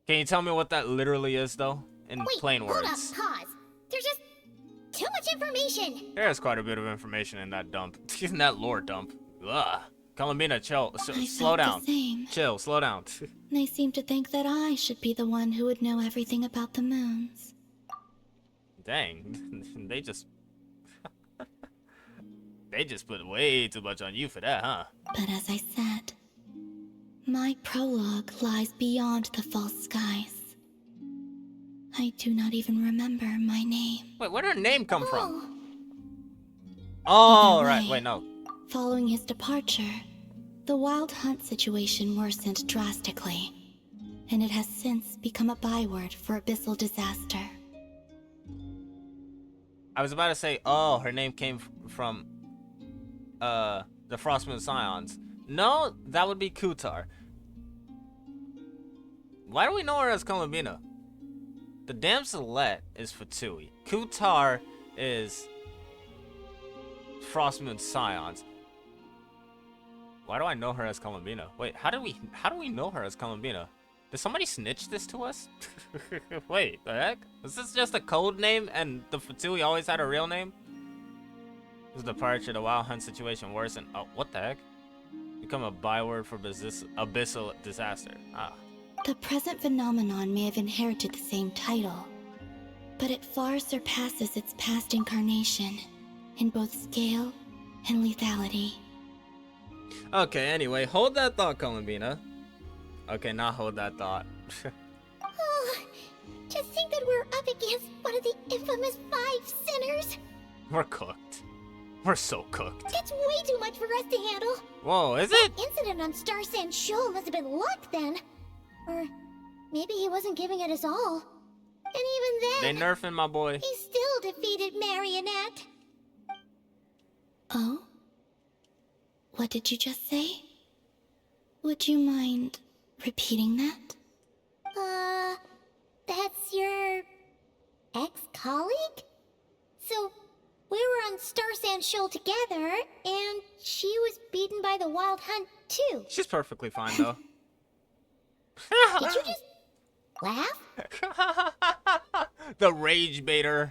Speaker 1: Can you tell me what that literally is, though? In plain words.
Speaker 8: Hold up, pause. There's just too much information.
Speaker 1: There's quite a bit of information in that dump. In that lore dump. Ugh. Columbina, chill. Slow down. Chill, slow down.
Speaker 19: They seem to think that I should be the one who would know everything about the moons.
Speaker 1: Dang. They just... they just put way too much on you for that, huh?
Speaker 19: But as I said, my prologue lies beyond the false skies. I do not even remember my name.
Speaker 1: Wait, where did her name come from? Oh, right. Wait, no.
Speaker 19: Following his departure, the Wild Hunt situation worsened drastically, and it has since become a byword for abyssal disaster.
Speaker 1: I was about to say, oh, her name came from the Frostmoon Scions. No, that would be Kutar. Why do we know her as Columbina? The Damselette is Fatui. Kutar is Frostmoon Scions. Why do I know her as Columbina? Wait, how do we know her as Columbina? Did somebody snitch this to us? Wait, the heck? Was this just a code name and the Fatui always had a real name? This departure, the Wild Hunt situation worsened. Oh, what the heck? Become a byword for abyssal disaster. Ah.
Speaker 19: The present phenomenon may have inherited the same title, but it far surpasses its past incarnation in both scale and lethality.
Speaker 1: Okay, anyway, hold that thought, Columbina. Okay, now hold that thought.
Speaker 8: Oh, to think that we're up against one of the infamous 5 sinners.
Speaker 1: We're cooked. We're so cooked.
Speaker 8: It's way too much for us to handle.
Speaker 1: Whoa, is it?
Speaker 8: That incident on Star Sand Shoal must have been luck then. Or maybe he wasn't giving it his all. And even then,
Speaker 1: they nerfing my boy.
Speaker 8: He still defeated Marionette.
Speaker 19: Oh? What did you just say? Would you mind repeating that?
Speaker 8: That's your ex-colleague? So, we were on Star Sand Shoal together, and she was beaten by the Wild Hunt too.
Speaker 1: She's perfectly fine, though.
Speaker 8: Did you just laugh?
Speaker 1: The rage baiter.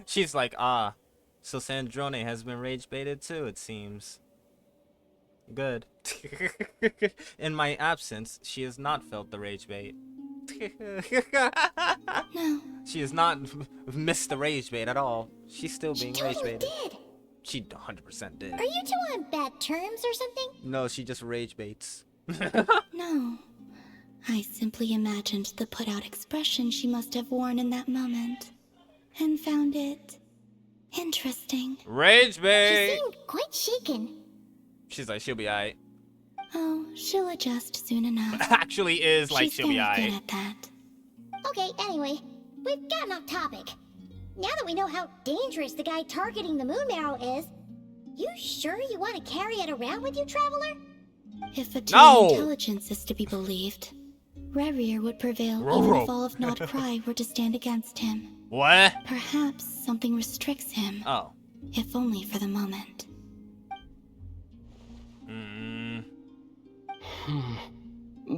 Speaker 1: She's like, ah, so Sandrone has been rage baited too, it seems. Good. In my absence, she has not felt the rage bait.
Speaker 19: No.
Speaker 1: She has not missed the rage bait at all. She's still being rage baited.
Speaker 8: Did.
Speaker 1: She 100% did.
Speaker 8: Are you two on bad terms or something?
Speaker 1: No, she just rage baits.
Speaker 19: No. I simply imagined the put-out expression she must have worn in that moment, and found it interesting.
Speaker 1: Rage bait!
Speaker 8: She seemed quite shaken.
Speaker 1: She's like, she'll be alright.
Speaker 19: Oh, she'll adjust soon enough.
Speaker 1: Actually is like, she'll be alright.
Speaker 19: She's very good at that.
Speaker 8: Okay, anyway, we've gotten off topic. Now that we know how dangerous the guy targeting the moon marrow is, you sure you want to carry it around with you, Traveler?
Speaker 19: If Fatui intelligence is to be believed, Rerir would prevail even if all of Nod Cry were to stand against him.
Speaker 1: What?
Speaker 19: Perhaps something restricts him.
Speaker 1: Oh.
Speaker 19: If only for the moment.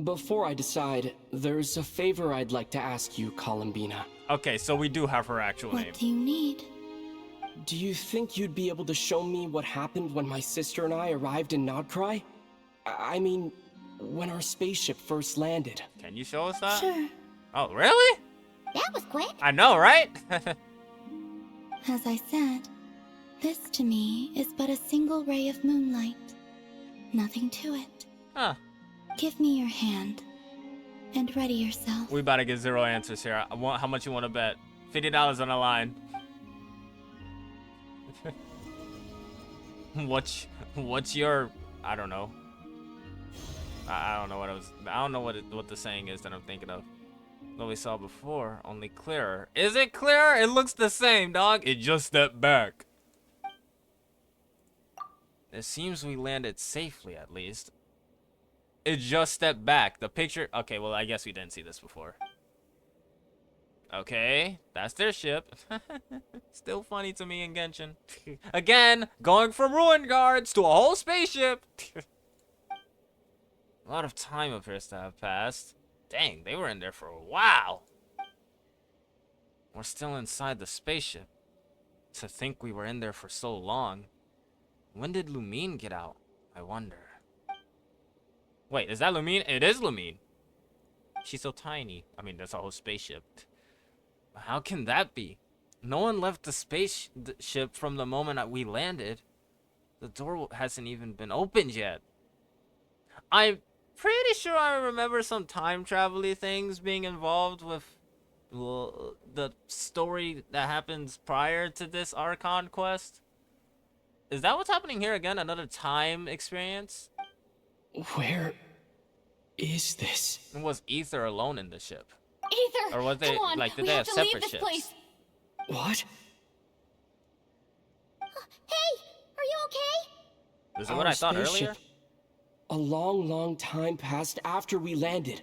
Speaker 18: Before I decide, there's a favor I'd like to ask you, Columbina.
Speaker 1: Okay, so we do have her actual name.
Speaker 19: What do you need?
Speaker 18: Do you think you'd be able to show me what happened when my sister and I arrived in Nodcry? I mean, when our spaceship first landed.
Speaker 1: Can you show us that?
Speaker 19: Sure.
Speaker 1: Oh, really?
Speaker 8: That was quick.
Speaker 1: I know, right?
Speaker 19: As I said, this to me is but a single ray of moonlight. Nothing to it.
Speaker 1: Huh.
Speaker 19: Give me your hand. And ready yourself.
Speaker 1: We about to get 0 answers here. How much you want to bet? $50 on the line. What's your, I don't know. I don't know what I don't know what the saying is that I'm thinking of. What we saw before, only clearer. Is it clearer? It looks the same, dog. It just stepped back. It seems we landed safely, at least. It just stepped back. The picture... Okay, well, I guess we didn't see this before. Okay, that's their ship. Still funny to me in Genshin. Again, going from ruin guards to a whole spaceship. A lot of time appears to have passed. Dang, they were in there for a while. We're still inside the spaceship. To think we were in there for so long. When did Lumine get out? I wonder. Wait, is that Lumine? It is Lumine. She's so tiny. I mean, that's a whole spaceship. How can that be? No one left the spaceship from the moment that we landed. The door hasn't even been opened yet. I'm pretty sure I remember some time travel-y things being involved with the story that happens prior to this Archon quest. Is that what's happening here again? Another time experience?
Speaker 18: Where is this?
Speaker 1: Was Ether alone in the ship?
Speaker 16: Ether,
Speaker 1: Or was they,
Speaker 16: come on,
Speaker 1: like, did
Speaker 16: we
Speaker 1: they
Speaker 16: have
Speaker 1: have
Speaker 16: to leave
Speaker 1: separate
Speaker 16: this
Speaker 1: ships?
Speaker 16: place.
Speaker 18: What?
Speaker 8: Hey, are you okay?
Speaker 1: Is it what I thought
Speaker 18: spaceship.
Speaker 1: earlier?
Speaker 18: A long, long time passed after we landed.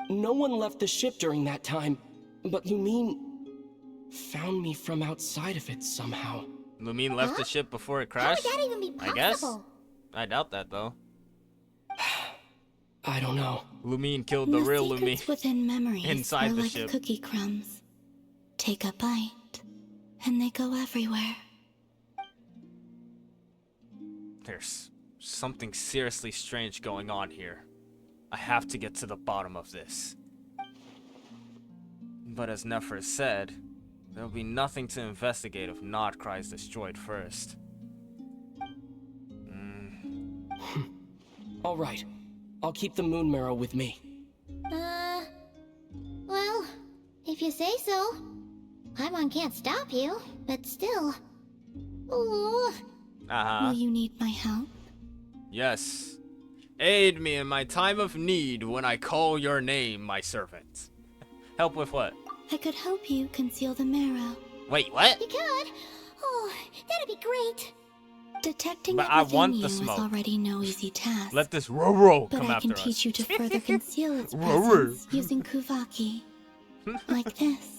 Speaker 18: No one left the ship during that time, but Lumine found me from outside of it somehow.
Speaker 1: Lumine left the ship before it crashed?
Speaker 8: How would that even be possible?
Speaker 1: I guess. I doubt that, though.
Speaker 18: I don't know.
Speaker 1: Lumine killed the real
Speaker 19: secrets
Speaker 1: Lumine
Speaker 19: within memories
Speaker 1: inside
Speaker 19: are
Speaker 1: the
Speaker 19: like
Speaker 1: ship.
Speaker 19: cookie crumbs. Take a bite, and they go everywhere.
Speaker 1: There's something seriously strange going on here. I have to get to the bottom of this. But as Nefer said, there'll be nothing to investigate if Nodcry is destroyed first.
Speaker 18: All right. I'll keep the moon marrow with me.
Speaker 8: Well, if you say so. Paimon can't stop you, but still. Ooh.
Speaker 19: Will you need my help?
Speaker 1: Yes. Aid me in my time of need when I call your name, my servant. Help with what?
Speaker 19: I could help you conceal the marrow.
Speaker 1: Wait, what?
Speaker 8: You could? Oh, that'd be great.
Speaker 19: Detecting
Speaker 1: But
Speaker 19: it
Speaker 1: I
Speaker 19: within
Speaker 1: want
Speaker 19: you
Speaker 1: the
Speaker 19: is
Speaker 1: smoke.
Speaker 19: already no easy task.
Speaker 1: Let this Roro
Speaker 19: But
Speaker 1: come
Speaker 19: I
Speaker 1: after
Speaker 19: can
Speaker 1: us.
Speaker 19: teach you to further conceal its
Speaker 1: Roro.
Speaker 19: presence using Kuvaki. Like this.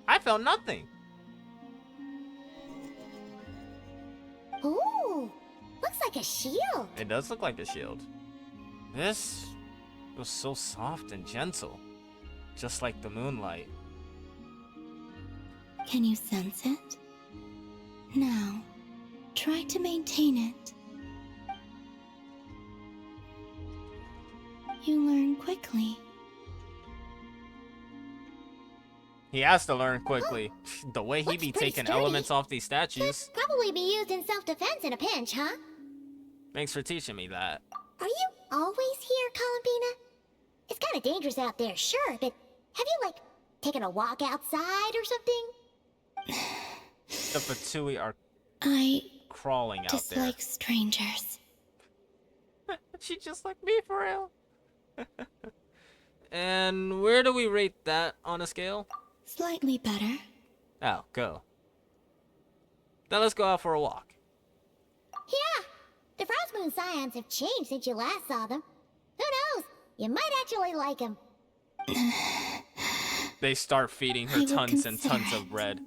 Speaker 1: I felt nothing.
Speaker 8: Ooh, looks like a shield.
Speaker 1: It does look like a shield. This was so soft and gentle. Just like the moonlight.
Speaker 19: Can you sense it? Now, try to maintain it. You learn quickly.
Speaker 1: He has to learn quickly. The way he be
Speaker 8: pretty
Speaker 1: taking
Speaker 8: sturdy.
Speaker 1: elements off these statues.
Speaker 8: Probably be used in self-defense in a pinch, huh?
Speaker 1: Thanks for teaching me that.
Speaker 8: Are you always here, Columbina? It's kind of dangerous out there, sure, but have you, like, taken a walk outside or something?
Speaker 1: The Fatui are
Speaker 19: I
Speaker 1: crawling out there.
Speaker 19: dislike strangers.
Speaker 1: She just like me for real. And where do we rate that on a scale?
Speaker 19: Slightly better.
Speaker 1: Oh, go. Then let's go out for a walk.
Speaker 8: Yeah, the Frost Moon Scions have changed since you last saw them. Who knows? You might actually like them.
Speaker 1: They start feeding her
Speaker 19: I will
Speaker 1: tons and
Speaker 19: consider
Speaker 1: tons of bread.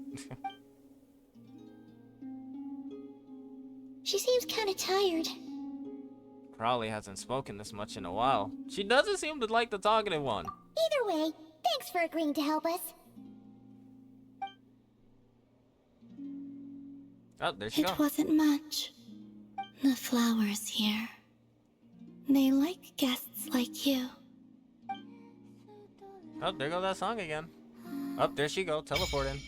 Speaker 8: She seems kind of tired.
Speaker 1: Crowley hasn't spoken this much in a while. She doesn't seem to like the talkative one.
Speaker 8: Either way, thanks for agreeing to help us.
Speaker 1: Oh, there she
Speaker 19: It
Speaker 1: goes.
Speaker 19: wasn't much. The flowers here. They like guests like you.
Speaker 1: Oh, there goes that song again. Oh, there she go, teleporting.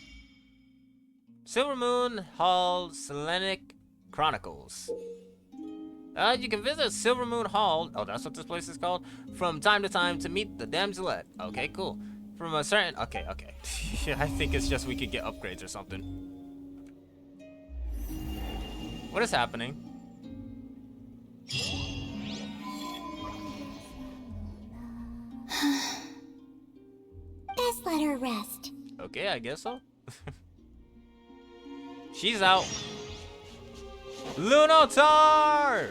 Speaker 1: Silver Moon Hall Selenic Chronicles. You can visit Silver Moon Hall. Oh, that's what this place is called. From time to time to meet the damselette. Okay, cool. From a certain. Okay. I think it's just we could get upgrades or something. What is happening?
Speaker 8: Best let her rest.
Speaker 1: Okay, I guess so. She's out. Lunotar!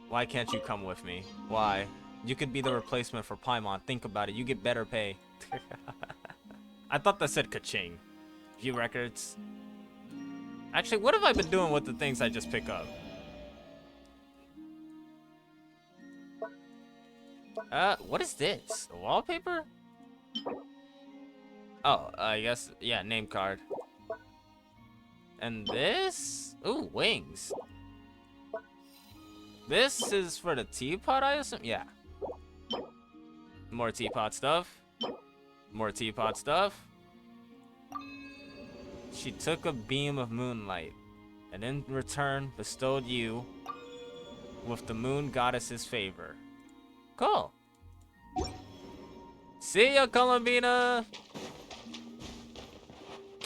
Speaker 1: Why can't you come with me? Why? You could be the replacement for Paimon. Think about it. You get better pay. I thought that said ka-ching. View records. Actually, what have I been doing with the things I just pick up? What is this? A wallpaper? Oh, I guess, yeah, name card. And this? Ooh, wings. This is for the teapot, I assume? Yeah. More teapot stuff. More teapot stuff. She took a beam of moonlight, and in return bestowed you with the moon goddess's favor. Cool. See ya, Columbina!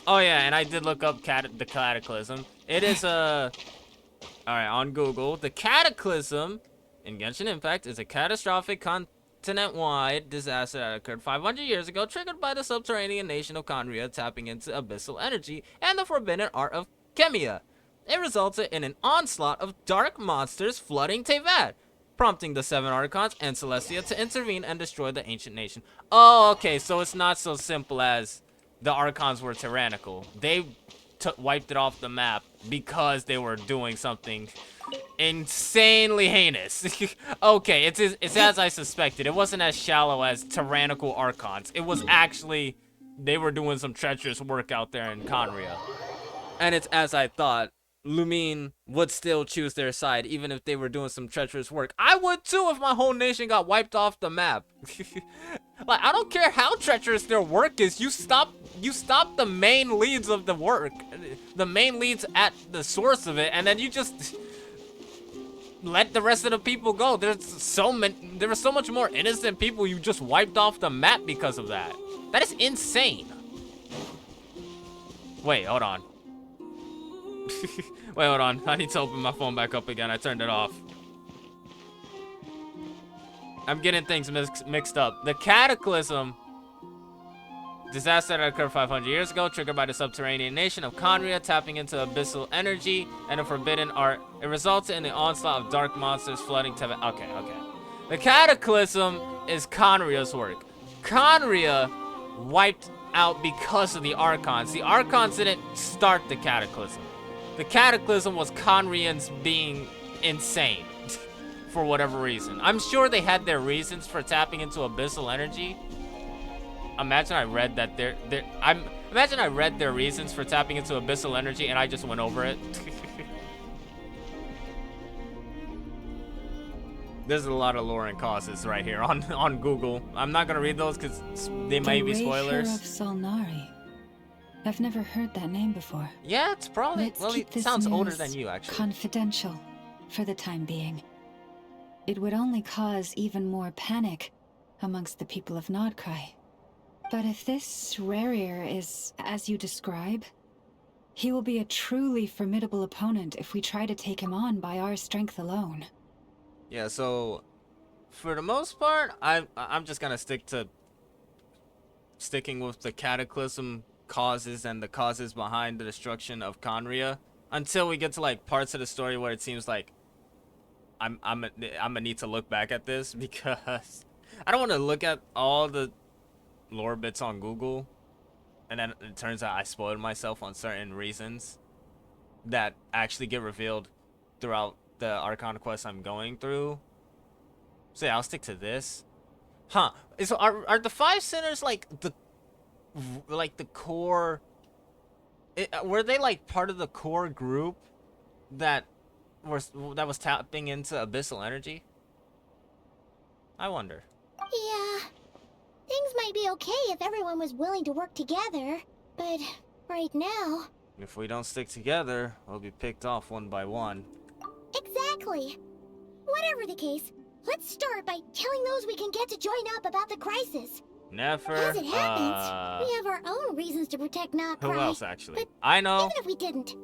Speaker 1: Oh yeah, and I did look up the Cataclysm. It is a... Alright, on Google. The Cataclysm in Genshin Impact is a catastrophic continent-wide disaster that occurred 500 years ago, triggered by the subterranean nation of Conria tapping into abyssal energy and the forbidden art of Chemia. It resulted in an onslaught of dark monsters flooding Teyvat, prompting the 7 Archons and Celestia to intervene and destroy the ancient nation. Oh, okay, so it's not so simple as the Archons were tyrannical. They wiped it off the map because they were doing something insanely heinous. Okay, it's as I suspected. It wasn't as shallow as tyrannical Archons. It was actually, they were doing some treacherous work out there in Conria. And it's as I thought. Lumine would still choose their side, even if they were doing some treacherous work. I would too if my whole nation got wiped off the map. Like, I don't care how treacherous their work is. You stop the main leads of the work, the main leads at the source of it, and then you just let the rest of the people go. There were so much more innocent people you just wiped off the map because of that. That is insane. Wait, hold on. Wait, hold on. I need to open my phone back up again. I turned it off. I'm getting things mixed up. The Cataclysm disaster that occurred 500 years ago, triggered by the subterranean nation of Conria tapping into abyssal energy and a forbidden art. It resulted in the onslaught of dark monsters flooding Teyvat. Okay. The Cataclysm is Conria's work. Conria wiped out because of the Archons. The Archons didn't start the Cataclysm. The Cataclysm was Conrians being insane for whatever reason. I'm sure they had their reasons for tapping into abyssal energy. Imagine I read that imagine I read their reasons for tapping into abyssal energy and I just went over it. There's a lot of lore and causes right here on Google. I'm not gonna read those because they might be spoilers.
Speaker 17: Of Solnari. I've never heard that name before.
Speaker 1: Yeah, it's probably,
Speaker 17: Let's
Speaker 1: well,
Speaker 17: keep
Speaker 1: it sounds older than you, actually.
Speaker 17: Confidential, for the time being. It would only cause even more panic amongst the people of Nodcry. But if this Rarier is as you describe, he will be a truly formidable opponent if we try to take him on by our strength alone.
Speaker 1: Yeah, so for the most part, I'm just gonna sticking with the Cataclysm causes and the causes behind the destruction of Conria until we get to like parts of the story where it seems like I'm gonna need to look back at this because I don't want to look at all the lore bits on Google and then it turns out I spoiled myself on certain reasons that actually get revealed throughout the Archon quest I'm going through. So yeah, I'll stick to this. Huh? So are the 5 sinners like the core? Were they like part of the core group that was tapping into abyssal energy? I wonder.
Speaker 8: Yeah. Things might be okay if everyone was willing to work together, but right now...
Speaker 1: If we don't stick together, we'll be picked off one by one.
Speaker 8: Exactly. Whatever the case, let's start by telling those we can get to join up about the crisis.
Speaker 1: Never.
Speaker 8: As it happens, we have our own reasons to protect Not
Speaker 1: Who
Speaker 8: Cry.
Speaker 1: else, actually? I know.
Speaker 8: Even if we didn't,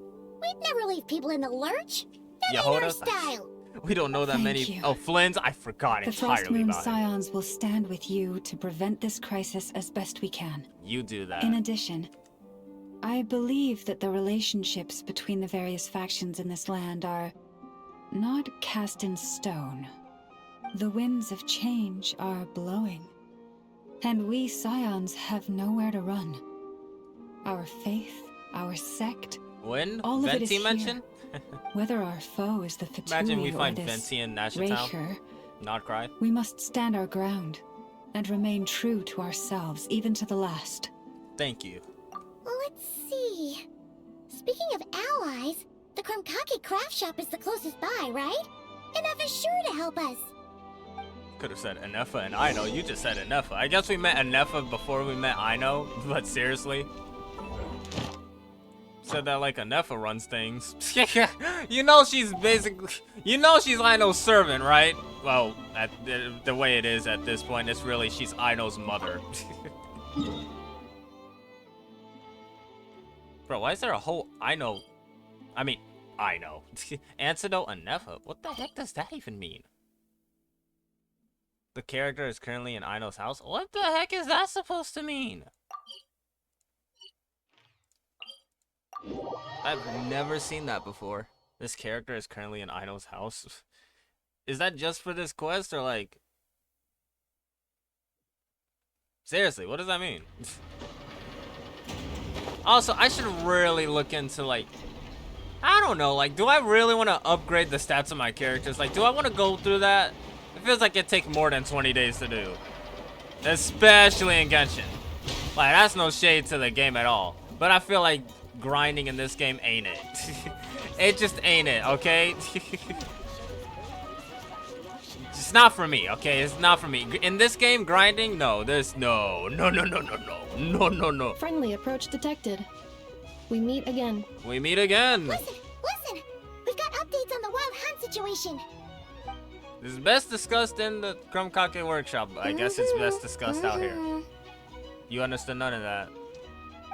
Speaker 8: we'd never leave people in the lurch. That ain't
Speaker 1: Yehoda?
Speaker 8: our style.
Speaker 1: We don't know that
Speaker 17: Thank
Speaker 1: many.
Speaker 17: you.
Speaker 1: Oh, Flynn's? I forgot
Speaker 17: The Frost
Speaker 1: entirely
Speaker 17: Moon
Speaker 1: about him.
Speaker 17: Scions will stand with you to prevent this crisis as best we can.
Speaker 1: You do that.
Speaker 17: In addition, I believe that the relationships between the various factions in this land are not cast in stone. The winds of change are blowing, and we Scions have nowhere to run. Our faith, our sect,
Speaker 1: When?
Speaker 17: all of it is
Speaker 1: Venti
Speaker 17: here.
Speaker 1: mention?
Speaker 17: Whether our foe is the Fatui
Speaker 1: Imagine we
Speaker 17: or
Speaker 1: find
Speaker 17: this
Speaker 1: Venti in Nashatown.
Speaker 17: Raker,
Speaker 1: Not cry.
Speaker 17: we must stand our ground and remain true to ourselves, even to the last.
Speaker 1: Thank you.
Speaker 8: Let's see. Speaking of allies, the Krumkake craft shop is the closest by, right? Enough is sure to help us.
Speaker 1: Could have said Anefa and Ino. You just said Anefa. I guess we met Anefa before we met Ino, but seriously. Said that like Anefa runs things. You know she's basically... You know she's Ino's servant, right? Well, at the way it is at this point, it's really she's Ino's mother. Bro, why is there a whole Ino... I mean, Ino. Antidote Anefa? What the heck does that even mean? The character is currently in Ino's house? What the heck is that supposed to mean? I've never seen that before. This character is currently in Ino's house. Is that just for this quest or like... Seriously, what does that mean? Also, I should really look into like... I don't know, like, do I really want to upgrade the stats of my characters? Like, do I want to go through that? It feels like it takes more than 20 days to do. Especially in Genshin. Like, that's no shade to the game at all. But I feel like grinding in this game ain't it. It just ain't it, okay? It's not for me, okay? It's not for me. In this game, grinding? No, there's no. No.
Speaker 6: Friendly approach detected. We meet again.
Speaker 1: We meet again.
Speaker 8: Listen! We've got updates on the Wild Hunt situation.
Speaker 1: This is best discussed in the Krumkake workshop. I guess it's best discussed out here. You understood none of that.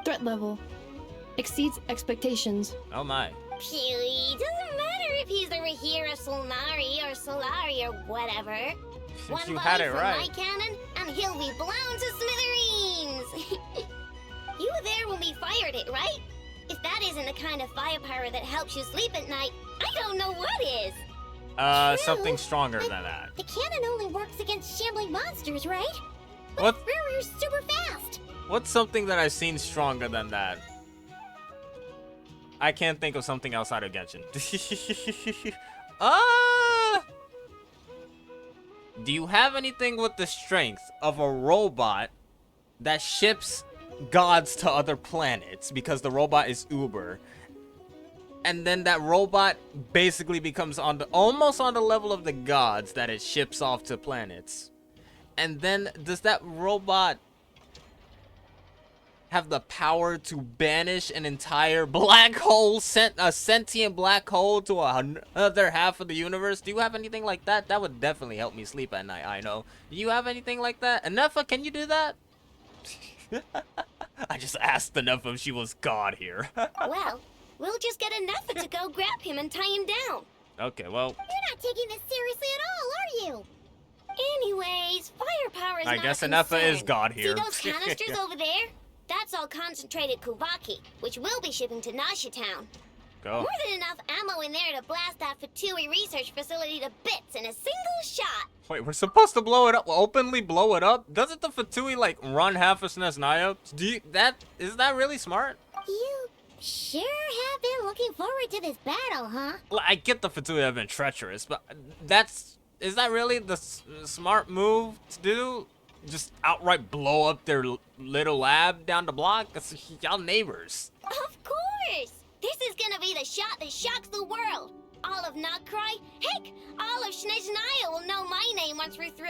Speaker 6: Threat level exceeds expectations.
Speaker 1: Oh my.
Speaker 2: Phew, doesn't matter if he's the Rahira Solnari or Solari or whatever. One
Speaker 1: You
Speaker 2: volley
Speaker 1: had it
Speaker 2: from
Speaker 1: right.
Speaker 2: my cannon, and he'll be blown to smithereens. You were there when we fired it, right? If that isn't the kind of firepower that helps you sleep at night, I don't know what is.
Speaker 1: Something stronger than that.
Speaker 8: The cannon only works against shambling monsters, right?
Speaker 1: What?
Speaker 8: We're super fast.
Speaker 1: What's something that I've seen stronger than that? I can't think of something outside of Genshin. Do you have anything with the strength of a robot that ships gods to other planets because the robot is Uber? And then that robot basically becomes almost on the level of the gods that it ships off to planets. And then does that robot have the power to banish an entire black hole, a sentient black hole to another half of the universe? Do you have anything like that? That would definitely help me sleep at night, I know. Do you have anything like that? Anefa, can you do that? I just asked Anefa if she was God here.
Speaker 2: Well, we'll just get Anefa to go grab him and tie him down.
Speaker 1: Okay, well...
Speaker 8: You're not taking this seriously at all, are you?
Speaker 2: Anyways, firepower is
Speaker 1: I
Speaker 2: not
Speaker 1: guess
Speaker 2: a
Speaker 1: Anefa is
Speaker 2: concern.
Speaker 1: God here.
Speaker 2: See those canisters over there? That's all concentrated Kuvaki, which we'll be shipping to Nashatown.
Speaker 1: Go.
Speaker 2: More than enough ammo in there to blast that Fatui research facility to bits in a single shot.
Speaker 1: Wait, we're supposed to blow it up? Openly blow it up? Doesn't the Fatui, like, run half of Snesnaya? Is that really smart?
Speaker 8: You sure have been looking forward to this battle, huh?
Speaker 1: Well, I get the Fatui have been treacherous, but is that really the smart move to do? Just outright blow up their little lab down the block? Y'all neighbors.
Speaker 2: Of course! This is gonna be the shot that shocks the world. All of Nokrai, heck, all of Sneznaya will know my name once we're through.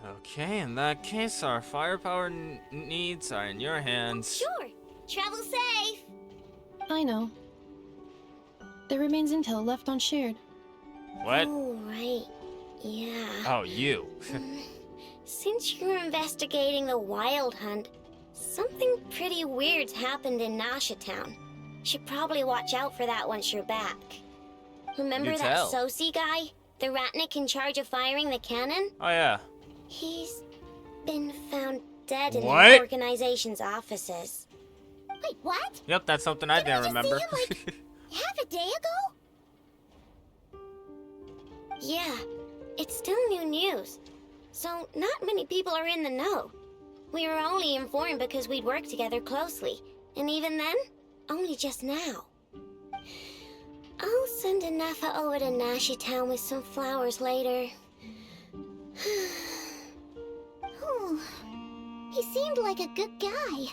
Speaker 1: Okay, in that case, our firepower needs are in your hands.
Speaker 2: Sure. Travel safe.
Speaker 6: I know. There remains intel left unshared.
Speaker 1: What?
Speaker 2: Oh, right. Yeah.
Speaker 1: Oh, you.
Speaker 2: Since you're investigating the Wild Hunt, something pretty weird's happened in Nasha Town. Should probably watch out for that once you're back. Remember
Speaker 1: You
Speaker 2: that
Speaker 1: tell.
Speaker 2: Sosi guy? The ratnik in charge of firing the cannon?
Speaker 1: Oh, yeah.
Speaker 2: He's been found dead in
Speaker 1: What?
Speaker 2: the organization's offices.
Speaker 8: Wait, what?
Speaker 1: Yep, that's something I didn't remember.
Speaker 8: Half a day ago?
Speaker 2: Yeah, it's still new news. So, not many people are in the know. We were only informed because we'd worked together closely. And even then, only just now. I'll send Anafa over to Nashi Town with some flowers later.
Speaker 8: Oh, he seemed like a good guy.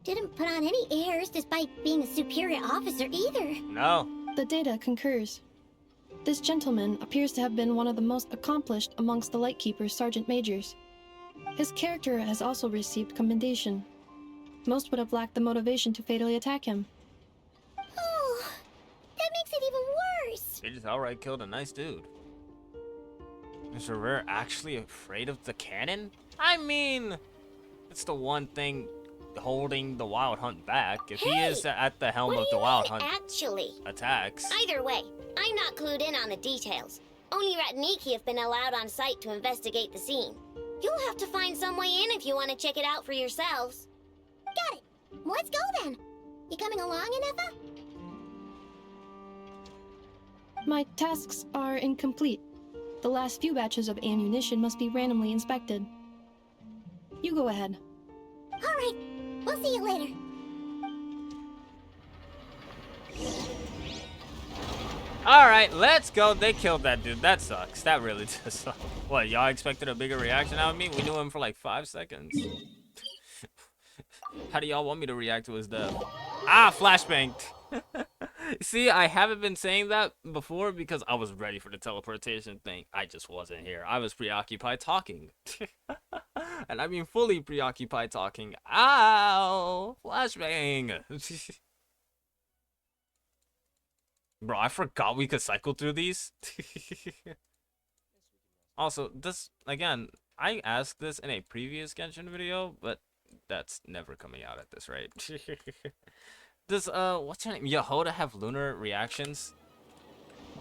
Speaker 8: Didn't put on any airs despite being a superior officer either.
Speaker 1: No.
Speaker 6: The data concurs. This gentleman appears to have been one of the most accomplished amongst the Lightkeeper's sergeant majors. His character has also received commendation. Most would have lacked the motivation to fatally attack him.
Speaker 8: Oh, that makes it even worse.
Speaker 1: They just outright killed a nice dude. Is Rare actually afraid of the cannon? I mean, it's the one thing holding the Wild Hunt back. If he is at the helm of the Wild Hunt
Speaker 2: Actually,
Speaker 1: attacks.
Speaker 2: either way, I'm not clued in on the details. Only Ratniki have been allowed on site to investigate the scene. You'll have to find some way in if you want to check it out for yourselves.
Speaker 8: Got it. Let's go then. You coming along, Anafa?
Speaker 6: My tasks are incomplete. The last few batches of ammunition must be randomly inspected. You go ahead.
Speaker 8: All right. We'll see you later.
Speaker 1: Alright, let's go. They killed that dude. That sucks. That really does suck. What, y'all expected a bigger reaction out of me? We knew him for like 5 seconds. How do y'all want me to react to his death? Ah, flashbanged. See, I haven't been saying that before because I was ready for the teleportation thing. I just wasn't here. I was preoccupied talking. And I mean fully preoccupied talking. Ow! Flashbang! Bro, I forgot we could cycle through these. Also, this, again, I asked this in a previous Genshin video, but that's never coming out at this rate. Does, what's her name? Yehoda have lunar reactions?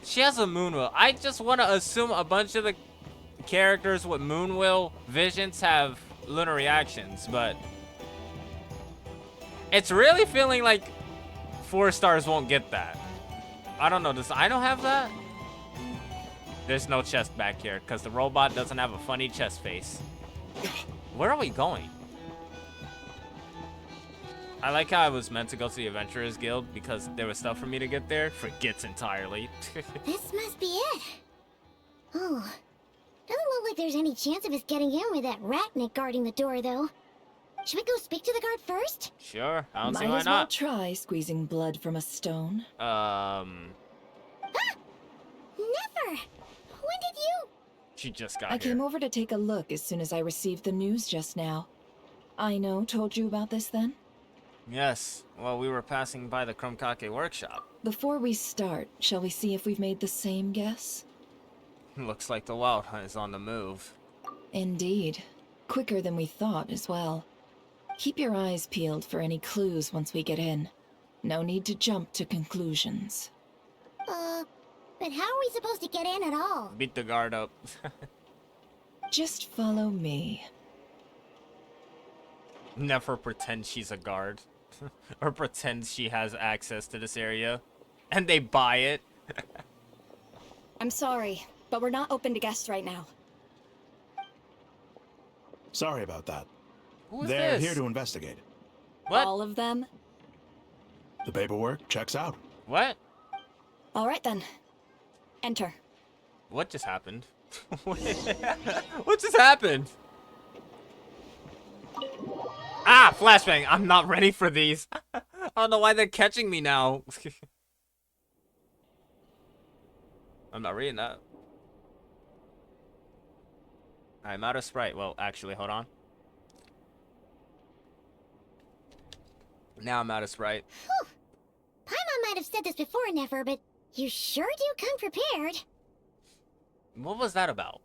Speaker 1: She has a moon will. I just want to assume a bunch of the characters with moon will visions have lunar reactions, but it's really feeling like 4 stars won't get that. I don't know, does I don't have that? There's no chest back here because the robot doesn't have a funny chest face. Where are we going? I like how I was meant to go to the Adventurers Guild because there was stuff for me to get there. Forgets entirely.
Speaker 8: This must be it. Oh, doesn't look like there's any chance of us getting in with that ratnik guarding the door, though. Should we go speak to the guard first?
Speaker 1: Sure, I don't see
Speaker 10: Might
Speaker 1: why
Speaker 10: as well
Speaker 1: not.
Speaker 10: try squeezing blood from a stone.
Speaker 8: Never! When did you?
Speaker 1: She just got
Speaker 10: I
Speaker 1: here.
Speaker 10: came over to take a look as soon as I received the news just now. Aino told you about this then?
Speaker 1: Yes, well, we were passing by the Krumkake workshop.
Speaker 10: Before we start, shall we see if we've made the same guess?
Speaker 1: Looks like the Wild Hunt is on the move.
Speaker 10: Indeed. Quicker than we thought as well. Keep your eyes peeled for any clues once we get in. No need to jump to conclusions.
Speaker 8: But how are we supposed to get in at all?
Speaker 1: Beat the guard up.
Speaker 10: Just follow me.
Speaker 1: Never pretend she's a guard. Or pretend she has access to this area. And they buy it.
Speaker 20: I'm sorry, but we're not open to guests right now.
Speaker 21: Sorry about that.
Speaker 1: Who is
Speaker 21: They're
Speaker 1: this?
Speaker 21: here to investigate.
Speaker 1: What?
Speaker 20: All of them?
Speaker 21: The paperwork checks out.
Speaker 1: What?
Speaker 20: All right then. Enter.
Speaker 1: What just happened? What just happened? Ah, flashbang. I'm not ready for these. I don't know why they're catching me now. I'm not reading that. I'm out of Sprite. Well, actually, hold on. Now I'm out of Sprite.
Speaker 8: Paimon might have said this before, Never, but you sure do come prepared.
Speaker 1: What was that about?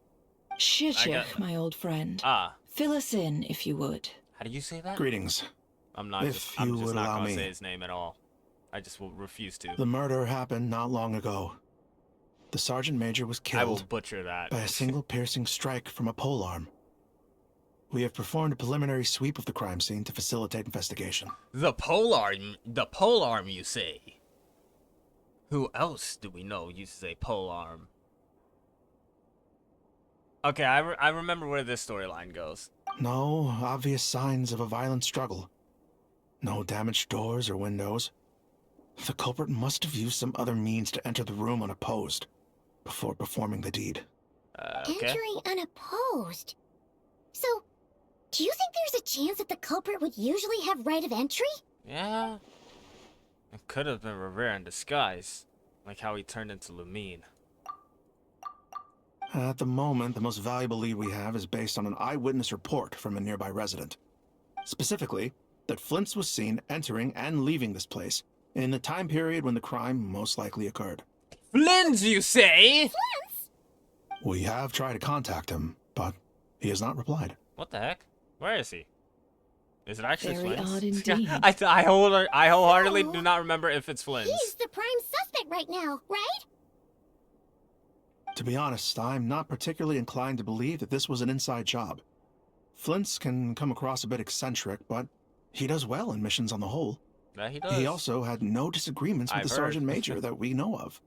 Speaker 10: Shishik, my old friend.
Speaker 1: Ah.
Speaker 10: Fill us in, if you would.
Speaker 1: How do you say that?
Speaker 21: Greetings.
Speaker 1: I'm not
Speaker 21: If
Speaker 1: just,
Speaker 21: you
Speaker 1: I'm just
Speaker 21: would
Speaker 1: not
Speaker 21: allow
Speaker 1: gonna
Speaker 21: me.
Speaker 1: say his name at all. I just will refuse to.
Speaker 21: The murder happened not long ago. The Sergeant Major was killed
Speaker 1: I will butcher that.
Speaker 21: by a single piercing strike from a polearm. We have performed a preliminary sweep of the crime scene to facilitate investigation.
Speaker 1: The polearm, you say? Who else do we know uses a polearm? Okay, I remember where this storyline goes.
Speaker 21: No obvious signs of a violent struggle. No damaged doors or windows. The culprit must have used some other means to enter the room unopposed before performing the deed.
Speaker 1: Okay.
Speaker 8: Entering unopposed. So, do you think there's a chance that the culprit would usually have right of entry?
Speaker 1: Yeah. It could have been Rivera in disguise. Like how he turned into Lumine.
Speaker 21: At the moment, the most valuable lead we have is based on an eyewitness report from a nearby resident. Specifically, that Flint's was seen entering and leaving this place in the time period when the crime most likely occurred.
Speaker 1: Flint's, you say?
Speaker 8: Flint's?
Speaker 21: We have tried to contact him, but he has not replied.
Speaker 1: What the heck? Where is he? Is it actually
Speaker 10: Very
Speaker 1: Flint's?
Speaker 10: odd indeed.
Speaker 1: I wholeheartedly do not remember if it's Flint's.
Speaker 8: He's the prime suspect right now, right?
Speaker 21: To be honest, I'm not particularly inclined to believe that this was an inside job. Flint's can come across a bit eccentric, but he does well in missions on the whole.
Speaker 1: Yeah, he does.
Speaker 21: He also had no disagreements with
Speaker 1: I've
Speaker 21: the
Speaker 1: heard.
Speaker 21: Sergeant Major that we know of.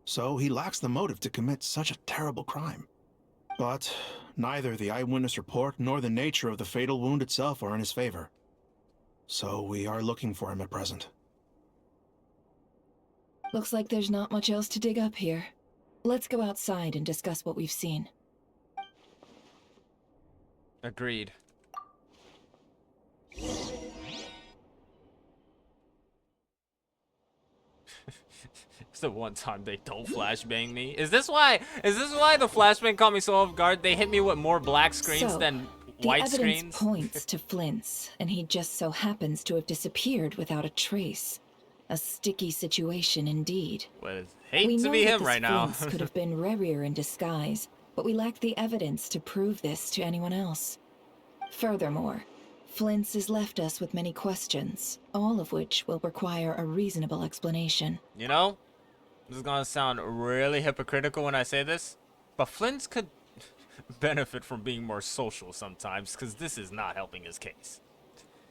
Speaker 21: So he lacks the motive to commit such a terrible crime. But neither the eyewitness report nor the nature of the fatal wound itself are in his favor. So we are looking for him at present.
Speaker 10: Looks like there's not much else to dig up here. Let's go outside and discuss what we've seen.
Speaker 1: Agreed. It's the one time they don't flashbang me. Is this why the flashbang caught me so off guard? They hit me with more black screens than white
Speaker 10: the evidence
Speaker 1: screens.
Speaker 10: points to Flint's, and he just so happens to have disappeared without a trace. A sticky situation indeed.
Speaker 1: Well, hate
Speaker 10: we
Speaker 1: to
Speaker 10: know
Speaker 1: be
Speaker 10: that
Speaker 1: him
Speaker 10: this
Speaker 1: right now.
Speaker 10: Flint's could have been Rerir in disguise, but we lack the evidence to prove this to anyone else. Furthermore, Flint's has left us with many questions, all of which will require a reasonable explanation.
Speaker 1: You know, this is gonna sound really hypocritical when I say this, but Flint's could benefit from being more social sometimes, because this is not helping his case.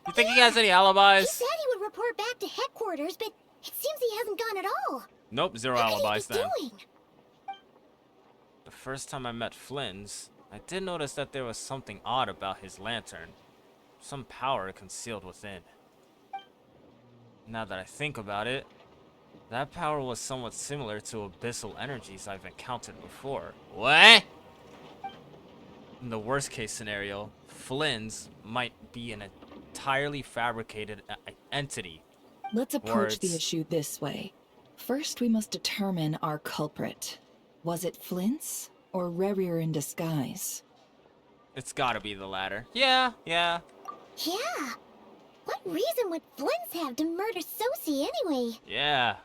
Speaker 1: You think he has any alibis?
Speaker 8: He said he would report back to headquarters, but it seems he hasn't gone at all.
Speaker 1: Nope, zero
Speaker 8: What could
Speaker 1: alibis
Speaker 8: he be
Speaker 1: then.
Speaker 8: doing?
Speaker 1: The first time I met Flynn's, I did notice that there was something odd about his lantern. Some power concealed within. Now that I think about it, that power was somewhat similar to abyssal energies I've encountered before. What? In the worst case scenario, Flynn's might be an entirely fabricated entity.
Speaker 10: Let's approach the
Speaker 1: Words.
Speaker 10: issue this way. First, we must determine our culprit. Was it Flint's or Rerir in disguise?
Speaker 1: It's gotta be the latter. Yeah.
Speaker 8: Yeah. What reason would Flint's have to murder Sosie anyway?
Speaker 1: Yeah.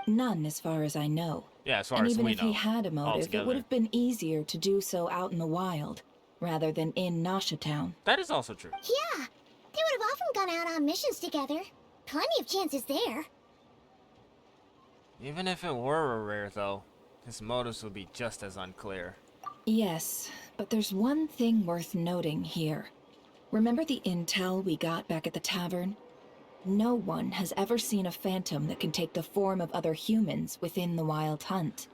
Speaker 10: None, as far as I know.
Speaker 1: Yeah, as far
Speaker 10: And
Speaker 1: as
Speaker 10: even
Speaker 1: we
Speaker 10: if
Speaker 1: know.
Speaker 10: he had a motive, it
Speaker 1: altogether.
Speaker 10: would have been easier to do so out in the wild, rather than in Nasha Town.
Speaker 1: That is also true.
Speaker 8: Yeah. They would have often gone out on missions together. Plenty of chances there.
Speaker 1: Even if it were a rare, though, his motives would be just as unclear.
Speaker 10: Yes, but there's one thing worth noting here. Remember the intel we got back at the tavern? No one has ever seen a phantom that can take the form of other humans within the Wild Hunt.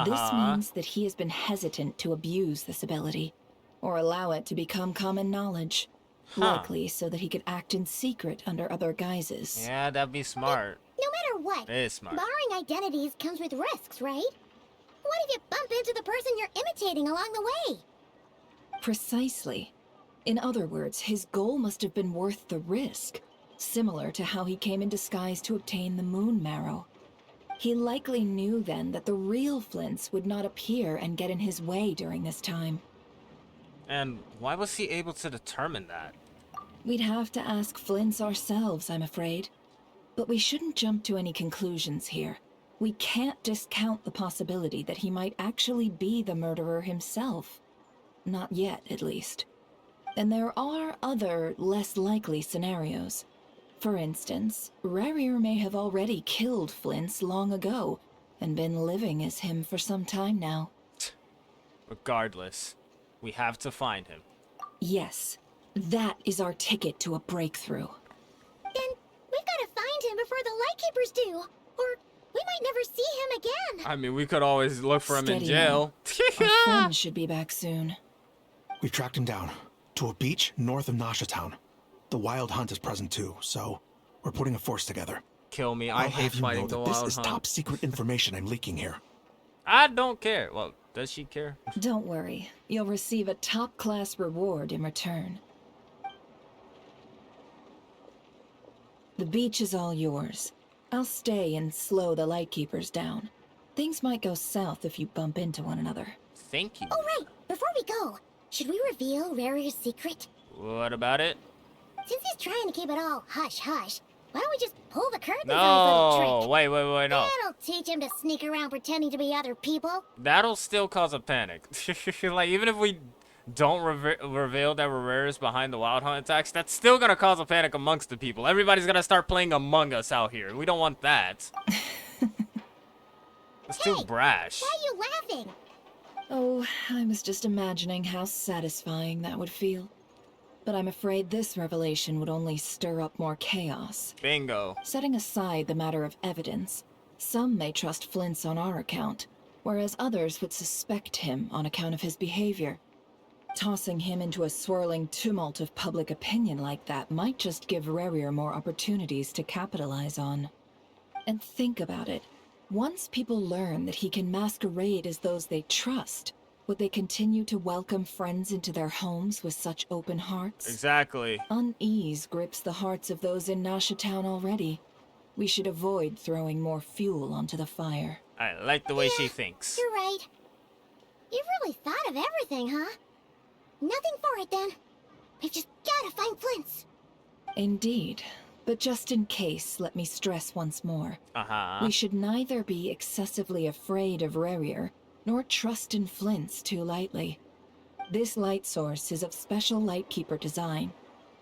Speaker 10: This means that he has been hesitant to abuse this ability, or allow it to become common knowledge. Likely so that he could act in secret under other guises.
Speaker 1: Yeah, that'd be smart.
Speaker 8: No matter what,
Speaker 1: It is smart.
Speaker 8: barring identities comes with risks, right? What if you bump into the person you're imitating along the way?
Speaker 10: Precisely. In other words, his goal must have been worth the risk, similar to how he came in disguise to obtain the moon marrow. He likely knew then that the real Flint's would not appear and get in his way during this time.
Speaker 1: And why was he able to determine that?
Speaker 10: We'd have to ask Flint's ourselves, I'm afraid. But we shouldn't jump to any conclusions here. We can't discount the possibility that he might actually be the murderer himself. Not yet, at least. And there are other, less likely scenarios. For instance, Rarier may have already killed Flint's long ago, and been living as him for some time now.
Speaker 1: Regardless, we have to find him.
Speaker 10: Yes, that is our ticket to a breakthrough.
Speaker 8: Then we've got to find him before the Lightkeepers do, or we might never see him again.
Speaker 1: I mean, we could always look for him in
Speaker 10: Steady
Speaker 1: jail.
Speaker 10: Our friend should be back soon.
Speaker 21: We've tracked him down to a beach north of Nasha Town. The Wild Hunt is present too, so we're putting a force together.
Speaker 1: Kill me. I
Speaker 21: I'll
Speaker 1: hate
Speaker 21: have you know
Speaker 1: fighting the
Speaker 21: that
Speaker 1: Wild
Speaker 21: This is
Speaker 1: Hunt.
Speaker 21: top secret information I'm leaking here.
Speaker 1: I don't care. Well, does she care?
Speaker 10: Don't worry, you'll receive a top-class reward in return. The beach is all yours. I'll stay and slow the Lightkeepers down. Things might go south if you bump into one another.
Speaker 1: Thank you.
Speaker 8: Oh, right. Before we go, should we reveal Rarier's secret?
Speaker 1: What about it?
Speaker 8: Since he's trying to keep it all hush-hush, why don't we just pull the curtains on his little trick?
Speaker 1: No, wait, no.
Speaker 8: That'll teach him to sneak around pretending to be other people.
Speaker 1: That'll still cause a panic. Like, even if we don't reveal that Rarier behind the Wild Hunt attacks, that's still gonna cause a panic amongst the people. Everybody's gonna start playing Among Us out here. We don't want that. It's too brash.
Speaker 8: Why are you laughing?
Speaker 10: Oh, I was just imagining how satisfying that would feel. But I'm afraid this revelation would only stir up more chaos.
Speaker 1: Bingo.
Speaker 10: Setting aside the matter of evidence, some may trust Flint's on our account, whereas others would suspect him on account of his behavior. Tossing him into a swirling tumult of public opinion like that might just give Rarier more opportunities to capitalize on. And think about it. Once people learn that he can masquerade as those they trust, would they continue to welcome friends into their homes with such open hearts?
Speaker 1: Exactly.
Speaker 10: Unease grips the hearts of those in Nasha Town already. We should avoid throwing more fuel onto the fire.
Speaker 1: I like the way she thinks.
Speaker 8: You're right. You've really thought of everything, huh? Nothing for it, then. We've just gotta find Flint's.
Speaker 10: Indeed. But just in case, let me stress once more. We should neither be excessively afraid of Rarier, nor trust in Flint's too lightly. This light source is of special Lightkeeper design.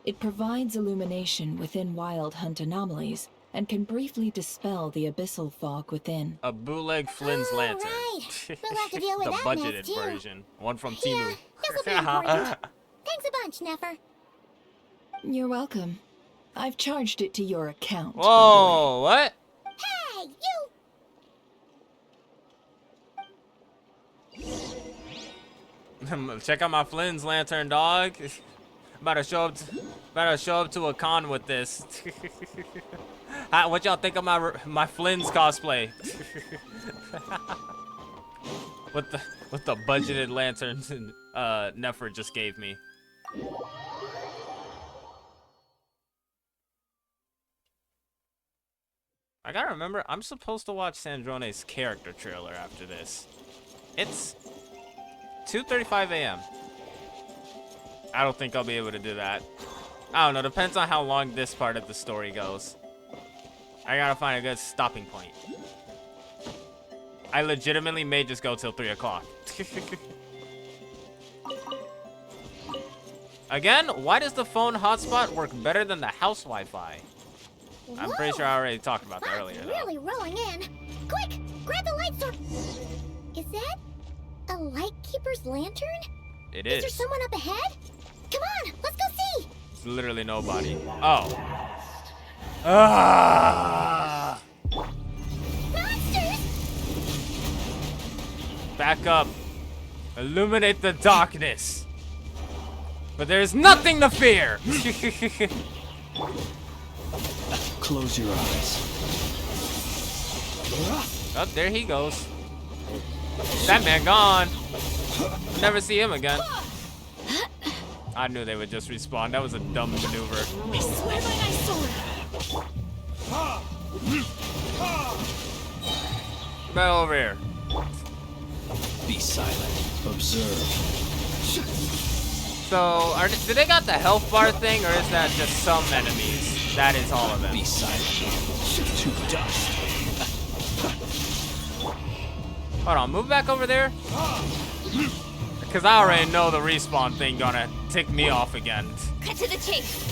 Speaker 10: It provides illumination within Wild Hunt anomalies, and can briefly dispel the abyssal fog within.
Speaker 1: A bootleg Flynn's lantern.
Speaker 8: We'll have to deal with
Speaker 1: The
Speaker 8: that
Speaker 1: budgeted
Speaker 8: mess, too.
Speaker 1: version. One from
Speaker 8: Yeah,
Speaker 1: Temu.
Speaker 8: this'll be important. Thanks a bunch, Nefer.
Speaker 10: You're welcome. I've charged it to your account.
Speaker 1: Whoa, what?
Speaker 8: Hey, you!
Speaker 1: Check out my Flynn's lantern, dog. About to show up to a con with this. What y'all think of my Flynn's cosplay? With the budgeted lanterns Nefer just gave me. I gotta remember, I'm supposed to watch Sandrone's character trailer after this. It's 2:35 a.m. I don't think I'll be able to do that. I don't know, depends on how long this part of the story goes. I gotta find a good stopping point. I legitimately may just go till 3 o'clock. Again, why does the phone hotspot work better than the house Wi-Fi? I'm pretty sure I already talked about that earlier, though.
Speaker 8: Really rolling in. Quick, grab the light source. Is that a Lightkeeper's lantern?
Speaker 1: It
Speaker 8: Is
Speaker 1: is.
Speaker 8: there someone up ahead? Come on, let's go see.
Speaker 1: It's literally nobody. Oh. Ah!
Speaker 8: Monsters!
Speaker 1: Back up. Illuminate the darkness. But there's nothing to fear.
Speaker 4: Close your eyes.
Speaker 1: Oh, there he goes. That man gone. Never see him again. I knew they would just respawn. That was a dumb maneuver.
Speaker 8: I swear by my sword.
Speaker 1: Get over here.
Speaker 4: Be silent. Observe.
Speaker 1: So, do they got the health bar thing, or is that just some enemies? That is all of them.
Speaker 4: Be silent. To dust.
Speaker 1: Hold on, move back over there. Because I already know the respawn thing gonna tick me off again.
Speaker 2: Cut to the chase.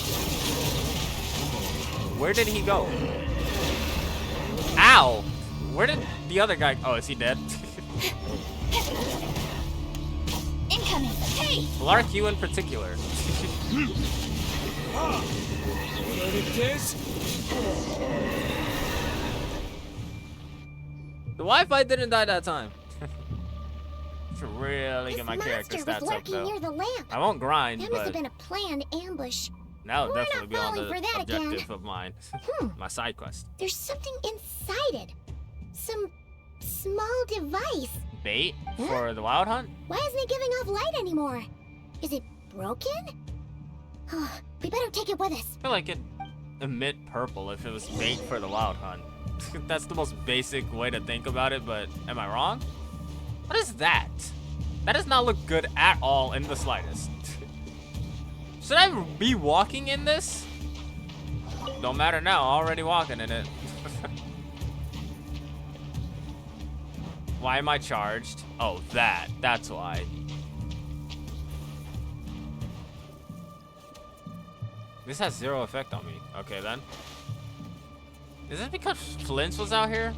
Speaker 1: Where did he go? Ow! Where did the other guy... Oh, is he dead?
Speaker 2: Incoming. Hey!
Speaker 1: Lark, you in particular. The Wi-Fi didn't die that time. Should really get my character stats up though.
Speaker 8: Near the lamp.
Speaker 1: I won't grind,
Speaker 8: That must
Speaker 1: but
Speaker 8: have been a planned ambush.
Speaker 1: that would
Speaker 8: We're
Speaker 1: definitely be
Speaker 8: not
Speaker 1: on
Speaker 8: falling
Speaker 1: the
Speaker 8: for that
Speaker 1: objective
Speaker 8: again.
Speaker 1: of mine. My side quest.
Speaker 8: There's something inside it. Some small device.
Speaker 1: Bait for the wild hunt?
Speaker 8: Why isn't it giving off light anymore? Is it broken? Oh, we better take it with us.
Speaker 1: I feel like it'd emit purple if it was bait for the wild hunt. That's the most basic way to think about it, but am I wrong? What is that? That does not look good at all in the slightest. Should I be walking in this? Don't matter now, already walking in it. Why am I charged? Oh, that's why. This has zero effect on me. Okay, then. Is it because Flint was out here?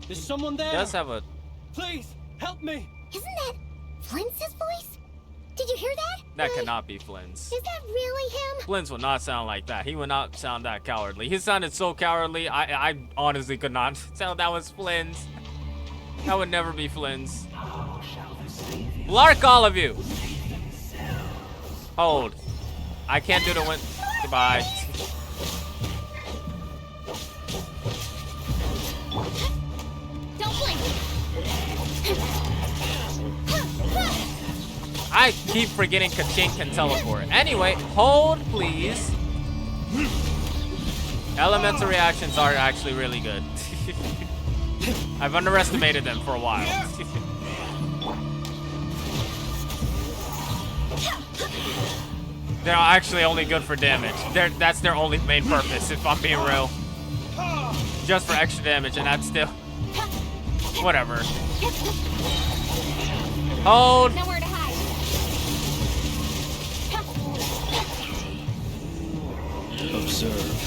Speaker 18: Is someone there?
Speaker 1: He does have a...
Speaker 18: Please, help me!
Speaker 8: Isn't that Flint's voice? Did you hear that?
Speaker 1: That cannot be Flynn's.
Speaker 8: Is that really him?
Speaker 1: Flynn's would not sound like that. He would not sound that cowardly. He sounded so cowardly, I honestly could not tell that was Flynn's. That would never be Flynn's. Lark, all of you! Hold. I can't do the win. Goodbye.
Speaker 2: Don't blink.
Speaker 1: I keep forgetting Kachink can teleport. Anyway, hold, please. Elemental reactions are actually really good. I've underestimated them for a while. They're actually only good for damage. That's their only main purpose, if I'm being real. Just for extra damage, and that's still... Whatever. Hold.
Speaker 2: Nowhere to hide.
Speaker 4: Observe.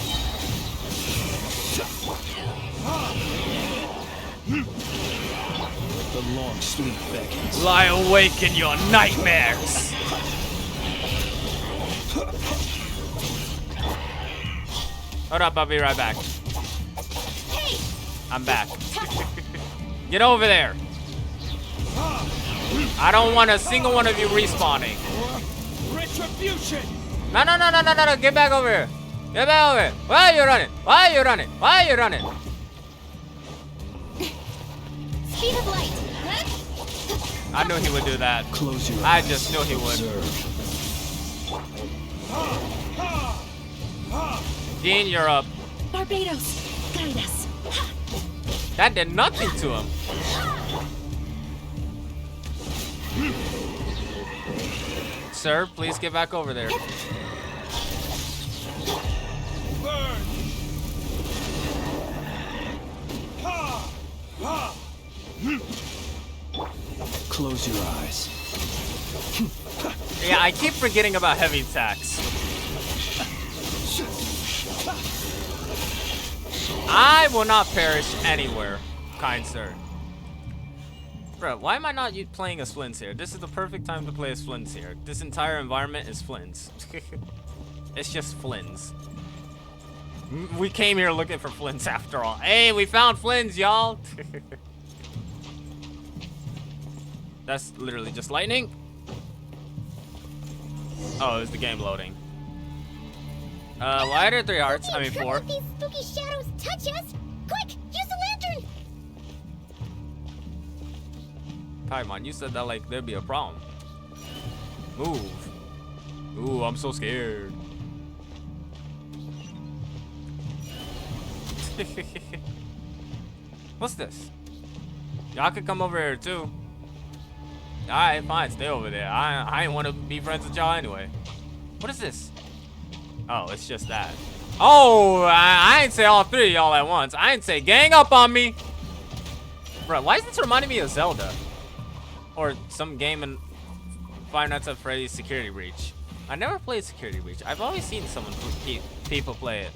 Speaker 4: The long sleep beckons.
Speaker 1: Lie awake in your nightmares. Hold up, I'll be right back.
Speaker 2: Hey!
Speaker 1: I'm back. Get over there. I don't want a single one of you respawning.
Speaker 18: Retribution!
Speaker 1: No. Get back over here. Get back over here. Why are you running? Why are you running? Why are you running?
Speaker 2: Speed of light.
Speaker 1: I knew he would do that.
Speaker 4: Close your
Speaker 1: I
Speaker 4: eyes.
Speaker 1: just knew he would. Dean, you're up.
Speaker 20: Barbados, guide us.
Speaker 1: That did nothing to him. Sir, please get back over there.
Speaker 4: Close your eyes.
Speaker 1: Yeah, I keep forgetting about heavy attacks. I will not perish anywhere, kind sir. Bro, why am I not playing as Flynn's here? This is the perfect time to play as Flynn's here. This entire environment is Flynn's. It's just Flynn's. We came here looking for Flynn's after all. Hey, we found Flynn's, y'all. That's literally just lightning. Oh, it was the game loading. Why are there 3 hearts? I mean 4.
Speaker 8: These spooky shadows touch us! Quick, use the lantern!
Speaker 1: Paimon, you said that like there'd be a problem. Move. Ooh, I'm so scared. What's this? Y'all could come over here too. Alright, fine, stay over there. I ain't want to be friends with y'all anyway. What is this? Oh, it's just that. Oh, I ain't say all 3 of y'all at once. I ain't say gang up on me. Bro, why is this reminding me of Zelda? Or some game in Five Nights at Freddy's Security Breach. I never played Security Breach. I've always seen people play it.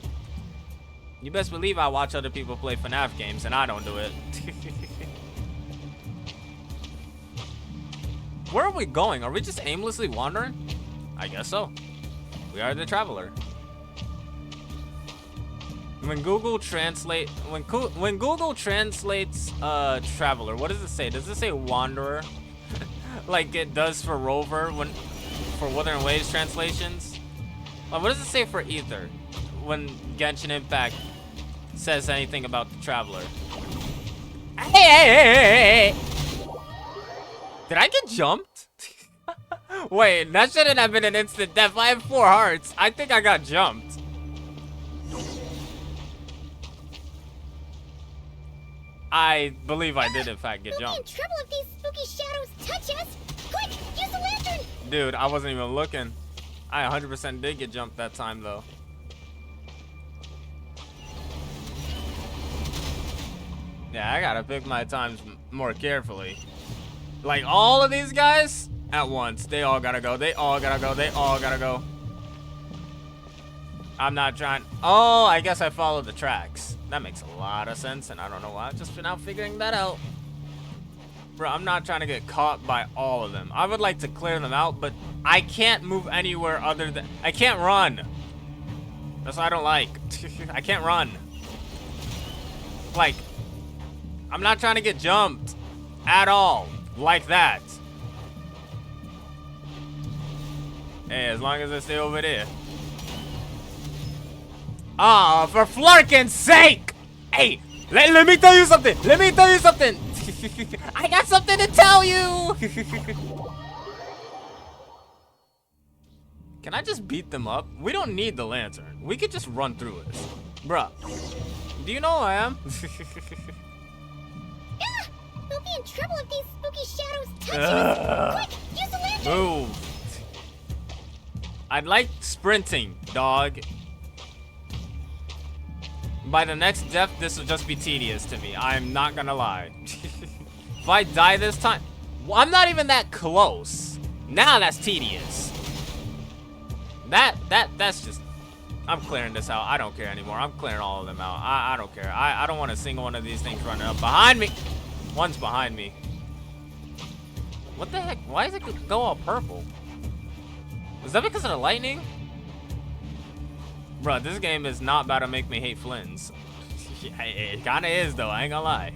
Speaker 1: You best believe I watch other people play FNAF games and I don't do it. Where are we going? Are we just aimlessly wandering? I guess so. We are the traveler. When Google translates traveler, what does it say? Does it say wanderer? Like it does for Rover for Wuthering Waves translations? Like, what does it say for Ether when Genshin Impact says anything about the traveler? Hey! Did I get jumped? Wait, that shouldn't have been an instant death. I have 4 hearts. I think I got jumped. I believe I did in fact get jumped.
Speaker 8: We'll be in trouble if these spooky shadows touch us. Quick, use the lantern.
Speaker 1: Dude, I wasn't even looking. I 100% did get jumped that time though. Yeah, I gotta pick my times more carefully. Like all of these guys at once. They all gotta go. They all gotta go. They all gotta go. I'm not trying. Oh, I guess I followed the tracks. That makes a lot of sense, and I don't know why. I've just been out figuring that out. Bro, I'm not trying to get caught by all of them. I would like to clear them out, but I can't move anywhere other than... I can't run. That's what I don't like. I can't run. Like, I'm not trying to get jumped at all. Like that. Hey, as long as I stay over there. Ah, for Flurkin's sake! Hey, let me tell you something. Let me tell you something. I got something to tell you. Can I just beat them up? We don't need the lantern. We could just run through it. Bruh, do you know who I am?
Speaker 8: We'll be in trouble if these spooky shadows touch us. Quick, use the lantern.
Speaker 1: Move. I'd like sprinting, dog. By the next death, this will just be tedious to me. I'm not gonna lie. If I die this time, well, I'm not even that close. Now that's tedious. That's just, I'm clearing this out. I don't care anymore. I'm clearing all of them out. I don't care. I don't want a single one of these things running up behind me. One's behind me. What the heck? Why does it go all purple? Is that because of the lightning? Bro, this game is not about to make me hate Flynn's. It kinda is though, I ain't gonna lie.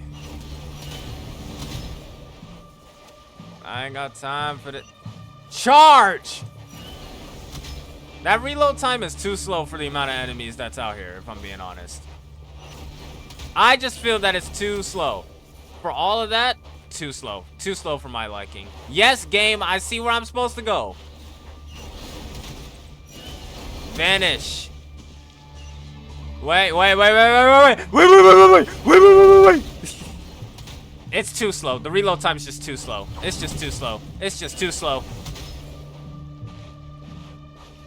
Speaker 1: I ain't got time for the charge! That reload time is too slow for the amount of enemies that's out here, if I'm being honest. I just feel that it's too slow. For all of that, too slow. Too slow for my liking. Yes, game, I see where I'm supposed to go. Vanish. Wait. It's too slow. The reload time is just too slow. It's just too slow. It's just too slow.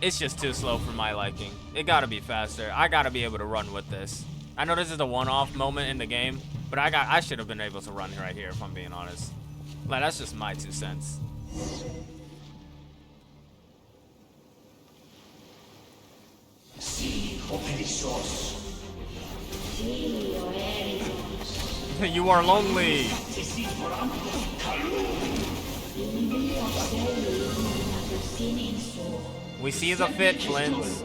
Speaker 1: It's just too slow for my liking. It gotta be faster. I gotta be able to run with this. I know this is a one-off moment in the game, but I should have been able to run right here if I'm being honest. Like, that's just my 2 cents. You are lonely. We see the fit, Flins.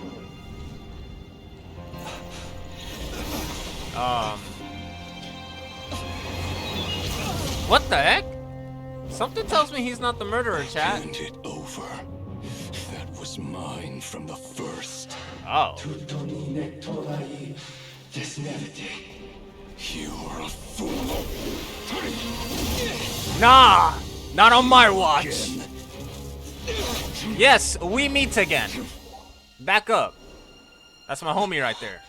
Speaker 1: What the heck? Something tells me he's not the murderer, chat.
Speaker 7: Hand it over. That was mine from the first.
Speaker 1: Oh.
Speaker 7: You're a fool.
Speaker 1: Nah, not on my watch. Yes, we meet again. Back up. That's my homie right there.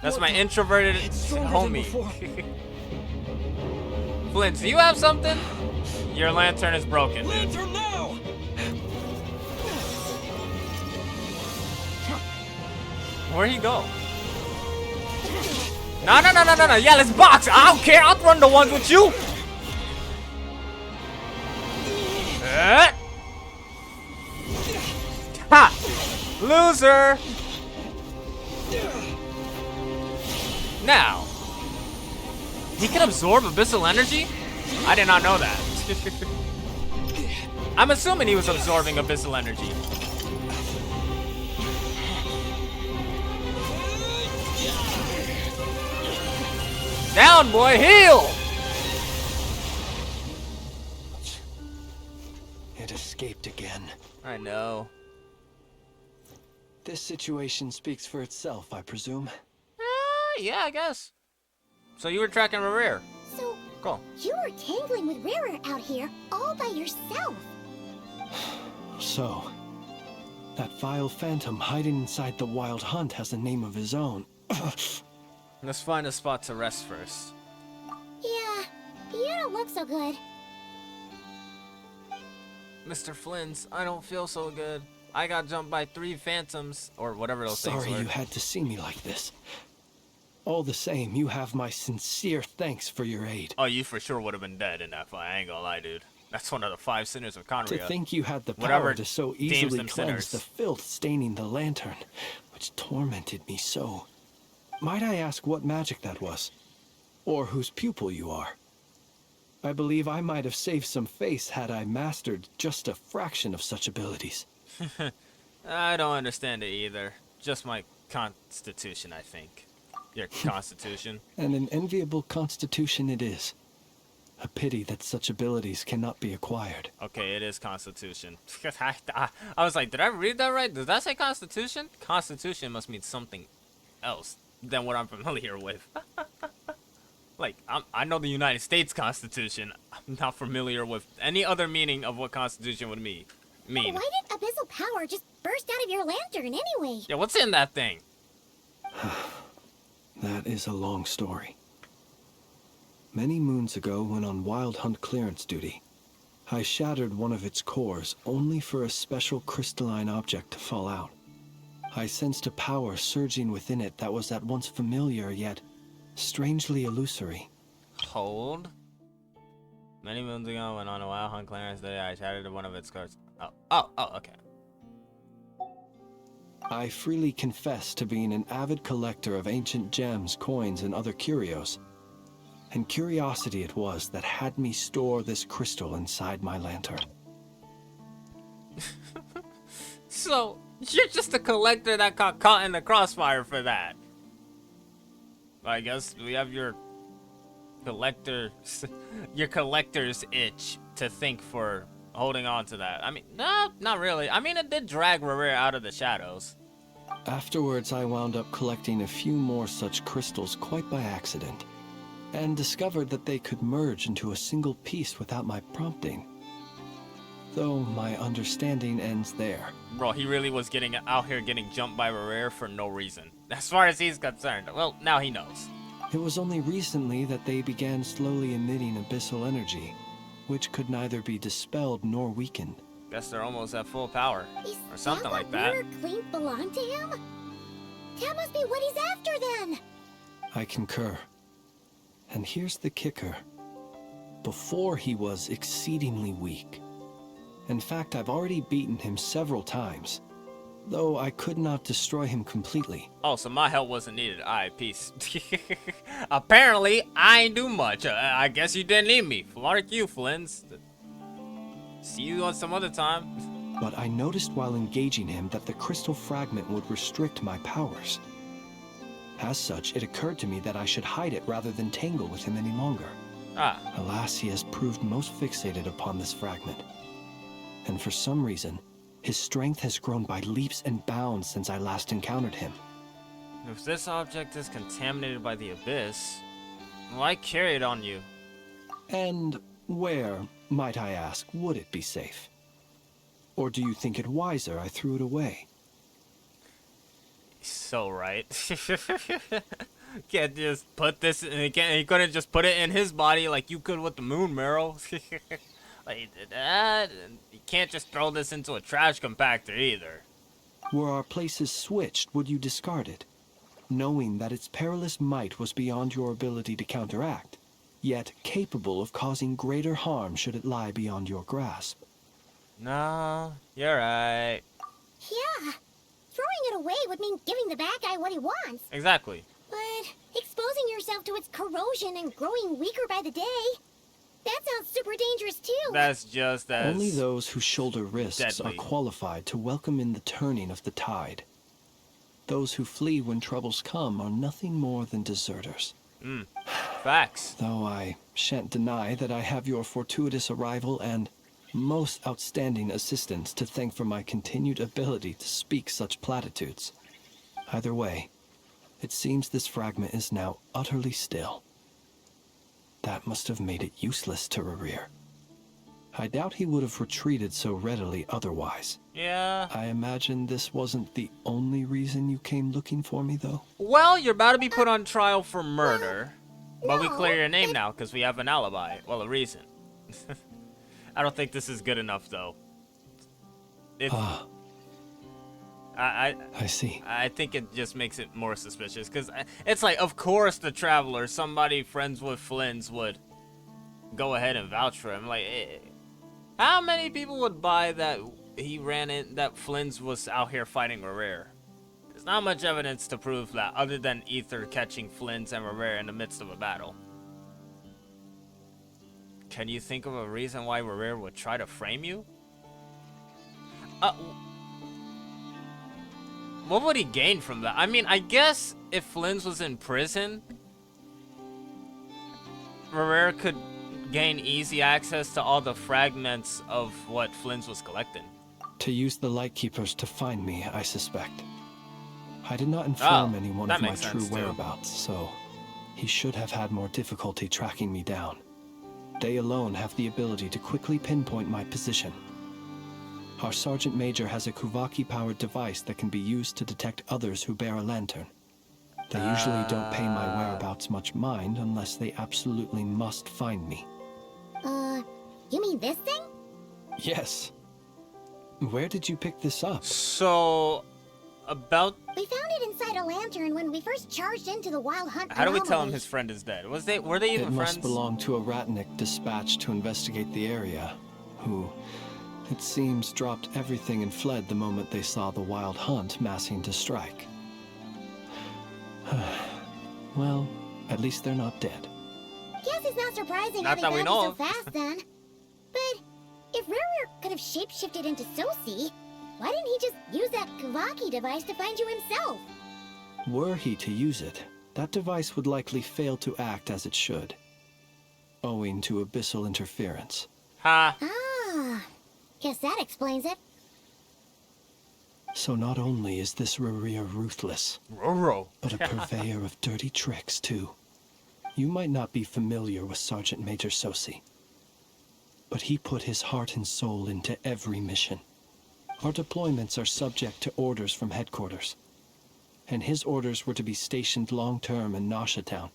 Speaker 1: That's my introverted homie. Flint, do you have something? Your lantern is broken, dude.
Speaker 4: Lantern now!
Speaker 1: Where'd he go? No. Yeah, let's box. I don't care. I'll run the ones with you. Ha! Loser. Now, he can absorb abyssal energy? I did not know that. I'm assuming he was absorbing abyssal energy. Down, boy, heal!
Speaker 18: It escaped again.
Speaker 1: I know.
Speaker 18: This situation speaks for itself, I presume.
Speaker 1: Yeah, I guess. So you were tracking Rerir.
Speaker 8: So,
Speaker 1: cool.
Speaker 8: You were tangling with Rarer out here all by yourself.
Speaker 18: So, that vile phantom hiding inside the Wild Hunt has a name of his own.
Speaker 1: Let's find a spot to rest first.
Speaker 8: Yeah, you don't look so good.
Speaker 1: Mr. Flynn's, I don't feel so good. I got jumped by 3 phantoms, or whatever those things were.
Speaker 18: Sorry you had to see me like this. All the same, you have my sincere thanks for your aid.
Speaker 1: Oh, you for sure would have been dead in that fight. I ain't gonna lie, dude. That's one of the 5 sinners of Conria.
Speaker 18: To think you had the power
Speaker 1: Whatever
Speaker 18: to so
Speaker 1: deems
Speaker 18: easily
Speaker 1: them
Speaker 18: cleanse
Speaker 1: sinners.
Speaker 18: the filth staining the lantern, which tormented me so. Might I ask what magic that was? Or whose pupil you are? I believe I might have saved some face had I mastered just a fraction of such abilities.
Speaker 1: I don't understand it either. Just my constitution, I think. Your constitution.
Speaker 18: And an enviable constitution it is. A pity that such abilities cannot be acquired.
Speaker 1: Okay, it is constitution. I was like, did I read that right? Does that say constitution? Constitution must mean something else than what I'm familiar with. Like, I know the United States Constitution. I'm not familiar with any other meaning of what constitution would mean.
Speaker 8: Why did abyssal power just burst out of your lantern anyway?
Speaker 1: Yeah, what's in that thing?
Speaker 18: That is a long story. Many moons ago, when on Wild Hunt clearance duty, I shattered one of its cores only for a special crystalline object to fall out. I sensed a power surging within it that was at once familiar yet strangely illusory.
Speaker 1: Hold. Many moons ago, when on a Wild Hunt clearance day, I shattered one of its cores. Oh, okay.
Speaker 18: I freely confess to being an avid collector of ancient gems, coins, and other curios. And curiosity it was that had me store this crystal inside my lantern.
Speaker 1: So, you're just a collector that got caught in the crossfire for that. I guess we have your collector's itch to think for holding on to that. I mean, no, not really. I mean, it did drag Rerir out of the shadows.
Speaker 18: Afterwards, I wound up collecting a few more such crystals quite by accident, and discovered that they could merge into a single piece without my prompting. Though my understanding ends there.
Speaker 1: Bro, he really was out here getting jumped by Rerir for no reason. As far as he's concerned. Well, now he knows.
Speaker 18: It was only recently that they began slowly emitting abyssal energy, which could neither be dispelled nor weakened.
Speaker 1: Guess they're almost at full power. Or something like that.
Speaker 8: Mirror clean belong to him? That must be what he's after then!
Speaker 18: I concur. And here's the kicker. Before he was exceedingly weak. In fact, I've already beaten him several times, though I could not destroy him completely.
Speaker 1: Oh, so my help wasn't needed. Alright, peace. Apparently, I ain't do much. I guess you didn't need me. Flark you, Flynn's. See you on some other time.
Speaker 18: But I noticed while engaging him that the crystal fragment would restrict my powers. As such, it occurred to me that I should hide it rather than tangle with him any longer. Alas, he has proved most fixated upon this fragment. And for some reason, his strength has grown by leaps and bounds since I last encountered him.
Speaker 1: If this object is contaminated by the abyss, why carry it on you?
Speaker 18: And where, might I ask, would it be safe? Or do you think it wiser I threw it away?
Speaker 1: So right. Can't just put this in, he couldn't just put it in his body like you could with the moon marrow. Like that, you can't just throw this into a trash compactor either.
Speaker 18: Were our places switched, would you discard it? knowing that its perilous might was beyond your ability to counteract, yet capable of causing greater harm should it lie beyond your grasp.
Speaker 1: No, you're right.
Speaker 8: Yeah. Throwing it away would mean giving the bad guy what he wants.
Speaker 1: Exactly.
Speaker 8: But exposing yourself to its corrosion and growing weaker by the day, that sounds super dangerous too.
Speaker 1: That's just as
Speaker 18: Only those who shoulder risks
Speaker 1: deadly.
Speaker 18: are qualified to welcome in the turning of the tide. Those who flee when troubles come are nothing more than deserters.
Speaker 1: Facts.
Speaker 18: Though I shan't deny that I have your fortuitous arrival and most outstanding assistance to thank for my continued ability to speak such platitudes. Either way, it seems this fragment is now utterly still. That must have made it useless to Rerir. I doubt he would have retreated so readily otherwise.
Speaker 1: Yeah.
Speaker 18: I imagine this wasn't the only reason you came looking for me, though.
Speaker 1: Well, you're about to be put on trial for murder. But we clear your name now because we have an alibi. Well, a reason. I don't think this is good enough, though. I
Speaker 18: see.
Speaker 1: I think it just makes it more suspicious because it's like, of course, the Traveler, somebody friends with Flynn's, would go ahead and vouch for him. Like, how many people would buy that he ran in, that Flynn's was out here fighting Rerir? There's not much evidence to prove that, other than Ether catching Flynn's and Rerir in the midst of a battle. Can you think of a reason why Rerir would try to frame you? What would he gain from that? I mean, I guess if Flynn's was in prison, Rerir could gain easy access to all the fragments of what Flynn's was collecting.
Speaker 18: To use the Lightkeepers to find me, I suspect. I did not inform anyone of my true whereabouts, so he should have had more difficulty tracking me down. They alone have the ability to quickly pinpoint my position. Our Sergeant Major has a Kuvaki-powered device that can be used to detect others who bear a lantern. They usually don't pay my whereabouts much mind unless they absolutely must find me.
Speaker 8: You mean this thing?
Speaker 18: Yes. Where did you pick this up?
Speaker 1: So, about...
Speaker 8: We found it inside a lantern when we first charged into the Wild Hunt.
Speaker 1: How do we tell him his friend is dead? Were they even friends?
Speaker 18: It must belong to a Ratnik dispatched to investigate the area, who, it seems, dropped everything and fled the moment they saw the Wild Hunt massing to strike. Well, at least they're not dead.
Speaker 8: Guess it's not surprising
Speaker 1: Not that we
Speaker 8: having
Speaker 1: know
Speaker 8: so
Speaker 1: of.
Speaker 8: fast then. But if Rerir could have shapeshifted into Sosi, why didn't he just use that Kavaki device to find you himself?
Speaker 18: Were he to use it, that device would likely fail to act as it should, owing to abyssal interference.
Speaker 1: Ha!
Speaker 8: Guess that explains it.
Speaker 18: So not only is this Rerir ruthless, but a purveyor of dirty tricks, too. You might not be familiar with Sergeant Major Sosi, but he put his heart and soul into every mission. Our deployments are subject to orders from headquarters, and his orders were to be stationed long-term in Nasha Town.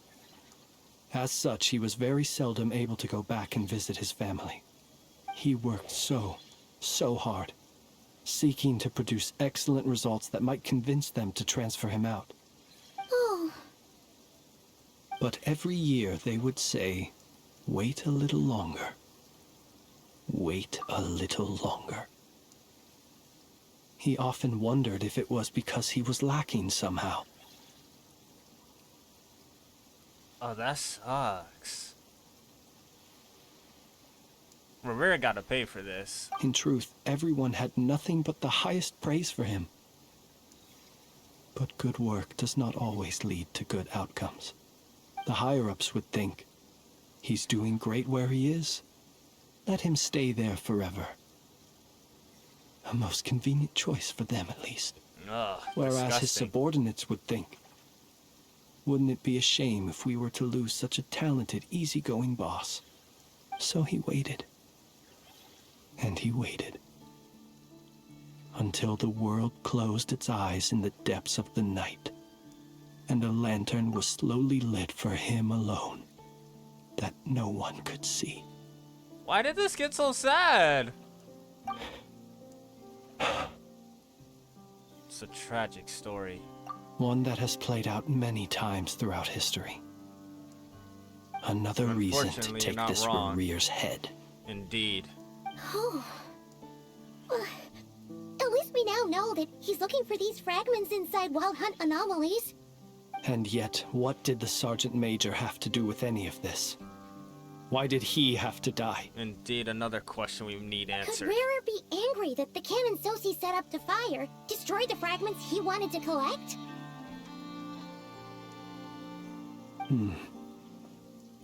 Speaker 18: As such, he was very seldom able to go back and visit his family. He worked so hard, seeking to produce excellent results that might convince them to transfer him out.
Speaker 8: Oh.
Speaker 18: But every year they would say, wait a little longer. Wait a little longer. He often wondered if it was because he was lacking somehow.
Speaker 1: Oh, that sucks. Rerir gotta pay for this.
Speaker 18: In truth, everyone had nothing but the highest praise for him. But good work does not always lead to good outcomes. The higher-ups would think, he's doing great where he is. Let him stay there forever. A most convenient choice for them, at least.
Speaker 1: Ugh,
Speaker 18: Whereas
Speaker 1: disgusting.
Speaker 18: his subordinates would think, wouldn't it be a shame if we were to lose such a talented, easygoing boss? So he waited. And he waited. Until the world closed its eyes in the depths of the night, and a lantern was slowly lit for him alone, that no one could see.
Speaker 1: Why did this get so sad? It's a tragic story.
Speaker 18: One that has played out many times throughout history. Another reason to
Speaker 1: Unfortunately,
Speaker 18: take
Speaker 1: you're not
Speaker 18: this
Speaker 1: wrong.
Speaker 18: warrior's head.
Speaker 1: Indeed.
Speaker 8: Oh. Well, at least we now know that he's looking for these fragments inside Wild Hunt anomalies.
Speaker 18: And yet, what did the Sergeant Major have to do with any of this? Why did he have to die?
Speaker 1: Indeed, another question we need
Speaker 8: Could
Speaker 1: answered.
Speaker 8: Rarer be angry that the cannon Sosi set up to fire destroyed the fragments he wanted to collect?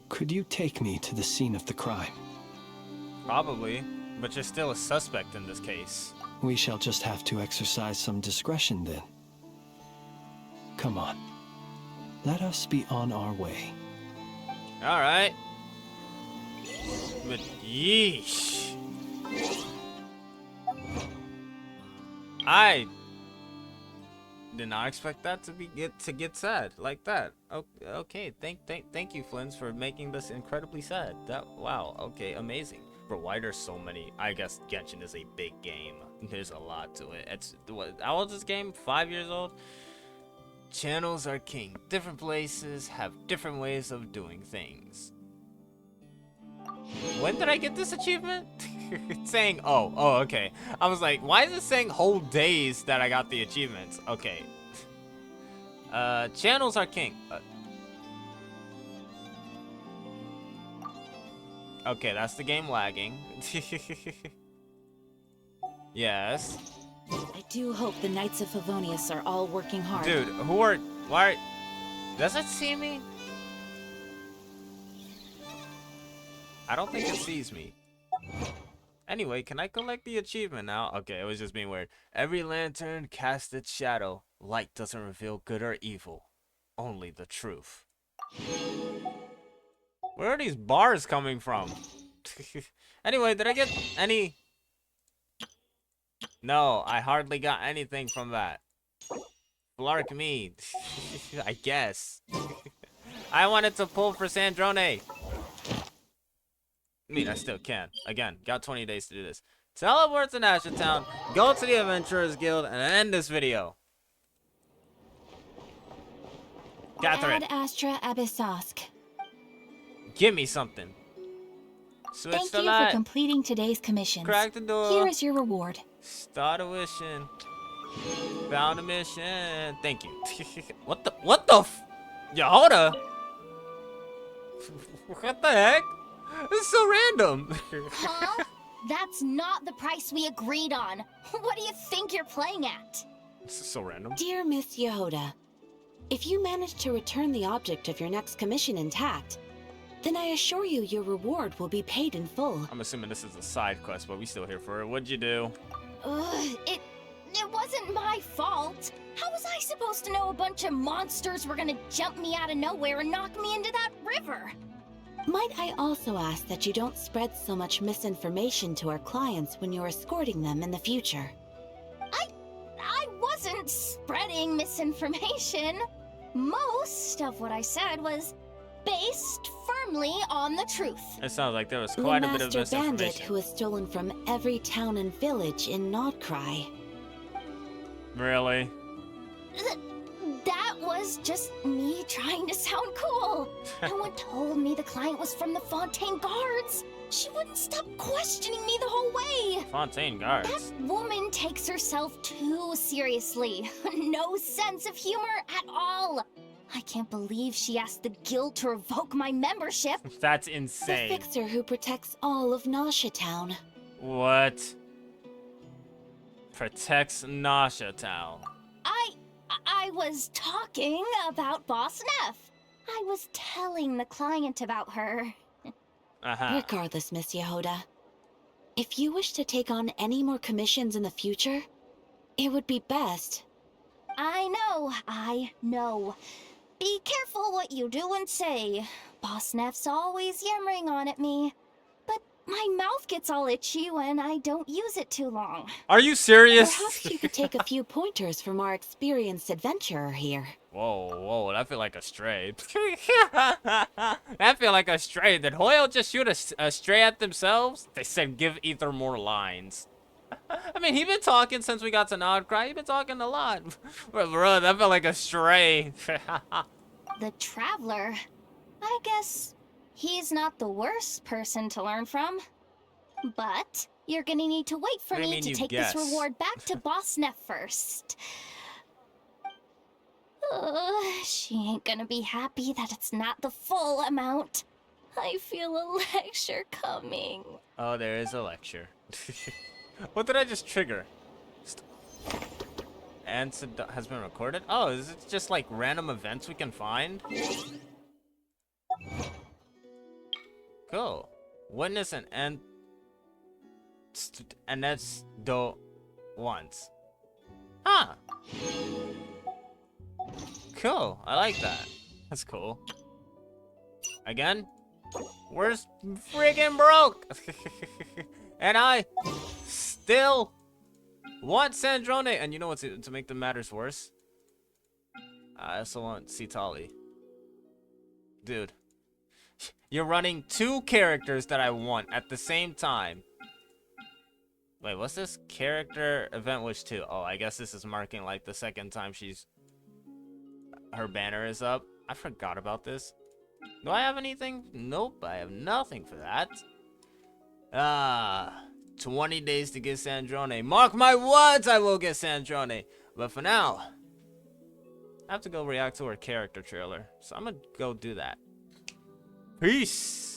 Speaker 18: Could you take me to the scene of the crime?
Speaker 1: Probably, but you're still a suspect in this case.
Speaker 18: We shall just have to exercise some discretion then. Come on. Let us be on our way.
Speaker 1: Alright. But yeesh. I did not expect that to get sad like that. Okay, thank you, Flins, for making this incredibly sad. Wow, okay, amazing. But why there's so many? I guess Genshin is a big game. There's a lot to it. It's how old is this game? 5 years old? Channels are king. Different places have different ways of doing things. When did I get this achievement? It's saying, oh, okay. I was like, why is it saying whole days that I got the achievements? Okay. Channels are king. Okay, that's the game lagging. Yes.
Speaker 9: I do hope the Knights of Favonius are all working hard.
Speaker 1: Dude, why? Does it see me? I don't think it sees me. Anyway, can I collect the achievement now? Okay, it was just being weird. Every lantern casts its shadow. Light doesn't reveal good or evil. Only the truth. Where are these bars coming from? Anyway, did I get any? No, I hardly got anything from that. Blark me. I guess. I wanted to pull for Sandrone. I mean, I still can. Again, got 20 days to do this. Teleport to Nasha Town, go to the Adventurers Guild, and end this video. Catherine.
Speaker 9: Ad Astra Abyssosk.
Speaker 1: Give me something. Switch
Speaker 9: Thank
Speaker 1: the
Speaker 9: you
Speaker 1: light.
Speaker 9: for completing today's commissions.
Speaker 1: Crack the door.
Speaker 9: Here is your reward.
Speaker 1: Start a mission. Found a mission. Thank you. What the Yehoda? What the heck? This is so random.
Speaker 2: Huh? That's not the price we agreed on. What do you think you're playing at?
Speaker 1: This is so random.
Speaker 9: Dear Miss Yehoda, if you manage to return the object of your next commission intact, then I assure you your reward will be paid in full.
Speaker 1: I'm assuming this is a side quest, but we still here for it. What'd you do?
Speaker 2: It wasn't my fault. How was I supposed to know a bunch of monsters were gonna jump me out of nowhere and knock me into that river?
Speaker 9: Might I also ask that you don't spread so much misinformation to our clients when you're escorting them in the future?
Speaker 2: I wasn't spreading misinformation. Most of what I said was based firmly on the truth.
Speaker 1: It sounds like there was quite a bit of
Speaker 9: The master bandit
Speaker 1: misinformation.
Speaker 9: who has stolen from every town and village in Nodcry.
Speaker 1: Really?
Speaker 2: That was just me trying to sound cool. No one told me the client was from the Fontaine Guards. She wouldn't stop questioning me the whole way.
Speaker 1: Fontaine Guards.
Speaker 2: That woman takes herself too seriously. No sense of humor at all. I can't believe she asked the guild to revoke my membership.
Speaker 1: That's
Speaker 9: The
Speaker 1: insane.
Speaker 9: fixer who protects all of Nasha Town.
Speaker 1: What? Protects Nasha Town.
Speaker 2: I was talking about Boss Neff. I was telling the client about her.
Speaker 9: Regardless, Miss Yehoda, if you wish to take on any more commissions in the future, it would be best.
Speaker 2: I know. Be careful what you do and say. Boss Neff's always yammering on at me. But my mouth gets all itchy when I don't use it too long.
Speaker 1: Are you serious?
Speaker 9: Perhaps you could take a few pointers from our experienced adventurer here.
Speaker 1: Whoa, that feel like a stray. That feel like a stray. Did Hoyle just shoot a stray at themselves? They said give Ether more lines. I mean, he been talking since we got to Nodcry. He been talking a lot. Bro, that felt like a stray.
Speaker 2: The Traveler? I guess he's not the worst person to learn from. But you're gonna need to wait for me to take this reward back to Boss Neff first. She ain't gonna be happy that it's not the full amount. I feel a lecture coming.
Speaker 1: Oh, there is a lecture. What did I just trigger? Answer has been recorded? Oh, is it just like random events we can find? Cool. Witness and that's do once. Huh. Cool. I like that. That's cool. Again? Where's friggin' broke? And I still want Sandrone. And you know what, to make the matters worse? I also want Citali. Dude. You're running 2 characters that I want at the same time. Wait, what's this? Character event wish 2. Oh, I guess this is marking like the second time her banner is up. I forgot about this. Do I have anything? Nope, I have nothing for that. 20 days to get Sandrone. Mark my words, I will get Sandrone. But for now, I have to go react to her character trailer. So I'm gonna go do that. Peace.